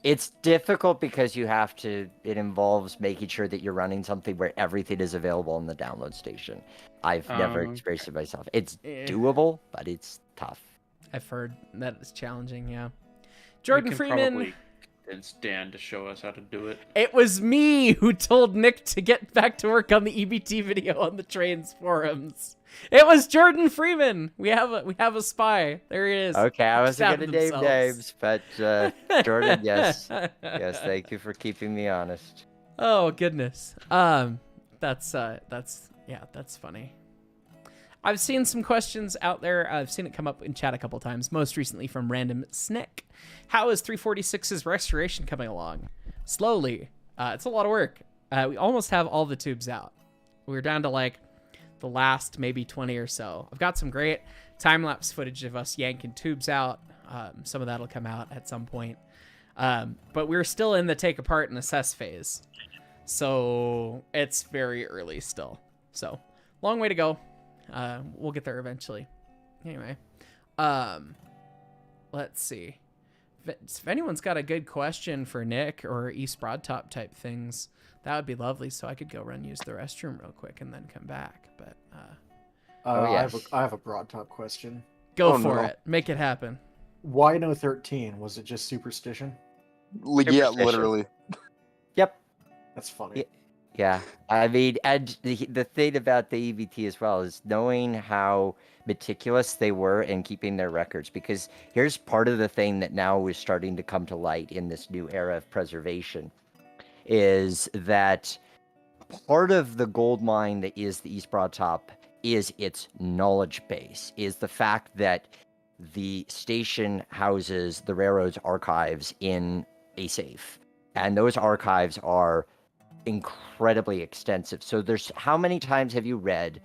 It's difficult because it involves making sure that you're running something where everything is available on the download station. I've never experienced it myself. It's doable, but it's tough. I've heard that it's challenging, yeah. Jordan Freeman. It's Dan to show us how to do it. It was me who told Nick to get back to work on the EBT video on the trains forums. It was Jordan Freeman. We have a spy. There he is. Okay, I wasn't gonna name themselves. names, but Jordan, yes, thank you for keeping me honest. Oh goodness. That's funny. I've seen some questions out there. I've seen it come up in chat a couple times, most recently from Random Snick. How is 346's restoration coming along? Slowly. It's a lot of work. We almost have all the tubes out. We're down to like the last maybe 20 or so. I've got some great time-lapse footage of us yanking tubes out. Some of that'll come out at some point. But we're still in the take apart and assess phase. So it's very early still. So long way to go. We'll get there eventually. Anyway, let's see. If anyone's got a good question for Nick or East Broadtop type things, that would be lovely. So I could go use the restroom real quick and then come back. But yes. I have a broad top question. go for it. Make it happen. Why no 13? Was it just superstition? Yeah, literally. Yep. That's funny. Yeah, I mean, and the thing about the EBT as well is knowing how meticulous they were in keeping their records, because here's part of the thing that now is starting to come to light in this new era of preservation, is that part of the gold mine that is the East Broadtop is its knowledge base, is the fact that the station houses the railroad's archives in a safe, and those archives are incredibly extensive. So there's, how many times have you read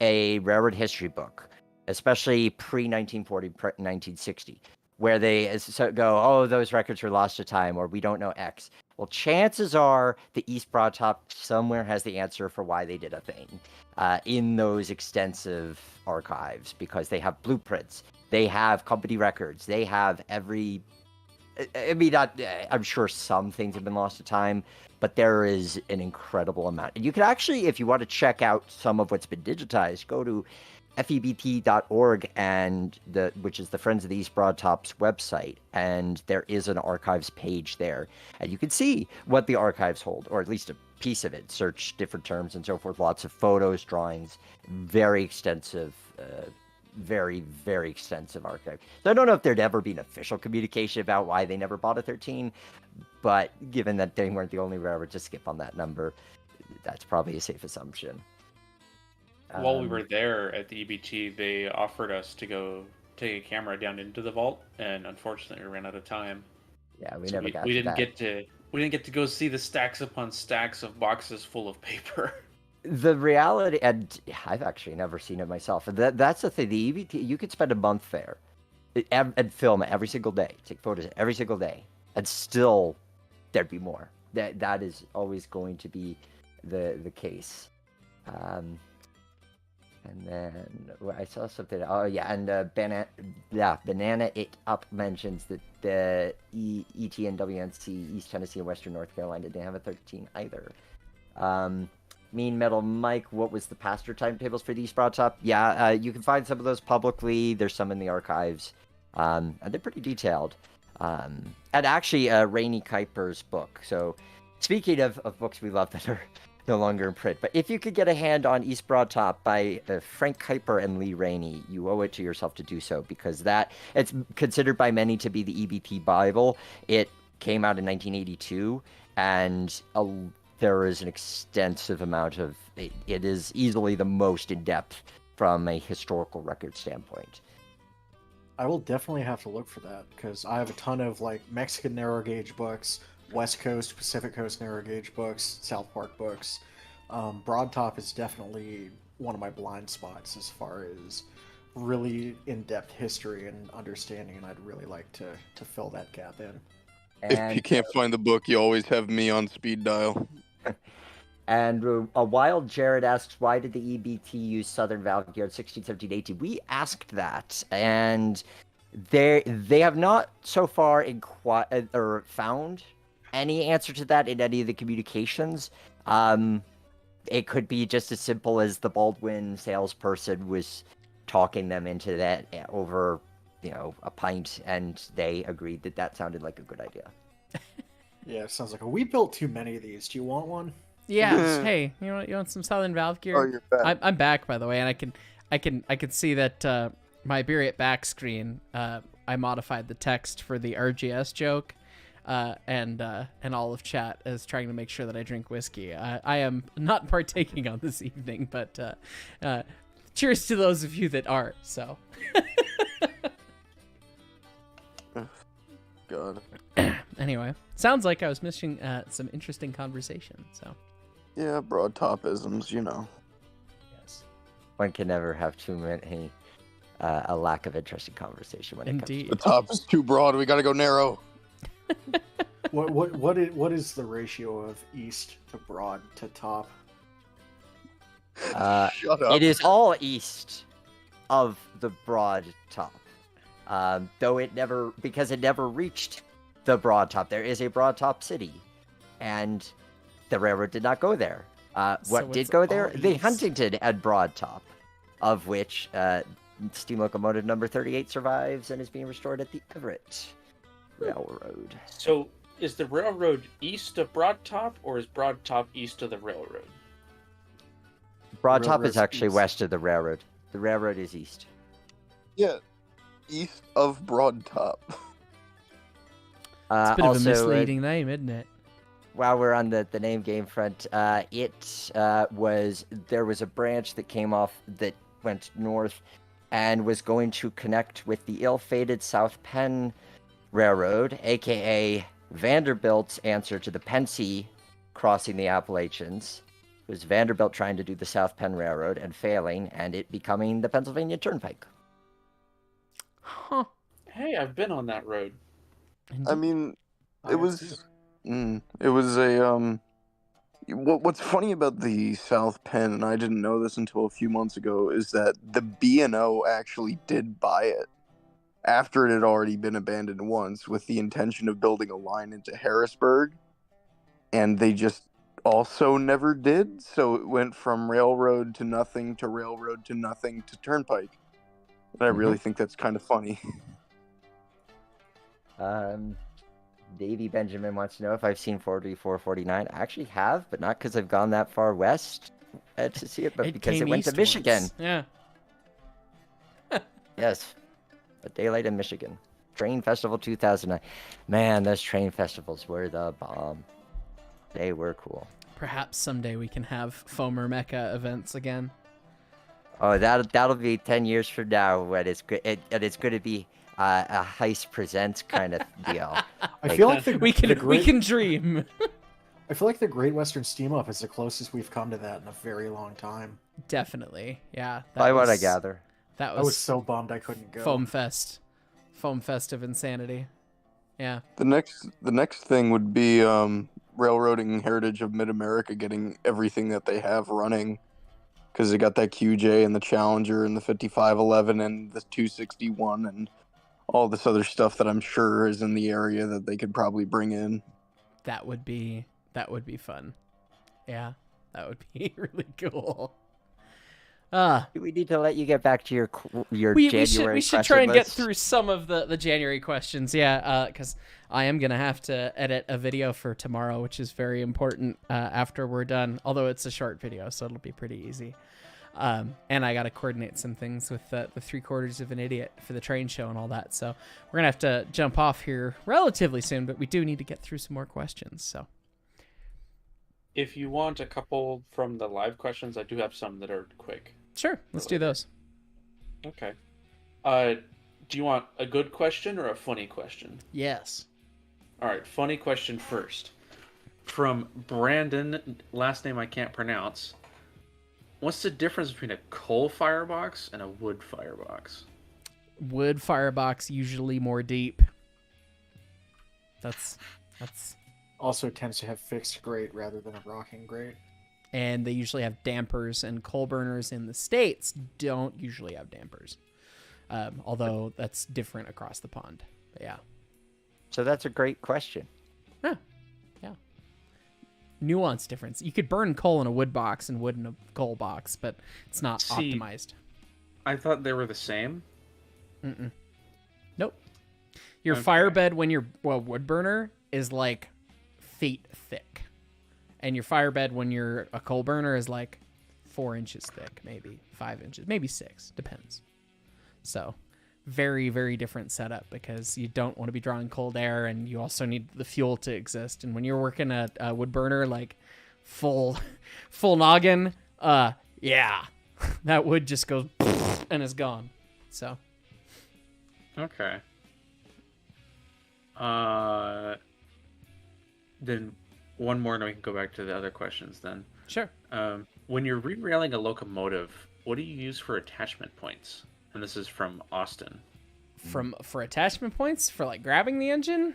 a railroad history book, especially pre-1940, pre-1960, where they go, oh, those records were lost to time, or we don't know X. Well, chances are the East Broad Top somewhere has the answer for why they did a thing in those extensive archives, because they have blueprints, they have company records, they have every. I mean, I'm sure some things have been lost to time, but there is an incredible amount. And you can actually, if you want to check out some of what's been digitized, go to febt.org, which is the Friends of the East Broad Top's website, and there is an archives page there, and you can see what the archives hold, or at least a piece of it. Search different terms and so forth. Lots of photos, drawings, very extensive, very, very extensive archive. So I don't know if there'd ever been official communication about why they never bought a 13, but given that they weren't the only railroad to skip on that number, that's probably a safe assumption. While we were there at the EBT, they offered us to go take a camera down into the vault, and unfortunately, we ran out of time. Yeah, we So never we, got we to didn't that. get to go see the stacks upon stacks of boxes full of paper. The reality, and I've actually never seen it myself. That's the thing. The EBT, you could spend a month there and film every single day, take photos every single day, and still there'd be more. That is always going to be the case. And then I saw something. Oh yeah, and Banana It Up mentions that the ET and WNC, East Tennessee and Western North Carolina, didn't have a 13 either. Mean Metal Mike, what was the pastor timetables for the East Broad Top? Yeah, you can find some of those publicly. There's some in the archives, and they're pretty detailed. And actually, Rainey Kuiper's book. So, speaking of books we love that are no longer in print, but if you could get a hand on East Broad Top by Frank Kuiper and Lee Rainey, you owe it to yourself to do so, because it's considered by many to be the EBT Bible. It came out in 1982, and there is an extensive amount of it is easily the most in-depth from a historical record standpoint. I will definitely have to look for that, because I have a ton of like Mexican narrow gauge books, West Coast, Pacific Coast narrow gauge books, South Park books. Broad Top is definitely one of my blind spots as far as really in-depth history and understanding, and I'd really like to fill that gap in. If you can't find the book, you always have me on speed dial. And a Wild Jared asks, why did the EBT use Southern Valve Gear 16, 17, 18? We asked that, and they have not so far found any answer to that in any of the communications. It could be just as simple as the Baldwin salesperson was talking them into that over, a pint, and they agreed that sounded like a good idea. Yeah, it sounds like we built too many of these. Do you want one? Yeah. Hey, you want some Southern Valve gear? Oh, you're back. I'm back, by the way, and I can see that my Beer It back screen. I modified the text for the RGS joke, and all of chat is trying to make sure that I drink whiskey. I am not partaking on this evening, but cheers to those of you that are. So. God. Anyway, sounds like I was missing some interesting conversation. So. Yeah, broad topisms, Yes. One can never have too many a lack of interesting conversation when Indeed. it The top is too broad. We gotta go narrow. What is the ratio of east to broad to top? comes to. Shut up. It is all east of the Broad Top, though it never reached the Broad Top. There is a Broad Top city, and the railroad did not go there. What So did it's go there? all The east. Huntington and Broad Top, of which steam locomotive number 38 survives and is being restored at the Everett Railroad. So, is the railroad east of Broad Top, or is Broad Top east of the railroad? Broad Top Railroad's is actually east. west of the railroad. The railroad is east. Yeah, east of Broad Top. It's a bit of a also, misleading name, isn't it? while we're on the name game front, there was a branch that came off that went north and was going to connect with the ill-fated South Penn Railroad, aka Vanderbilt's answer to the Pensy crossing the Appalachians. It was Vanderbilt trying to do the South Penn Railroad and failing, and it becoming the Pennsylvania Turnpike. Huh. Hey, I've been on that road. I mean, it was It was a What's funny about the South Penn, and I didn't know this until a few months ago, is that the B&O actually did buy it after it had already been abandoned once with the intention of building a line into Harrisburg, and they just also never did, so it went from railroad to nothing to railroad to nothing to turnpike. And I really think that's kind of funny. Davey Benjamin wants to know if I've seen 4449. I actually have, but not because I've gone that far west to see it, but because it went to Michigan. Once. Yeah. Yes. A Daylight in Michigan. Train Festival 2009. Man, those train festivals were the bomb. They were cool. Perhaps someday we can have Foamer Mecca events again. Oh, that'll be 10 years from now when it's good. It's going to be a Hyce Presents kind of deal. I feel like we can dream. I feel like the Great Western Steam Up is the closest we've come to that in a very long time. Definitely, yeah. By what I gather. That I was so bummed I couldn't go. Foam Fest of insanity. Yeah. The next thing would be Railroading Heritage of Mid-America getting everything that they have running, because they got that QJ and the Challenger and the 5511 and the 261 and all this other stuff that I'm sure is in the area that they could probably bring in. That would be fun. Yeah, that would be really cool. We need to let you get back to your January. We should try and get through some of the January questions. Yeah, because I am gonna have to edit a video for tomorrow, which is very important after we're done. Although it's a short video, so it'll be pretty easy. And I got to coordinate some things with the 3/4 of an Idiot for the train show and all that. So we're gonna have to jump off here relatively soon, but we do need to get through some more questions. So. If you want a couple from the live questions, I do have some that are quick. Sure, let's do those. Okay. Do you want a good question or a funny question? Yes. All right, funny question first. From Brandon, last name I can't pronounce. What's the difference between a coal firebox and a wood firebox? Wood firebox usually more deep. That's Also tends to have fixed grate rather than a rocking grate. And they usually have dampers, and coal burners in the States don't usually have dampers. Although that's different across the pond. But yeah. So that's a great question. Yeah. Nuance difference. You could burn coal in a wood box and wood in a coal box, but it's not optimized. I thought they were the same. Nope. Your firebed when you're wood burner is like feet thick. And your firebed when you're a coal burner is like 4 inches thick, maybe 5 inches, maybe 6, depends. So very, very different setup because you don't want to be drawing cold air and you also need the fuel to exist. And when you're working a wood burner, like full noggin, yeah, that wood just goes and is gone. So. Okay. Then one more and we can go back to the other questions then. Sure. When you're re-railing a locomotive, what do you use for attachment points? And this is from Austin. For attachment points? For like grabbing the engine?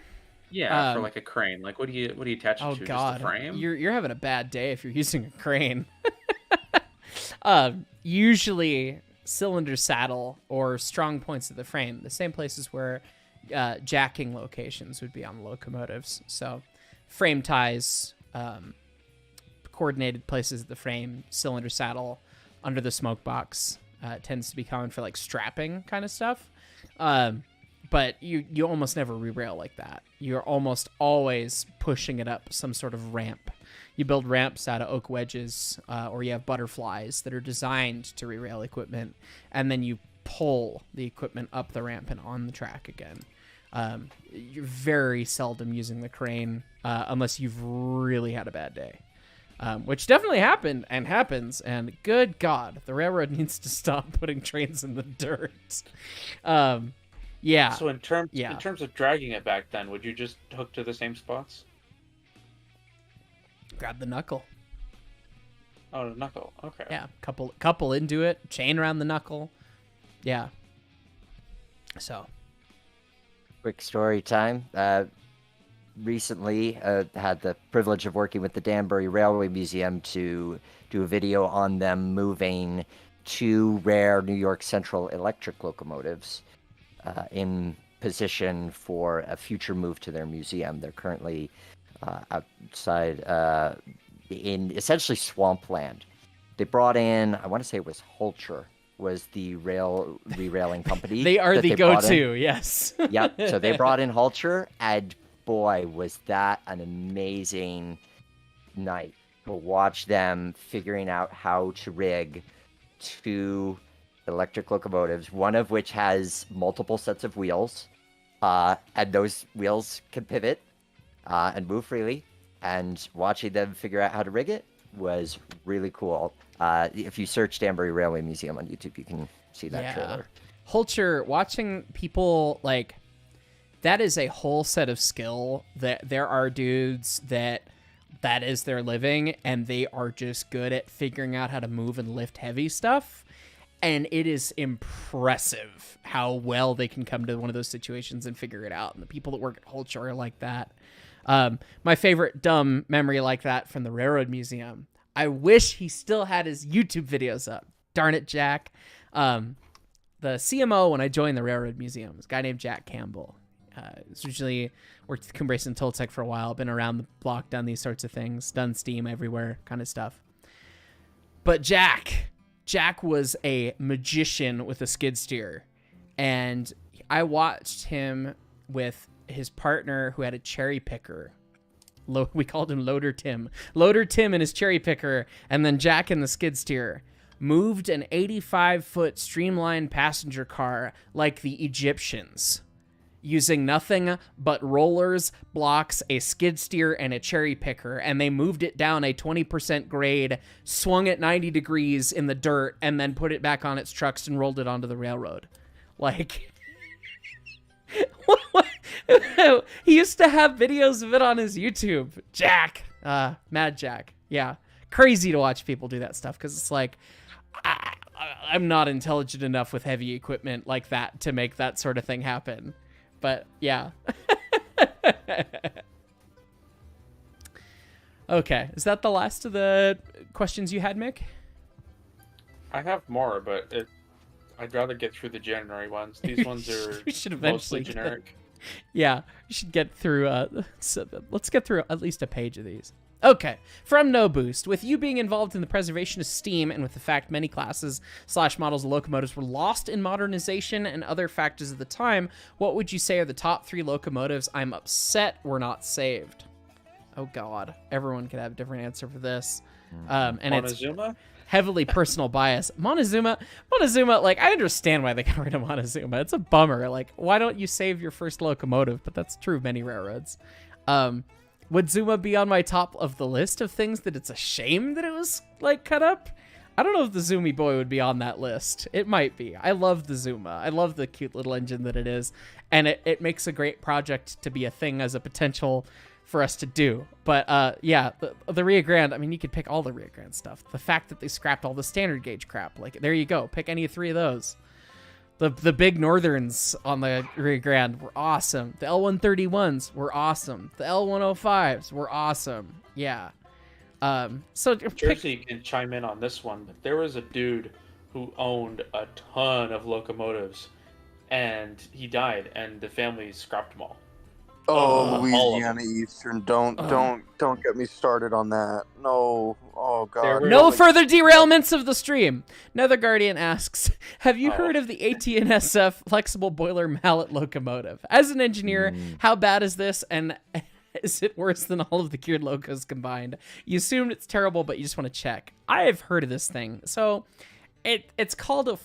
Yeah, for like a crane. Like what do you attach it to? Oh God. Just the frame? You're having a bad day if you're using a crane. Usually cylinder saddle or strong points of the frame, the same places where jacking locations would be on locomotives. So frame ties, coordinated places of the frame, cylinder saddle, under the smoke box tends to be common for like strapping kind of stuff. But you almost never re-rail like that. You're almost always pushing it up some sort of ramp. You build ramps out of oak wedges, or you have butterflies that are designed to re-rail equipment, and then you pull the equipment up the ramp and on the track again. You're very seldom using the crane unless you've really had a bad day, which definitely happened and happens. And good God, the railroad needs to stop putting trains in the dirt. Yeah. So in terms of dragging it back, then would you just hook to the same spots? Grab the knuckle. Oh, the knuckle. Okay. Yeah, couple into it, chain around the knuckle. Yeah. So. Quick story time. recently had the privilege of working with the Danbury Railway Museum to do a video on them moving 2 rare New York Central electric locomotives in position for a future move to their museum. They're currently outside in essentially swampland. They brought in, I want to say it was Holcher, was the re-railing company. They are that the they brought in. go-to, yes. Yep. So they brought in Holcher, and boy, was that an amazing night to watch them figuring out how to rig 2 electric locomotives, one of which has multiple sets of wheels, and those wheels can pivot and move freely. And watching them figure out how to rig it was really cool. If you search Danbury Railway Museum on YouTube, you can see that trailer. Holcher, watching people, like, that is a whole set of skill. That there are dudes that is their living, and they are just good at figuring out how to move and lift heavy stuff. And it is impressive how well they can come to one of those situations and figure it out. And the people that work at Holcher are like that. My favorite dumb memory like that from the Railroad Museum. I wish he still had his YouTube videos up. Darn it, Jack. The CMO when I joined the Railroad Museum was a guy named Jack Campbell. It's usually worked with Cumbrace and Toltec for a while, been around the block, done these sorts of things, done Steam everywhere kind of stuff. But Jack was a magician with a skid steer. And I watched him with his partner who had a cherry picker. We called him Loader Tim. Loader Tim and his cherry picker, and then Jack and the skid steer moved an 85-foot streamlined passenger car like the Egyptians, using nothing but rollers, blocks, a skid steer, and a cherry picker, and they moved it down a 20% grade, swung it 90 degrees in the dirt, and then put it back on its trucks and rolled it onto the railroad. Like... He used to have videos of it on his YouTube. Jack. Mad Jack. Yeah. Crazy to watch people do that stuff, because it's like, I'm not intelligent enough with heavy equipment like that to make that sort of thing happen. But, yeah. Okay. Is that the last of the questions you had, Mick? I have more, but I'd rather get through the January ones. These ones are We should mostly eventually generic. Yeah, we should get through, let's get through at least a page of these. Okay, from No Boost. With you being involved in the preservation of steam, and with the fact many classes / models of locomotives were lost in modernization and other factors of the time, what would you say are the top 3 locomotives I'm upset were not saved? Oh God, everyone could have a different answer for this. And Montezuma? It's heavily personal bias. Montezuma, like, I understand why they got rid of Montezuma. It's a bummer. Like, why don't you save your first locomotive? But that's true of many railroads. Would Zuma be on my top of the list of things that it's a shame that it was, like, cut up? I don't know if the Zoomy Boy would be on that list. It might be. I love the Zuma. I love the cute little engine that it is. And it makes a great project to be a thing as a potential for us to do. But yeah, the Rio Grande, I mean, you could pick all the Rio Grande stuff. The fact that they scrapped all the standard gauge crap, like, there you go. Pick any 3 of those. The big Northerns on the Rio Grande were awesome. The L131s were awesome. The L105s were awesome. Yeah. So Jersey can chime in on this one, but there was a dude who owned a ton of locomotives, and he died, and the family scrapped them all. Oh, Louisiana Eastern! Don't get me started on that. No, oh god. No further derailments of the stream. Nether Guardian asks, have you heard of the AT&SF flexible boiler mallet locomotive? As an engineer, how bad is this, and is it worse than all of the geared locos combined? You assumed it's terrible, but you just want to check. I have heard of this thing. So it's called a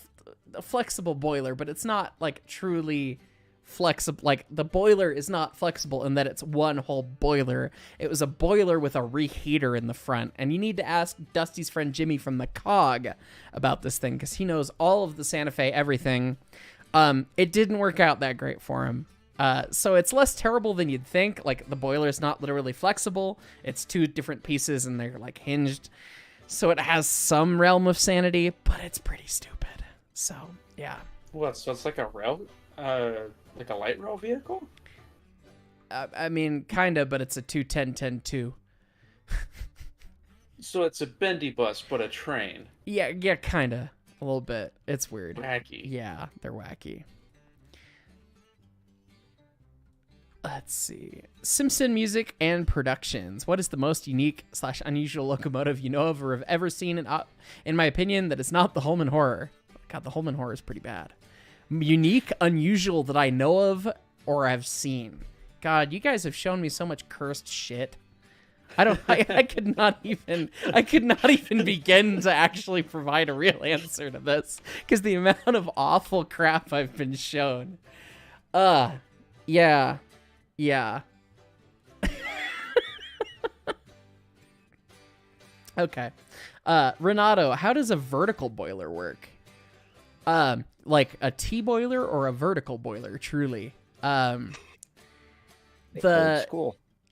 flexible boiler, but it's not, like, truly flexible. Like, the boiler is not flexible in that it's one whole boiler. It was a boiler with a reheater in the front, and you need to ask Dusty's friend Jimmy from the COG about this thing, because he knows all of the Santa Fe everything. It didn't work out that great for him. So it's less terrible than you'd think. Like, the boiler is not literally flexible. It's 2 different pieces, and they're, like, hinged. So it has some realm of sanity, but it's pretty stupid. So, yeah. What? So it's like a rail, like a light rail vehicle? I mean, kinda, but it's a 210-10-2. So it's a bendy bus, but a train. Yeah, kinda. A little bit. It's weird. Wacky. Yeah, they're wacky. Let's see. Simpson music and productions. What is the most unique / unusual locomotive you know of or have ever seen? In my opinion, that is not the Holman Horror. God, the Holman Horror is pretty bad. Unique, unusual that I know of or have seen. God, you guys have shown me so much cursed shit. I could not even begin to actually provide a real answer to this because the amount of awful crap I've been shown. Yeah. Okay. Renato, how does a vertical boiler work? Like a T-boiler or a vertical boiler, truly. Cool.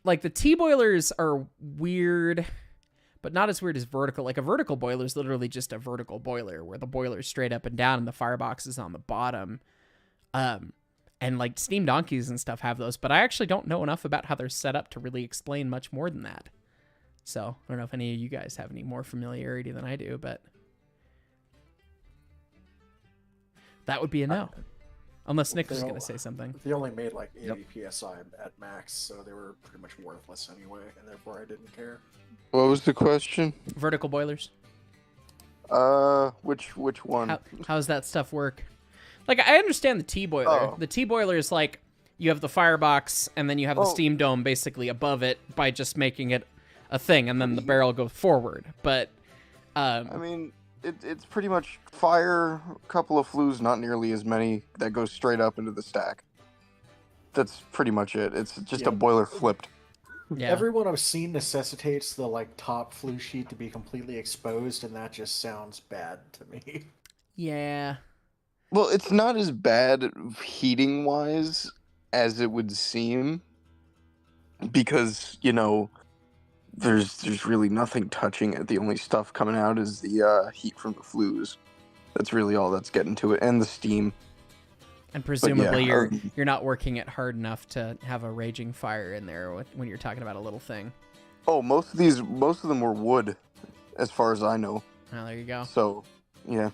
Like the T-boilers are weird, but not as weird as vertical. Like a vertical boiler is literally just a vertical boiler where the boiler is straight up and down and the firebox is on the bottom. And like steam donkeys and stuff have those, but I actually don't know enough about how they're set up to really explain much more than that. So I don't know if any of you guys have any more familiarity than I do, but that would be a no. Unless Nick was going to say something. They only made like 80 psi at max, so they were pretty much worthless anyway, and therefore I didn't care. What was the question? Vertical boilers. Which one? How does that stuff work? Like, I understand the T-boiler. Oh. The T-boiler is like, you have the firebox, and then you have the steam dome basically above it by just making it a thing, and then the barrel goes forward. But, I mean, it's pretty much fire, a couple of flues, not nearly as many, that goes straight up into the stack. That's pretty much it. It's just a boiler flipped. yeah. Everyone I've seen necessitates the like top flue sheet to be completely exposed, and that just sounds bad to me. Yeah. Well, it's not as bad heating-wise as it would seem, because, you know, there's really nothing touching it. The only stuff coming out is the heat from the flues. That's really all that's getting to it, and the steam. And presumably yeah, you're not working it hard enough to have a raging fire in there when you're talking about a little thing. Oh, most of them were wood, as far as I know. Oh, there you go. So, yeah.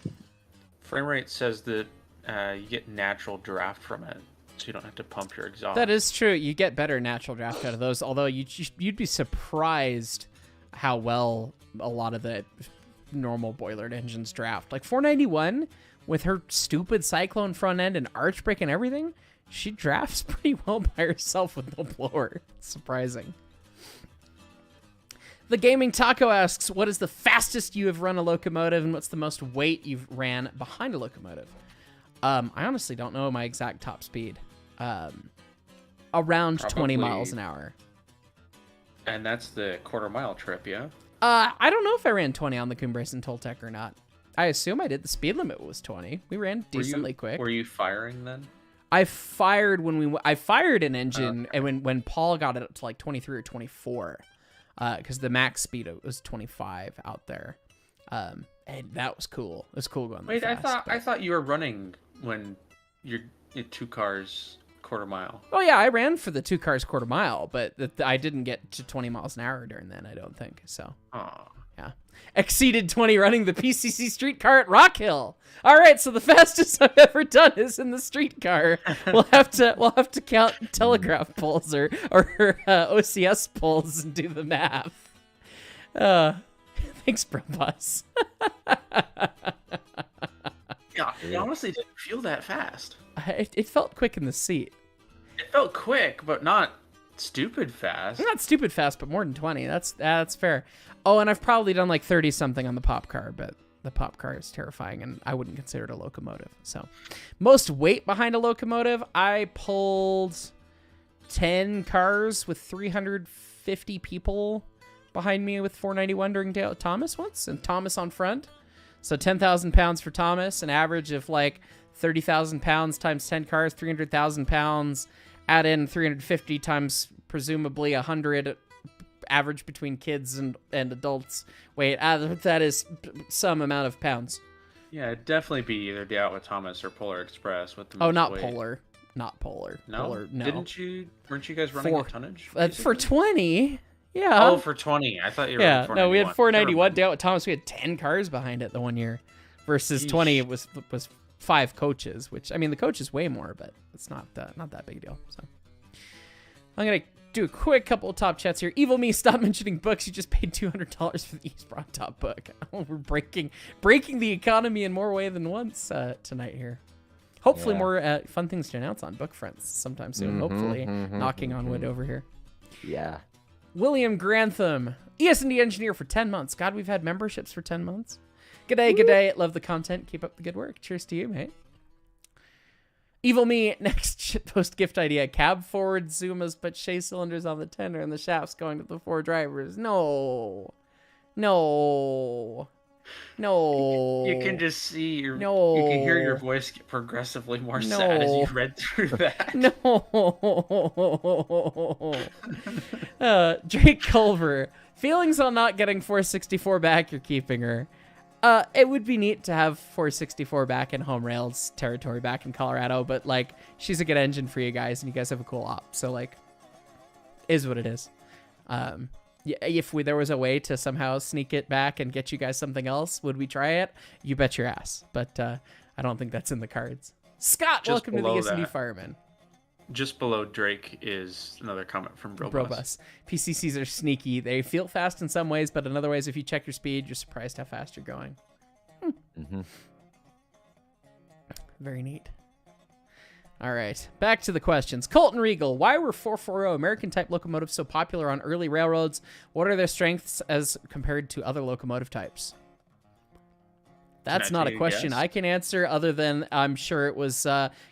Frame rate says that you get natural draft from it, so you don't have to pump your exhaust. That is true. You get better natural draft out of those, although you'd be surprised how well a lot of the normal boilered engines draft. Like 491, with her stupid Cyclone front end and arch brake and everything, she drafts pretty well by herself with no blower. It's surprising. The Gaming Taco asks, what is the fastest you have run a locomotive, and what's the most weight you've ran behind a locomotive? I honestly don't know my exact top speed. Around 20 miles an hour. And that's the quarter-mile trip, yeah? I don't know if I ran 20 on the Cumbres and Toltec or not. I assume I did. The speed limit was 20. We ran decently quick. Were you firing then? I fired I fired an engine, and when Paul got it up to like 23 or 24. Because the max speed was 25 out there, and that was cool. It was cool going. Wait, fast, I thought you were running when you're in 2 cars quarter mile. Oh yeah, I ran for the 2 cars quarter mile, but I didn't get to 20 miles an hour during then. I don't think so. Oh, Yeah, exceeded 20 running the PCC streetcar at Rock Hill. All right, so the fastest I've ever done is in the streetcar. We'll have to count telegraph poles or OCS poles and do the math. Thanks, Bro Boss. yeah, it honestly didn't feel that fast. It felt quick in the seat. It felt quick, but not stupid fast. Not stupid fast, but more than 20. That's fair. Oh, and I've probably done like 30 something on the pop car, but the pop car is terrifying, and I wouldn't consider it a locomotive. So, most weight behind a locomotive, I pulled 10 cars with 350 people behind me with 491 during Thomas once, and Thomas on front. So 10,000 pounds for Thomas, an average of like 30,000 pounds times 10 cars, 300,000 pounds. Add in 350 times presumably 100 average between kids and adults. Wait, that is some amount of pounds. Yeah, it'd definitely be either Day Out with Thomas or Polar Express with the Oh, most not weight. Polar. not polar. No, Polar, no. Weren't you guys running a tonnage? For basically? 20, yeah. Oh, for 20. I thought you were. Yeah, no, we had 491 down. down with Thomas. We had 10 cars behind it the one year, versus Yeesh. 20 was 5 coaches. Which, I mean, the coach is way more, but it's not that big a deal. So I'm gonna do a quick couple of top chats here. Evil Me, stop mentioning books. You just paid $200 for the East Broad Top book. Oh, we're breaking the economy in more way than once tonight here. Hopefully more fun things to announce on Book Fronts sometime soon. Hopefully, knocking on wood over here. Yeah. William Grantham, ESD engineer for 10 months. God, we've had memberships for 10 months. Good day. Love the content. Keep up the good work. Cheers to you, mate. Evil Me, next shitpost gift idea. Cab forward Zumas, but chase cylinders on the tender and the shafts going to the 4 drivers. No. You can just see You can hear your voice get progressively more sad as you read through that. Drake Culver. Feelings on not getting 464 back, you're keeping her. It would be neat to have 464 back in home rails territory back in Colorado, but like she's a good engine for you guys and you guys have a cool op. So like is what it is. If there was a way to somehow sneak it back and get you guys something else, would we try it? You bet your ass. But I don't think that's in the cards. Scott, Just welcome to the below S&D that. Fireman. Just below Drake is another comment from Brobus. Brobus. PCCs are sneaky. They feel fast in some ways, but in other ways, if you check your speed, you're surprised how fast you're going. Very neat. All right, back to the questions. Colton Regal, why were 440 American-type locomotives so popular on early railroads? What are their strengths as compared to other locomotive types? That's not a question I can answer, other than I'm sure it was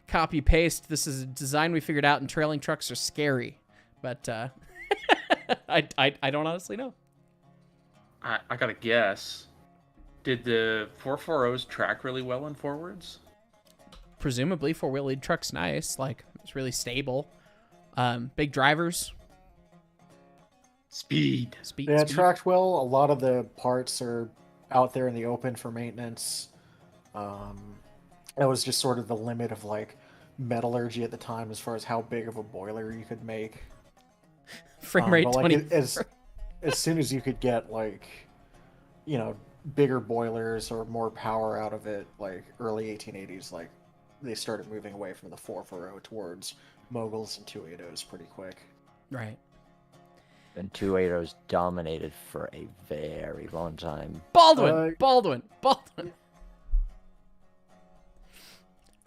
copy-paste. This is a design we figured out, and trailing trucks are scary. But I don't honestly know. I got to guess. Did the 440s track really well in forwards? Presumably, 4-wheel lead truck's nice. Like, it's really stable. Big drivers. Speed. Yeah, it tracked well. A lot of the parts are out there in the open for maintenance. That was just sort of the limit of like metallurgy at the time as far as how big of a boiler you could make. Frame rate but, 20. like, as soon as you could get like, you know, bigger boilers or more power out of it, like early 1880s, like they started moving away from the 440 towards moguls and 280s pretty quick. Right. And 280s dominated for a very long time. Baldwin.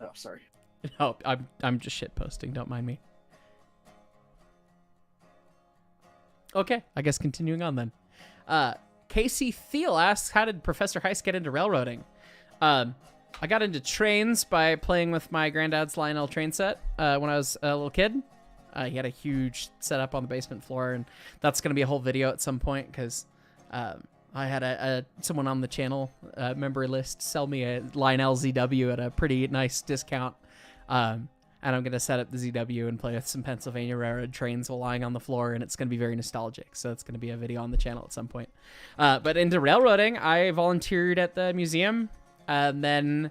Oh, sorry. No, I'm just shit posting. Don't mind me. Okay, I guess continuing on then. Casey Thiel asks, how did Professor Hyce get into railroading? I got into trains by playing with my granddad's Lionel train set when I was a little kid. He had a huge setup on the basement floor, and that's going to be a whole video at some point because I had someone on the channel member list sell me a Lionel ZW at a pretty nice discount. And I'm going to set up the ZW and play with some Pennsylvania Railroad trains while lying on the floor, and it's going to be very nostalgic. So it's going to be a video on the channel at some point. But into railroading, I volunteered at the museum, and then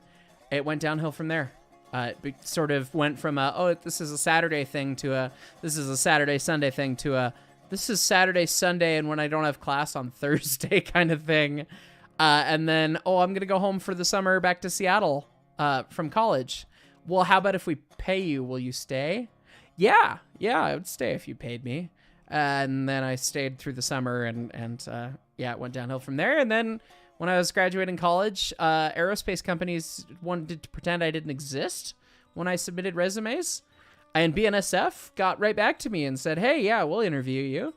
it went downhill from there. It sort of went from this is a Saturday thing to this is a Saturday, Sunday thing to this is Saturday, Sunday, and when I don't have class on Thursday kind of thing. And then, I'm going to go home for the summer back to Seattle from college. Well, how about if we pay you? Will you stay? Yeah, I would stay if you paid me. And then I stayed through the summer, and it went downhill from there. And then when I was graduating college, aerospace companies wanted to pretend I didn't exist when I submitted resumes. And BNSF got right back to me and said, hey, yeah, we'll interview you.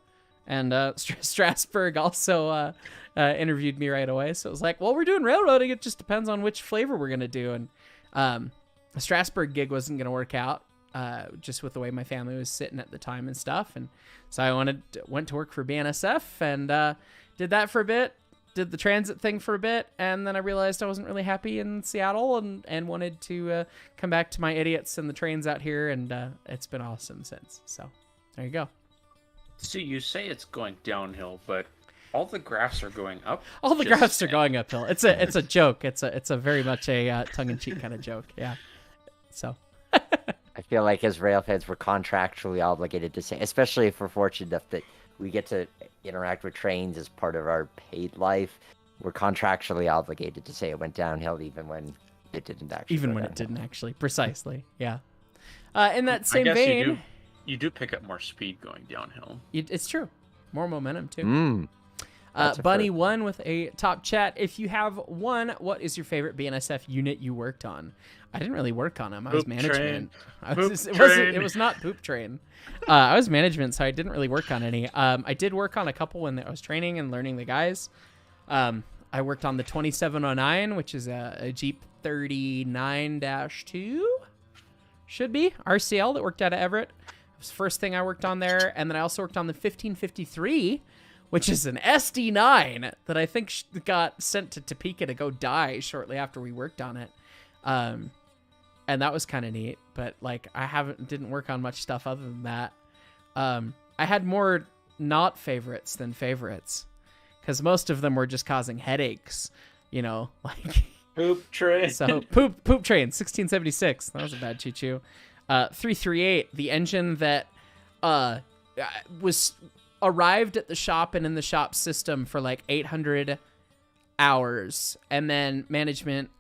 And Strasbourg also interviewed me right away. So it was like, well, we're doing railroading. It just depends on which flavor we're going to do. And the Strasbourg gig wasn't going to work out just with the way my family was sitting at the time and stuff. And so I went to work for BNSF and did that for a bit. Did the transit thing for a bit, and then I realized I wasn't really happy in Seattle and wanted to come back to my idiots and the trains out here, and it's been awesome since. So there you go. So you say it's going downhill, but all the graphs are going up. All the graphs are going uphill. It's a joke. It's a very much a tongue-in-cheek kind of joke. Yeah. So I feel like as railfans, we're contractually obligated to say, especially if we're fortunate enough that we get to interact with trains as part of our paid life, we're contractually obligated to say it went downhill even when it didn't actually. Even go when downhill. it didn't actually. Precisely. Yeah. In that I same guess vein, you do pick up more speed going downhill. it's true. More momentum too. Mm. That's a Bunny first. one with a top chat. If you have one, what is your favorite BNSF unit you worked on? I didn't really work on them. I was Poop management. train. It was not poop train. I was management, so I didn't really work on any. I did work on a couple when I was training and learning the guys. I worked on the 2709, which is a Jeep 39-2, should be RCL that worked out of Everett. It was the first thing I worked on there, and then I also worked on the 1553, which is an SD9 that I think got sent to Topeka to go die shortly after we worked on it. And that was kind of neat, but like I didn't work on much stuff other than that. I had more not favorites than favorites, because most of them were just causing headaches, like Poop train. so poop train 1676. That was a bad choo-choo. 338, the engine that was arrived at the shop and in the shop system for like 800 hours, and then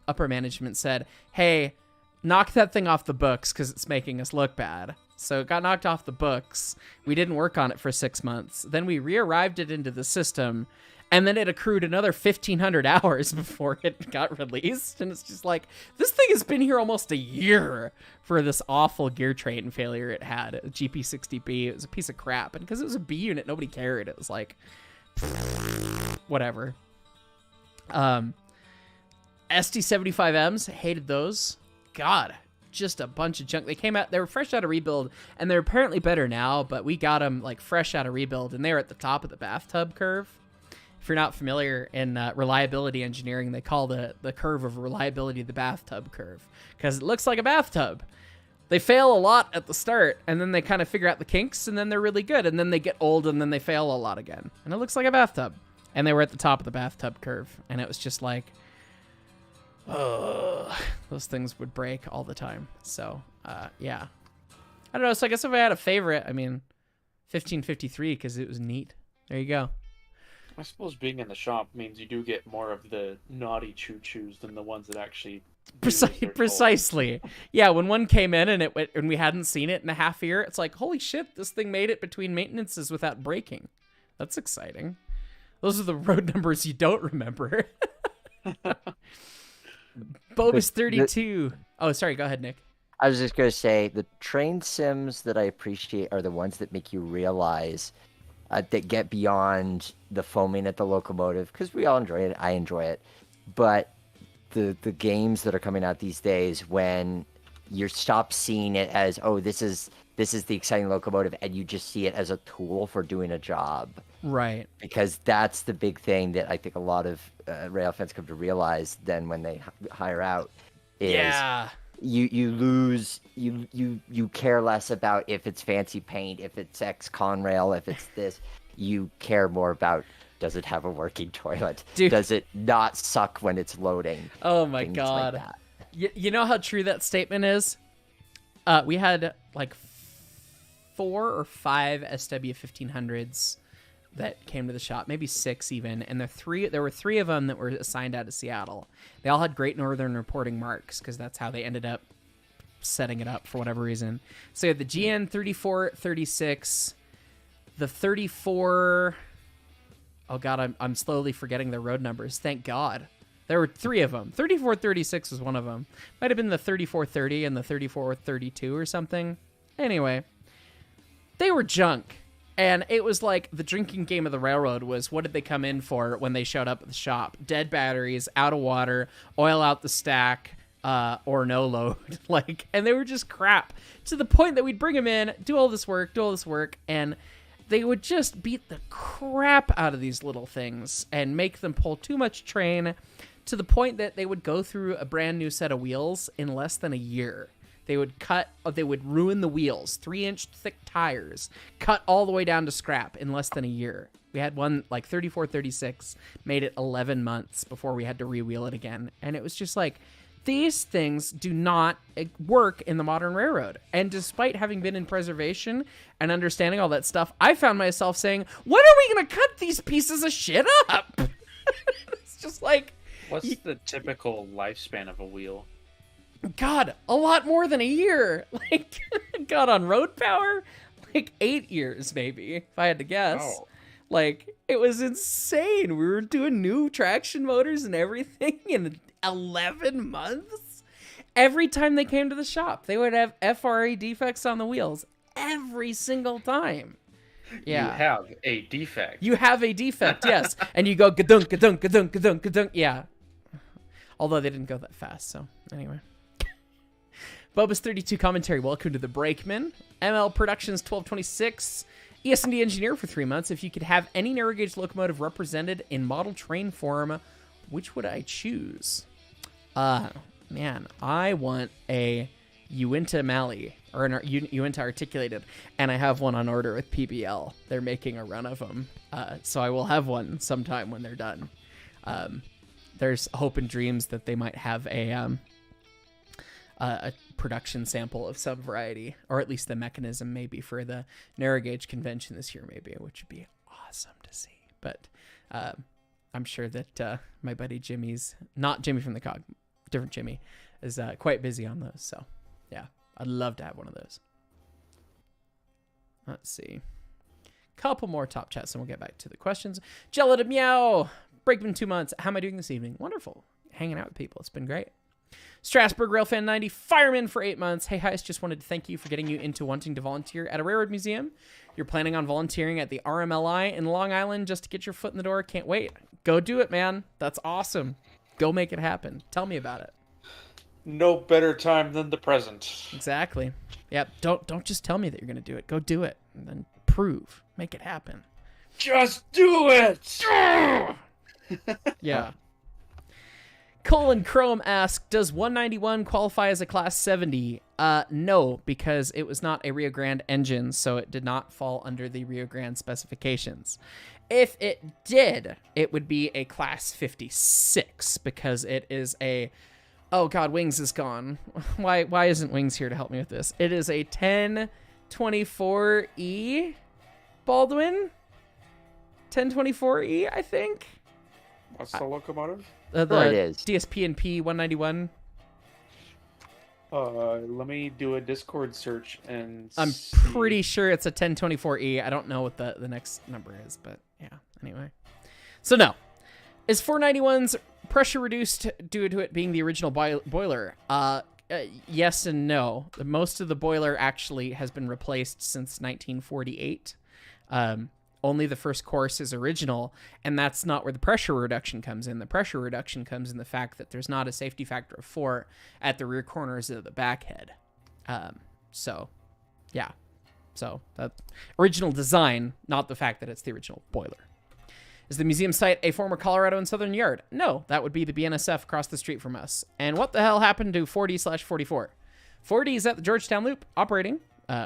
upper management said, hey, knock that thing off the books because it's making us look bad. So it got knocked off the books. We didn't work on it for 6 months. Then we re-arrived it into the system, and then it accrued another 1,500 hours before it got released. And it's just like, this thing has been here almost a year for this awful gear train failure it had. A GP60B. It was a piece of crap. And because it was a B unit, nobody cared. It was like, whatever. SD75Ms, hated those. God, just a bunch of junk. They came out, they were fresh out of rebuild, and they're apparently better now, but we got them like fresh out of rebuild, and they were at the top of the bathtub curve. If you're not familiar in reliability engineering, they call the curve of reliability the bathtub curve, because it looks like a bathtub. They fail a lot at the start, and then they kind of figure out the kinks, and then they're really good, and then they get old, and then they fail a lot again, and it looks like a bathtub. And they were at the top of the bathtub curve, and it was just like, those things would break all the time. So, yeah. I don't know, so I guess if I had a favorite, 1553, because it was neat. There you go. I suppose being in the shop means you do get more of the naughty choo-choos than the ones that actually do as they're told. Precisely. Yeah, when one came in and we hadn't seen it in a half year, it's like, holy shit, this thing made it between maintenances without breaking. That's exciting. Those are the road numbers you don't remember. Bogus 32. Oh, sorry, go ahead, Nick. I was just going to say, the train sims that I appreciate are the ones that make you realize that get beyond the foaming at the locomotive, because we all enjoy it. I enjoy it. But the games that are coming out these days, when you stop seeing it as, oh, this is the exciting locomotive, and you just see it as a tool for doing a job. Right. Because that's the big thing that I think a lot of rail fans come to realize then when they hire out is you lose, you care less about if it's fancy paint, if it's ex-Conrail, if it's this. You care more about, does it have a working toilet? Dude. Does it not suck when it's loading? Oh my Things God. like that. You know how true that statement is? We had like 4 or 5 SW1500s that came to the shop, maybe 6 even, and there were 3 of them that were assigned out of Seattle. They all had Great Northern reporting marks, because that's how they ended up setting it up for whatever reason. So you had the GN 3436, the 34... Oh God, I'm slowly forgetting the road numbers. Thank God. There were 3 of them. 3436 was one of them. Might have been the 3430 and the 3432 or something. Anyway, they were junk. And it was like the drinking game of the railroad was, what did they come in for when they showed up at the shop? Dead batteries, out of water, oil out the stack, or no load. And they were just crap. To the point that we'd bring them in, do all this work, and they would just beat the crap out of these little things and make them pull too much train, to the point that they would go through a brand new set of wheels in less than a year. They would ruin the wheels, 3-inch thick tires, cut all the way down to scrap in less than a year. We had one like 3436, made it 11 months before we had to re-wheel it again. And it was just like, These things do not work in the modern railroad. And despite having been in preservation and understanding all that stuff, I found myself saying, when are we going to cut these pieces of shit up? It's just like... What's the typical lifespan of a wheel? God, a lot more than a year. Like, God, on road power, like 8 years maybe, if I had to guess. Oh. Like, it was insane. We were doing new traction motors and everything in 11 months. Every time they came to the shop, they would have FRA defects on the wheels. Every single time. Yeah. You have a defect. You have a defect, yes. And you go gadunk, gadunk, gadunk, gadunk, gadunk. Yeah. Although they didn't go that fast, so anyway. Bobus32 commentary. Welcome to the Breakman. ML Productions 1226. ESD engineer for 3 months. If you could have any narrow gauge locomotive represented in model train form, which would I choose? Man, I want a Uinta Mali, or an Uinta Articulated, and I have one on order with PBL. They're making a run of them, so I will have one sometime when they're done. There's hope and dreams that they might have a production sample of some variety, or at least the mechanism maybe for the narrow gauge convention this year, maybe, which would be awesome to see. But I'm sure that my buddy Jimmy's, not Jimmy from the Cog, different Jimmy, is quite busy on those. So yeah, I'd love to have one of those. Let's see. Couple more top chats and we'll get back to the questions. Jello to Meow. Breakman 2 months. How am I doing this evening? Wonderful. Hanging out with people. It's been great. Strasburg Railfan 90. Fireman for 8 months. Hey, Hyce, just wanted to thank you for getting you into wanting to volunteer at a railroad museum. You're planning on volunteering at the RMLI in Long Island just to get your foot in the door. Can't wait. Go do it, man. That's awesome. Go make it happen. Tell me about it. No better time than the present. Exactly. Yep. Don't just tell me that you're going to do it. Go do it. And then prove. Make it happen. Just do it! Yeah. Colin Chrome asked, does 191 qualify as a Class 70? No, because it was not a Rio Grande engine, so it did not fall under the Rio Grande specifications. If it did, it would be a Class 56, because it is a... Oh, God, Wings is gone. Why isn't Wings here to help me with this? It is a 1024E Baldwin? 1024E, I think? What's the locomotive? The Sure it is. DSP&P 191. Let me do a Discord search and I'm see. pretty sure it's a 1024E. I don't know what the next number is, but yeah, anyway. So no. Is 491's pressure reduced due to it being the original boiler? Yes and no. Most of the boiler actually has been replaced since 1948. Only the first course is original, and that's not where the pressure reduction comes in. The pressure reduction comes in the fact that there's not a safety factor of 4 at the rear corners of the back head. So, yeah. So, that original design, not the fact that it's the original boiler. Is the museum site a former Colorado and Southern Yard? No, that would be the BNSF across the street from us. And what the hell happened to 4D/44? 4D is at the Georgetown Loop, operating.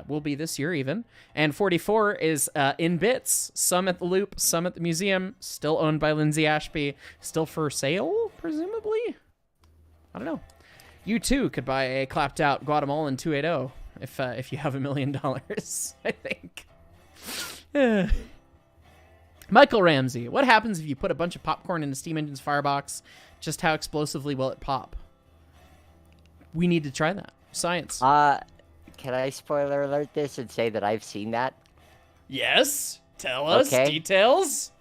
Will be this year even. And 44 is in bits. Some at the Loop, some at the museum. Still owned by Lindsay Ashby. Still for sale, presumably? I don't know. You too could buy a clapped out Guatemalan 280 if you have $1 million, I think. Michael Ramsey, what happens if you put a bunch of popcorn in a steam engine's firebox? Just how explosively will it pop? We need to try that. Science. Can I spoiler alert this and say that I've seen that? Yes. Tell us Okay. details.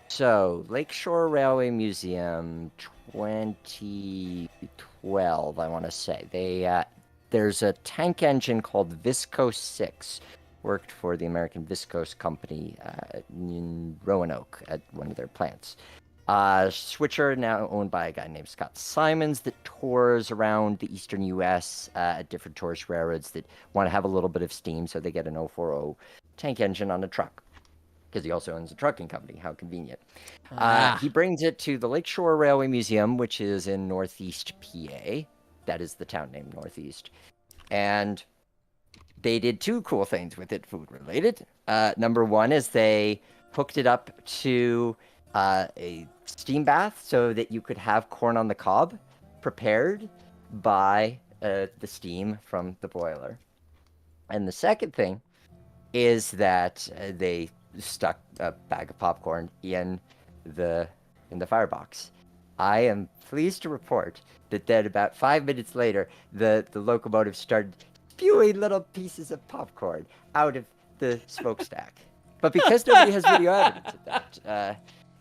So, Lakeshore Railway Museum, 2012, I want to say. There's a tank engine called Viscose 6. Worked for the American Viscose Company in Roanoke at one of their plants. Switcher, now owned by a guy named Scott Simons, that tours around the eastern U.S. At different tourist railroads that want to have a little bit of steam, so they get an 040 tank engine on a truck. Because he also owns a trucking company. How convenient. He brings it to the Lakeshore Railway Museum, which is in Northeast PA. That is the town name, Northeast. And they did two cool things with it, food-related. Number one is they hooked it up to a steam bath so that you could have corn on the cob prepared by the steam from the boiler. And the second thing is that they stuck a bag of popcorn in the firebox. I am pleased to report that then about 5 minutes later, the locomotive started spewing little pieces of popcorn out of the smokestack. But because nobody has video evidence of that,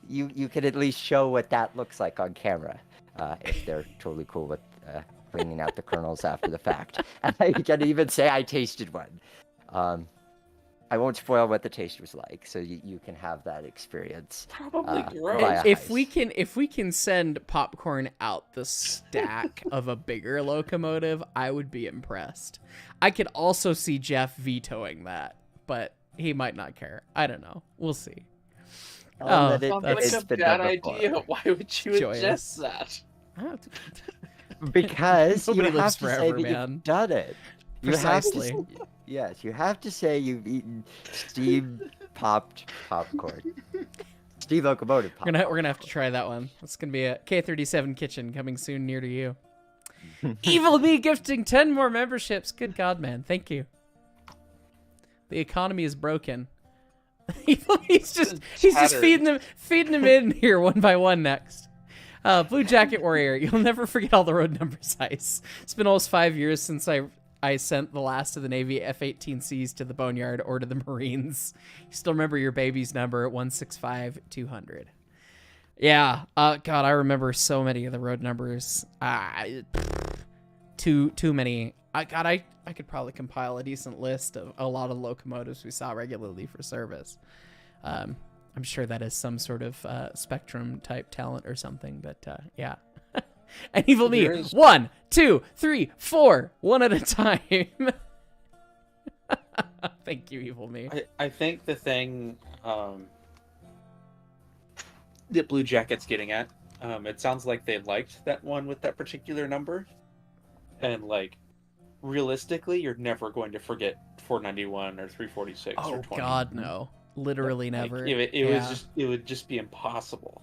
you can at least show what that looks like on camera, if they're totally cool with cleaning out the kernels after the fact. And I can even say I tasted one. I won't spoil what the taste was like, so you can have that experience. Probably gross. via If Hyce. we can send popcorn out the stack of a bigger locomotive, I would be impressed. I could also see Jeff vetoing that, but he might not care. I don't know. We'll see. That it- Sounds it's like a been bad done before. idea. Why would you Joyous. adjust that? Because you Nobody have lives to say forever, that man. you've done it. You Precisely. have to, yes, you have to say you've eaten steam popped popcorn. Steam locomotive We're popcorn. gonna have to try that one. It's gonna be a K37 kitchen coming soon near to you. Evil Me gifting 10 more memberships. Good God, man. Thank you. The economy is broken. Evil Me's he's just Tattered. feeding them in here one by one next. Blue Jacket Warrior, you'll never forget all the road numbers, Hyce. It's been almost 5 years since I sent the last of the Navy F-18Cs to the Boneyard or to the Marines. You still remember your baby's number at 165-200. Yeah, God, I remember so many of the road numbers. Too many. I could probably compile a decent list of a lot of locomotives we saw regularly for service. I'm sure that is some sort of Spectrum type talent or something, but yeah. And Evil Me, There's- 1, 2, 3, 4, one at a time. Thank you, Evil Me. I think the thing that Blue Jacket's getting at, it sounds like they liked that one with that particular number, and like realistically, you're never going to forget 491 or 346 or Oh 20. God, no! Literally Like, never. it would just be impossible.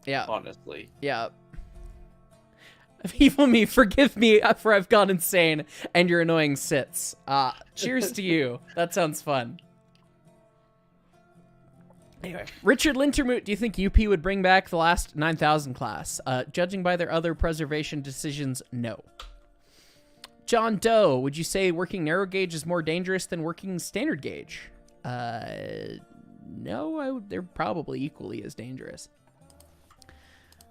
Yeah. Honestly. Yeah. Evil Me, forgive me for I've gone insane and your annoying sits. Cheers to you. That sounds fun. Anyway, Richard Lintermoot, do you think UP would bring back the last 9000 class? Judging by their other preservation decisions, no. John Doe, would you say working narrow gauge is more dangerous than working standard gauge? No, they're probably equally as dangerous.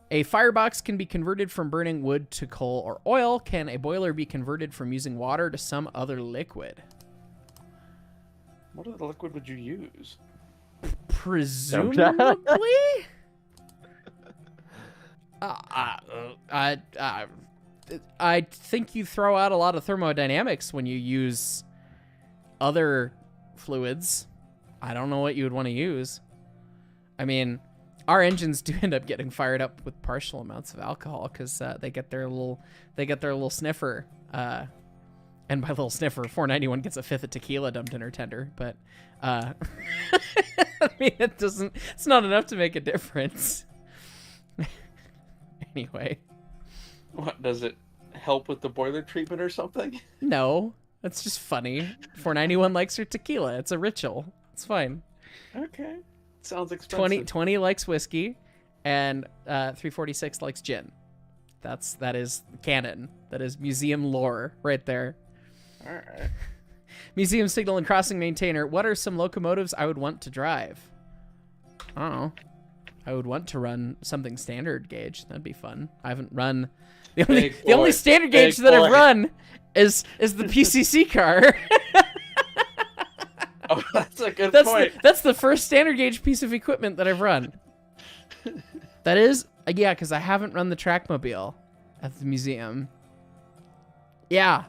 A firebox can be converted from burning wood to coal or oil. Can a boiler be converted from using water to some other liquid? What other liquid would you use? Presumably? I think you throw out a lot of thermodynamics when you use other fluids. I don't know what you would want to use. I mean, our engines do end up getting fired up with partial amounts of alcohol because they get their little sniffer. And by little sniffer, 491 gets a fifth of tequila dumped in her tender. But I mean, it's not enough to make a difference. Anyway, What, does it help with the boiler treatment or something? no, that's just funny. 491 likes her tequila. It's a ritual. It's fine. Okay. Sounds expensive. 20 likes whiskey, and 346 likes gin. That is canon. That is museum lore right there. All right. Museum signal and crossing maintainer. What are some locomotives I would want to drive? I don't know. I would want to run something standard gauge. That'd be fun. I haven't run the only standard gauge that I've run is the PCC car. Oh, that's a good point. That's the first standard gauge piece of equipment that I've run. That is, yeah, because I haven't run the Trackmobile at the museum. Yeah.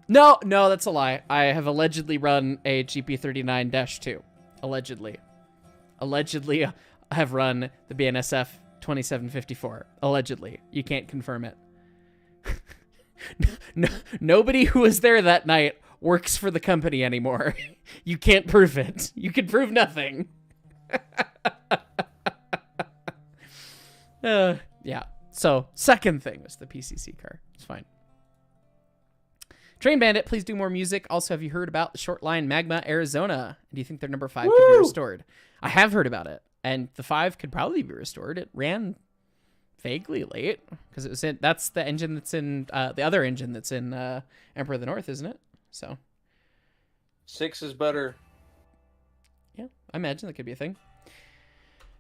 No, that's a lie. I have allegedly run a GP39-2. Allegedly. Allegedly, I have run the BNSF 2754. Allegedly. You can't confirm it. Nobody who was there that night works for the company anymore. You can't prove it. You can prove nothing. Yeah. So, second thing was the PCC car. It's fine. Train Bandit, please do more music. Also, have you heard about the short line Magma, Arizona? Do you think their number 5 could be restored? I have heard about it, and the 5 could probably be restored. It ran vaguely late because it was in. That's the engine that's in the other engine that's in Emperor of the North, isn't it? So 6 is better. yeah, I imagine that could be a thing.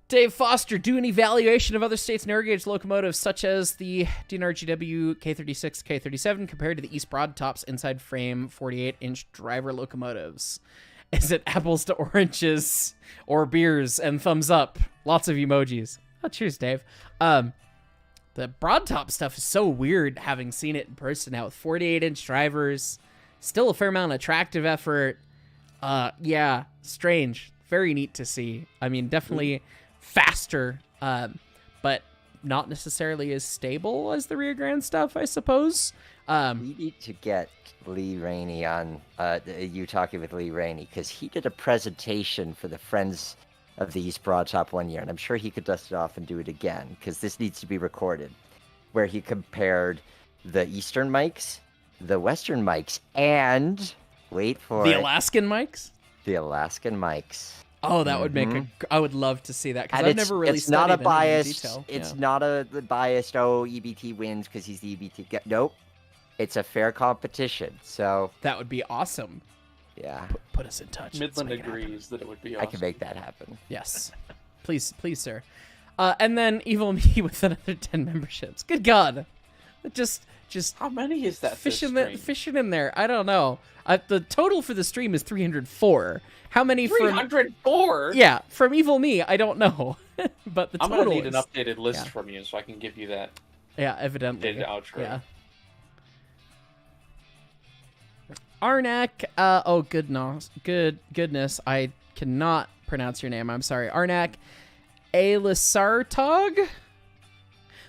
Dave Foster, do an evaluation of other states' narrow gauge locomotives, such as the DNRGW K36, K37, compared to the East Broadtop's inside frame 48-inch driver locomotives. Is it apples to oranges or beers and thumbs up? Lots of emojis. Oh, cheers, Dave. The Broadtop stuff is so weird, having seen it in person now with 48-inch drivers. Still a fair amount of attractive effort. Yeah, strange. Very neat to see. I mean, definitely faster, but not necessarily as stable as the Rio Grande stuff, I suppose. We need to get Lee Rainey on, you talking with Lee Rainey, because he did a presentation for the Friends of the East Broadtop one year, and I'm sure he could dust it off and do it again, because this needs to be recorded, where he compared the Eastern mics, the Western mics, and, wait for the it, Alaskan mics? the Alaskan mics. Oh, that would make I would love to see that, because And I've never really it's not studied a any of the biased. detail. It's Yeah. not a biased. Oh, EBT wins because he's the EBT. Nope. It's a fair competition. So That would be awesome. yeah, Put us in touch. Let's Midland make it happen. agrees that it would be I awesome. can make that happen. Yes. Please, sir. And then Evil Me with another 10 memberships. Good God. Just How many is that? fishing in there. I don't know. The total for the stream is 304. How many from 304. Yeah, from Evil Me, I don't know. But the I'm total gonna need is, an updated list yeah. from you so I can give you that yeah, evidently. updated outro. Yeah. Arnak, goodness, I cannot pronounce your name. I'm sorry. Arnak Alisartog?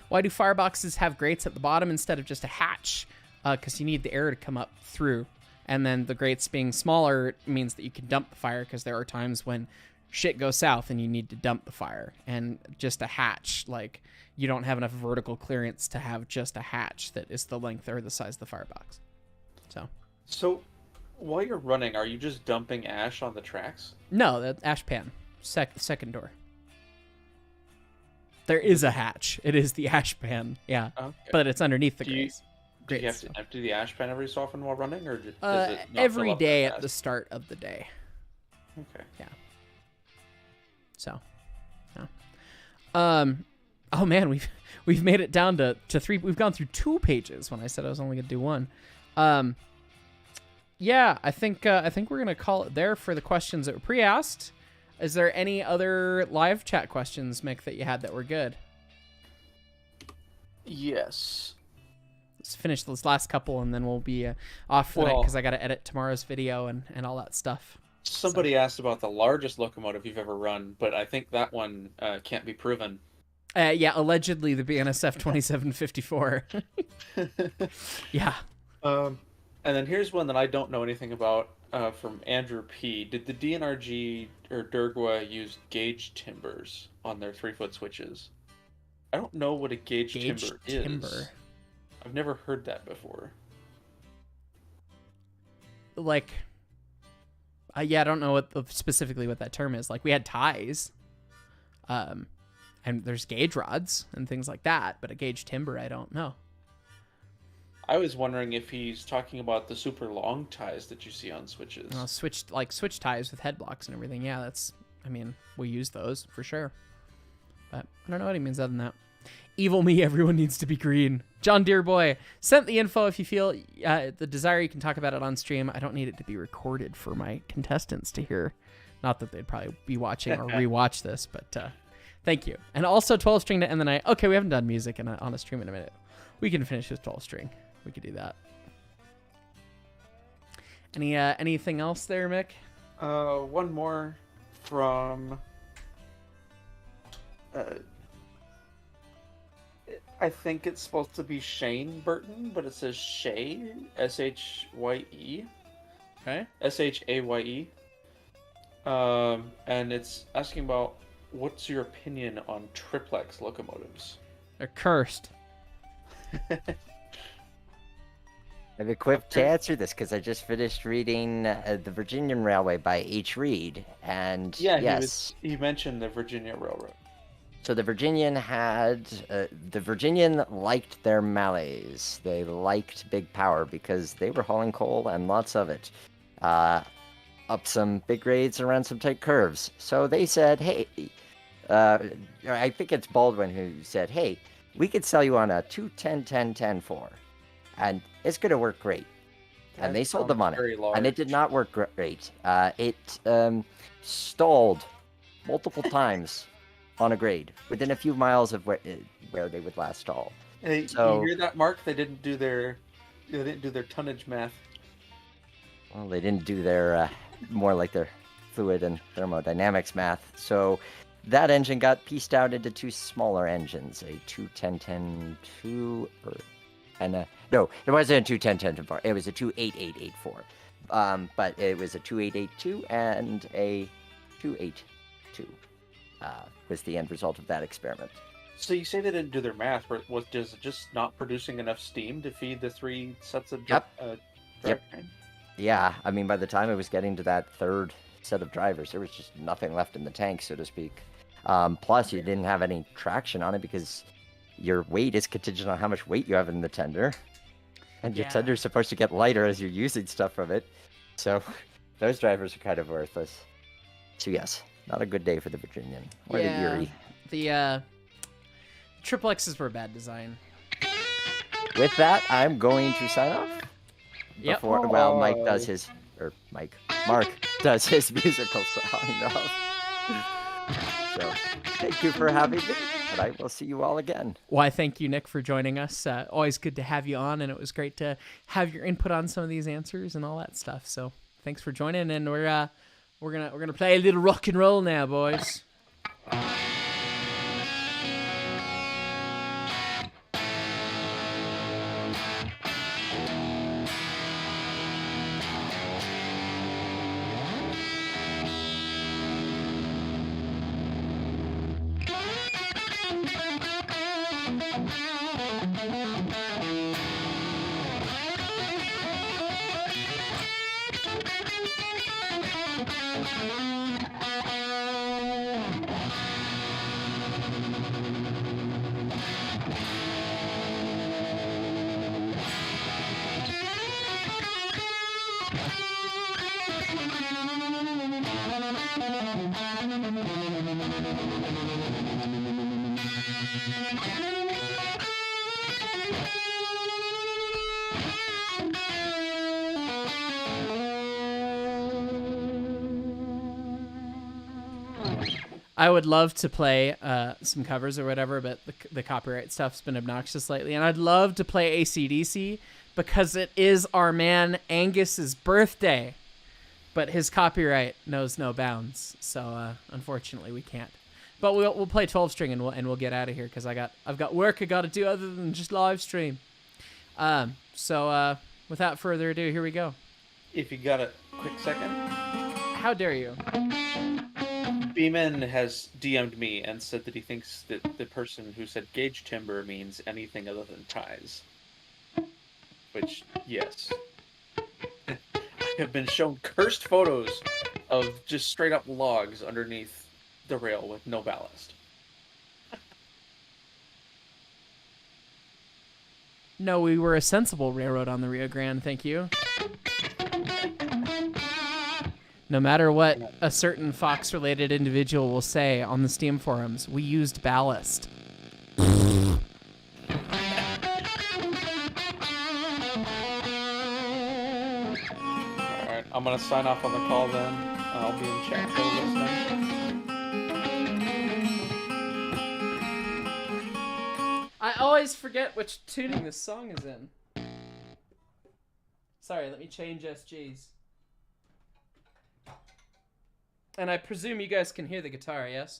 Why do fireboxes have grates at the bottom instead of just a hatch? Because you need the air to come up through. And then the grates being smaller means that you can dump the fire, because there are times when shit goes south and you need to dump the fire. And just a hatch, like, you don't have enough vertical clearance to have just a hatch that is the length or the size of the firebox. So, while you're running, are you just dumping ash on the tracks? No, the ash pan. Second door. There is a hatch. It is the ash pan. Yeah. Okay. But it's underneath the Do you- grates. Do you have to empty the ash pan every so often while running, or does it not Every fill up day that at fast? the start of the day. Okay. So, yeah. Oh man, we've made it down to 3. We've gone through 2 pages when I said I was only gonna do 1. Yeah, I think we're gonna call it there for the questions that were pre-asked. Is there any other live chat questions, Mick, that you had that were good? Yes. Let's finish those last couple, and then we'll be off for the night, Well- because I got to edit tomorrow's video and all that stuff. Somebody asked about the largest locomotive you've ever run, but I think that one can't be proven. Yeah, allegedly the BNSF 2754. Yeah. And then here's one that I don't know anything about from Andrew P. Did the DNRG or Dergwa use gauge timbers on their 3-foot switches? I don't know what a gauge timber is. I've never heard that before. Like, yeah, I don't know specifically what that term is. Like, we had ties, and there's gauge rods and things like that, but a gauge timber, I don't know. I was wondering if he's talking about the super long ties that you see on switches. Switch ties with head blocks and everything. Yeah, I mean, we use those for sure. But I don't know what he means other than that. Evil Me, everyone needs to be green. John Dearboy, sent the info. If you feel the desire, you can talk about it on stream. I don't need it to be recorded for my contestants to hear. Not that they'd probably be watching or rewatch this, but thank you. And also 12 string to end the night. Okay, we haven't done music on a stream in a minute. We can finish with 12 string. We could do that. Anything else there, Mick? One more from... I think it's supposed to be Shane Burton, but it says Shay, S-H-Y-E. Okay. S-H-A-Y-E. And it's asking about what's your opinion on triplex locomotives? They're cursed. I'm equipped to answer this because I just finished reading The Virginian Railway by H. Reed, and Yeah, yes. he mentioned the Virginia Railroad. So the Virginian liked their Malays. They liked big power because they were hauling coal and lots of it, up some big grades and around some tight curves. So they said, hey, I think it's Baldwin who said, hey, we could sell you on a 2-10-10-10-4, and it's going to work great. And they sold them on it, and it did not work great. It stalled multiple times on a grade within a few miles of where they would last stall. Hey, So- you hear that, Mark? They didn't do their tonnage math. Well, they didn't do their more like their fluid and thermodynamics math. So that engine got pieced out into two smaller engines, a 2-10-10-2, no, it wasn't a 2-10-10-4. It was a 2-8-8-8-4. But it was a 2-8-8-2 and a 2-8-2. Was the end result of that experiment. So you say they didn't do their math, but was it just not producing enough steam to feed the 3 sets of Yep. drivetrain? Yeah, I mean, by the time it was getting to that third set of drivers, there was just nothing left in the tank, so to speak. Plus, you didn't have any traction on it because your weight is contingent on how much weight you have in the tender. And your Yeah. tender is supposed to get lighter as you're using stuff from it. So those drivers are kind of worthless. So yes, not a good day for the Virginian or the Erie. The Triple X's were a bad design. With that, I'm going to sign off. Yep. Before, well, Mark does his musical sign off. So, thank you for having me, and I will see you all again. Why, thank you, Nick, for joining us. Always good to have you on, and it was great to have your input on some of these answers and all that stuff. So, thanks for joining, and we're gonna play a little rock and roll now, boys. I would love to play some covers or whatever, but the copyright stuff's been obnoxious lately. And I'd love to play AC/DC because it is our man Angus's birthday, but his copyright knows no bounds. So unfortunately, we can't. But we'll play 12 string and we'll get out of here because I've got work I got to do other than just live stream. So without further ado, here we go. If you got a quick second. How dare you? Beeman has DM'd me and said that he thinks that the person who said gauge timber means anything other than ties. Which, yes. I have been shown cursed photos of just straight up logs underneath the rail with no ballast. No, we were a sensible railroad on the Rio Grande, thank you. No matter what a certain Fox-related individual will say on the Steam forums, we used ballast. Alright, I'm gonna sign off on the call then. I'll be in chat for listening. I always forget which tuning this song is in. Sorry, let me change SGs. And I presume you guys can hear the guitar, yes?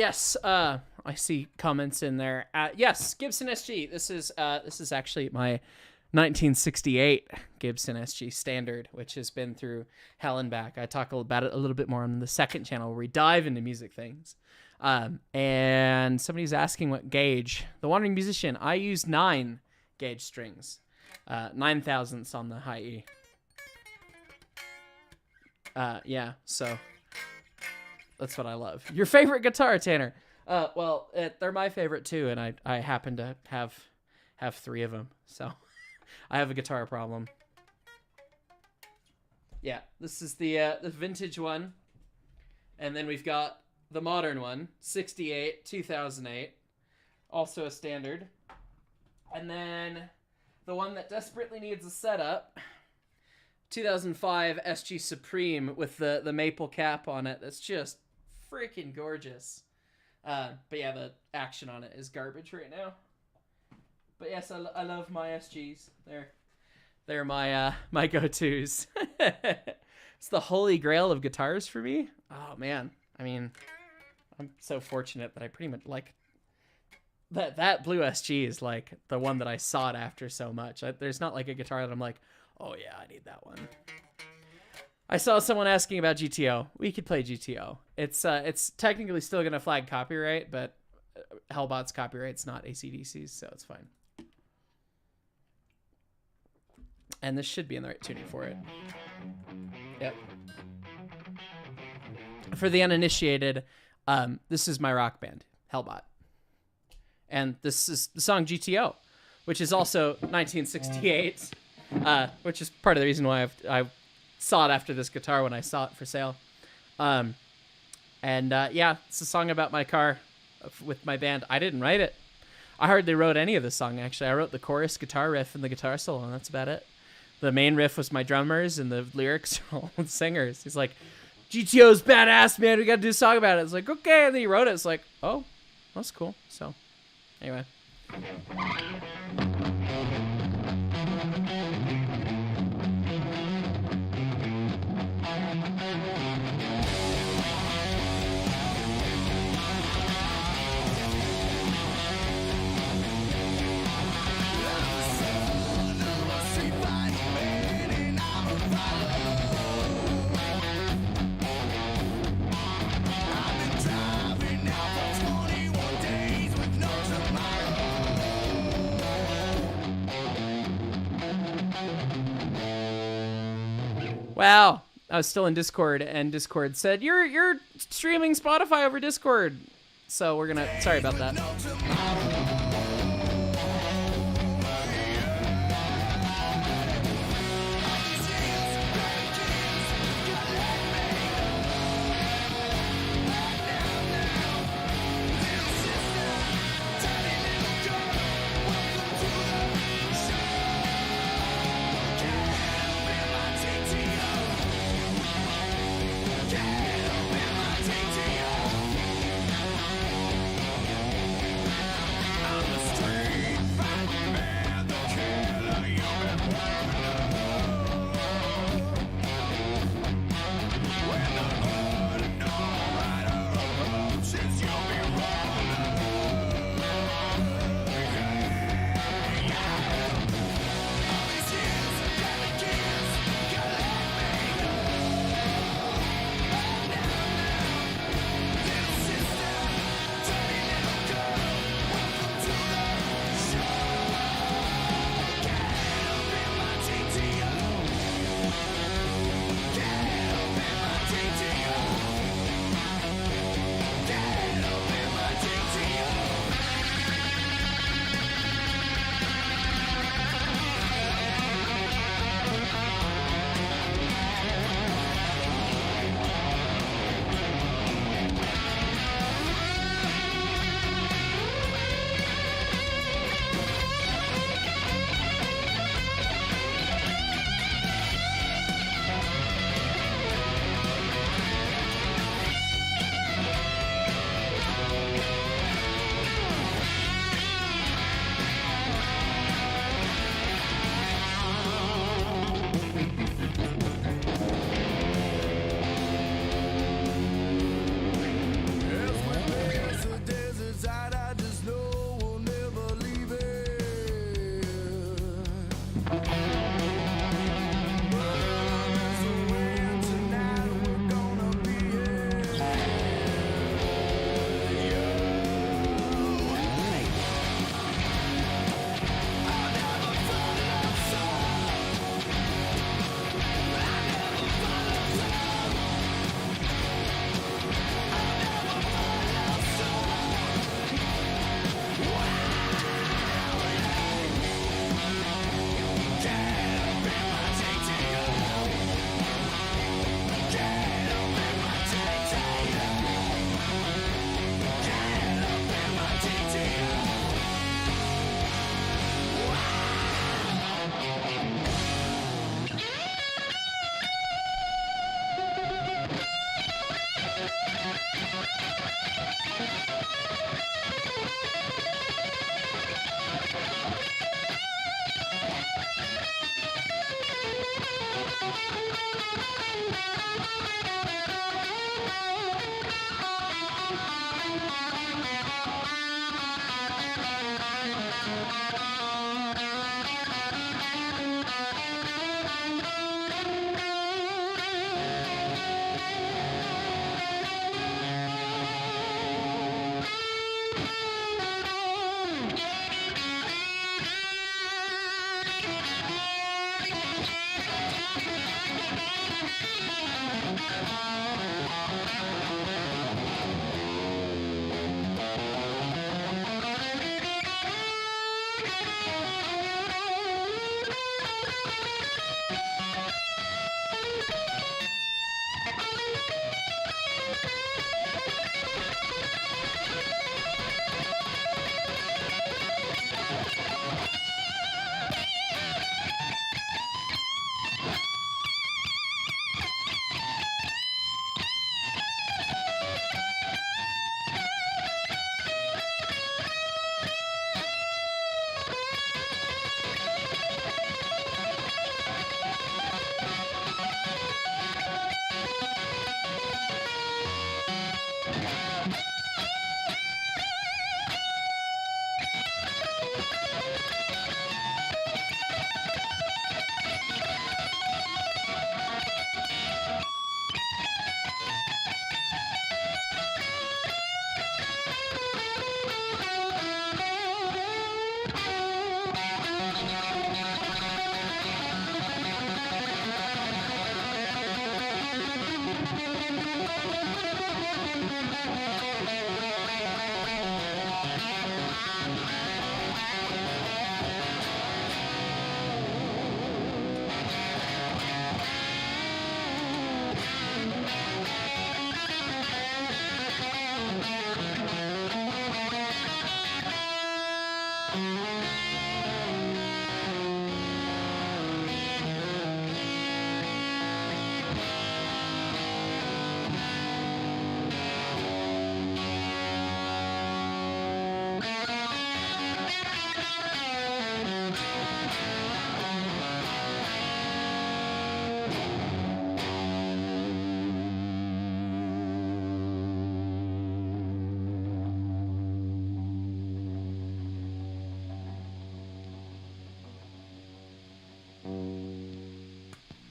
Yes, I see comments in there. Yes, Gibson SG. This is actually my 1968 Gibson SG Standard, which has been through hell and back. I talk about it a little bit more on the second channel where we dive into music things. And somebody's asking what gauge. The Wandering Musician, I use 9 gauge strings. 9 thousandths on the high E. Yeah, so that's what I love. Your favorite guitar, Tanner? Well, they're my favorite too, and I happen to have 3 of them, so I have a guitar problem. Yeah, this is the vintage one, and then we've got the modern one, 68, 2008, also a standard, and then the one that desperately needs a setup, 2005 SG Supreme with the maple cap on it. That's just freaking gorgeous. But yeah, the action on it is garbage right now. But yes, I love my SGs. They're my my go-tos. It's the holy grail of guitars for me. Oh man, I mean, I'm so fortunate that I pretty much like that blue SG is like the one that I sought after so much. There's not like a guitar that I'm like, oh yeah, I need that one. I saw someone asking about GTO. We could play GTO. It's technically still gonna flag copyright, but Hellbot's copyright's not AC/DC's, so it's fine. And this should be in the right tuning for it. Yep. For the uninitiated, this is my rock band, Hellbot. And this is the song GTO, which is also 1968, which is part of the reason why I sought after this guitar when I saw it for sale. Yeah, it's a song about my car with my band. I didn't write it. I hardly wrote any of the song, actually. I wrote the chorus, guitar riff, and the guitar solo, and that's about it. The main riff was my drummers, and the lyrics are all the singers. He's like, GTO's badass, man. We got to do a song about it. It's like, okay. And then he wrote it. It's like, oh, that's cool. So, anyway. Wow, I was still in Discord, and Discord said, you're streaming Spotify over Discord. So we're gonna, sorry about that.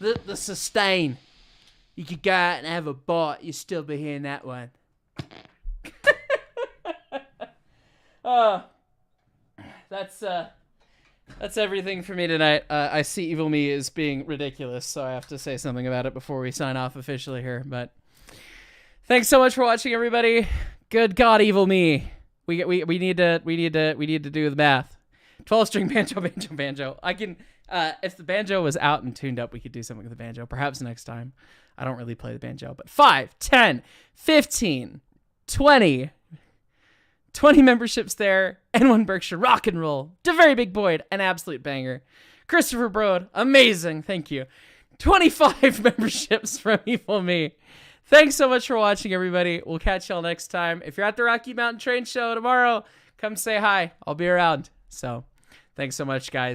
The sustain. You could go out and have a bite. You'll still be hearing that one. That's everything for me tonight. I see Evil Me is being ridiculous, so I have to say something about it before we sign off officially here. But thanks so much for watching, everybody. Good God, Evil Me. We need to do the math. 12-string banjo. I can if the banjo was out and tuned up, we could do something with the banjo. Perhaps next time. I don't really play the banjo, but 5, 10, 15, 20 memberships there, and 1 Berkshire rock and roll. To Very Big Boyd, an absolute banger. Christopher Broad, amazing, thank you. 25 memberships from Evil Me. Thanks so much for watching, everybody. We'll catch y'all next time. If you're at the Rocky Mountain Train Show tomorrow, come say hi. I'll be around. So, thanks so much, guys.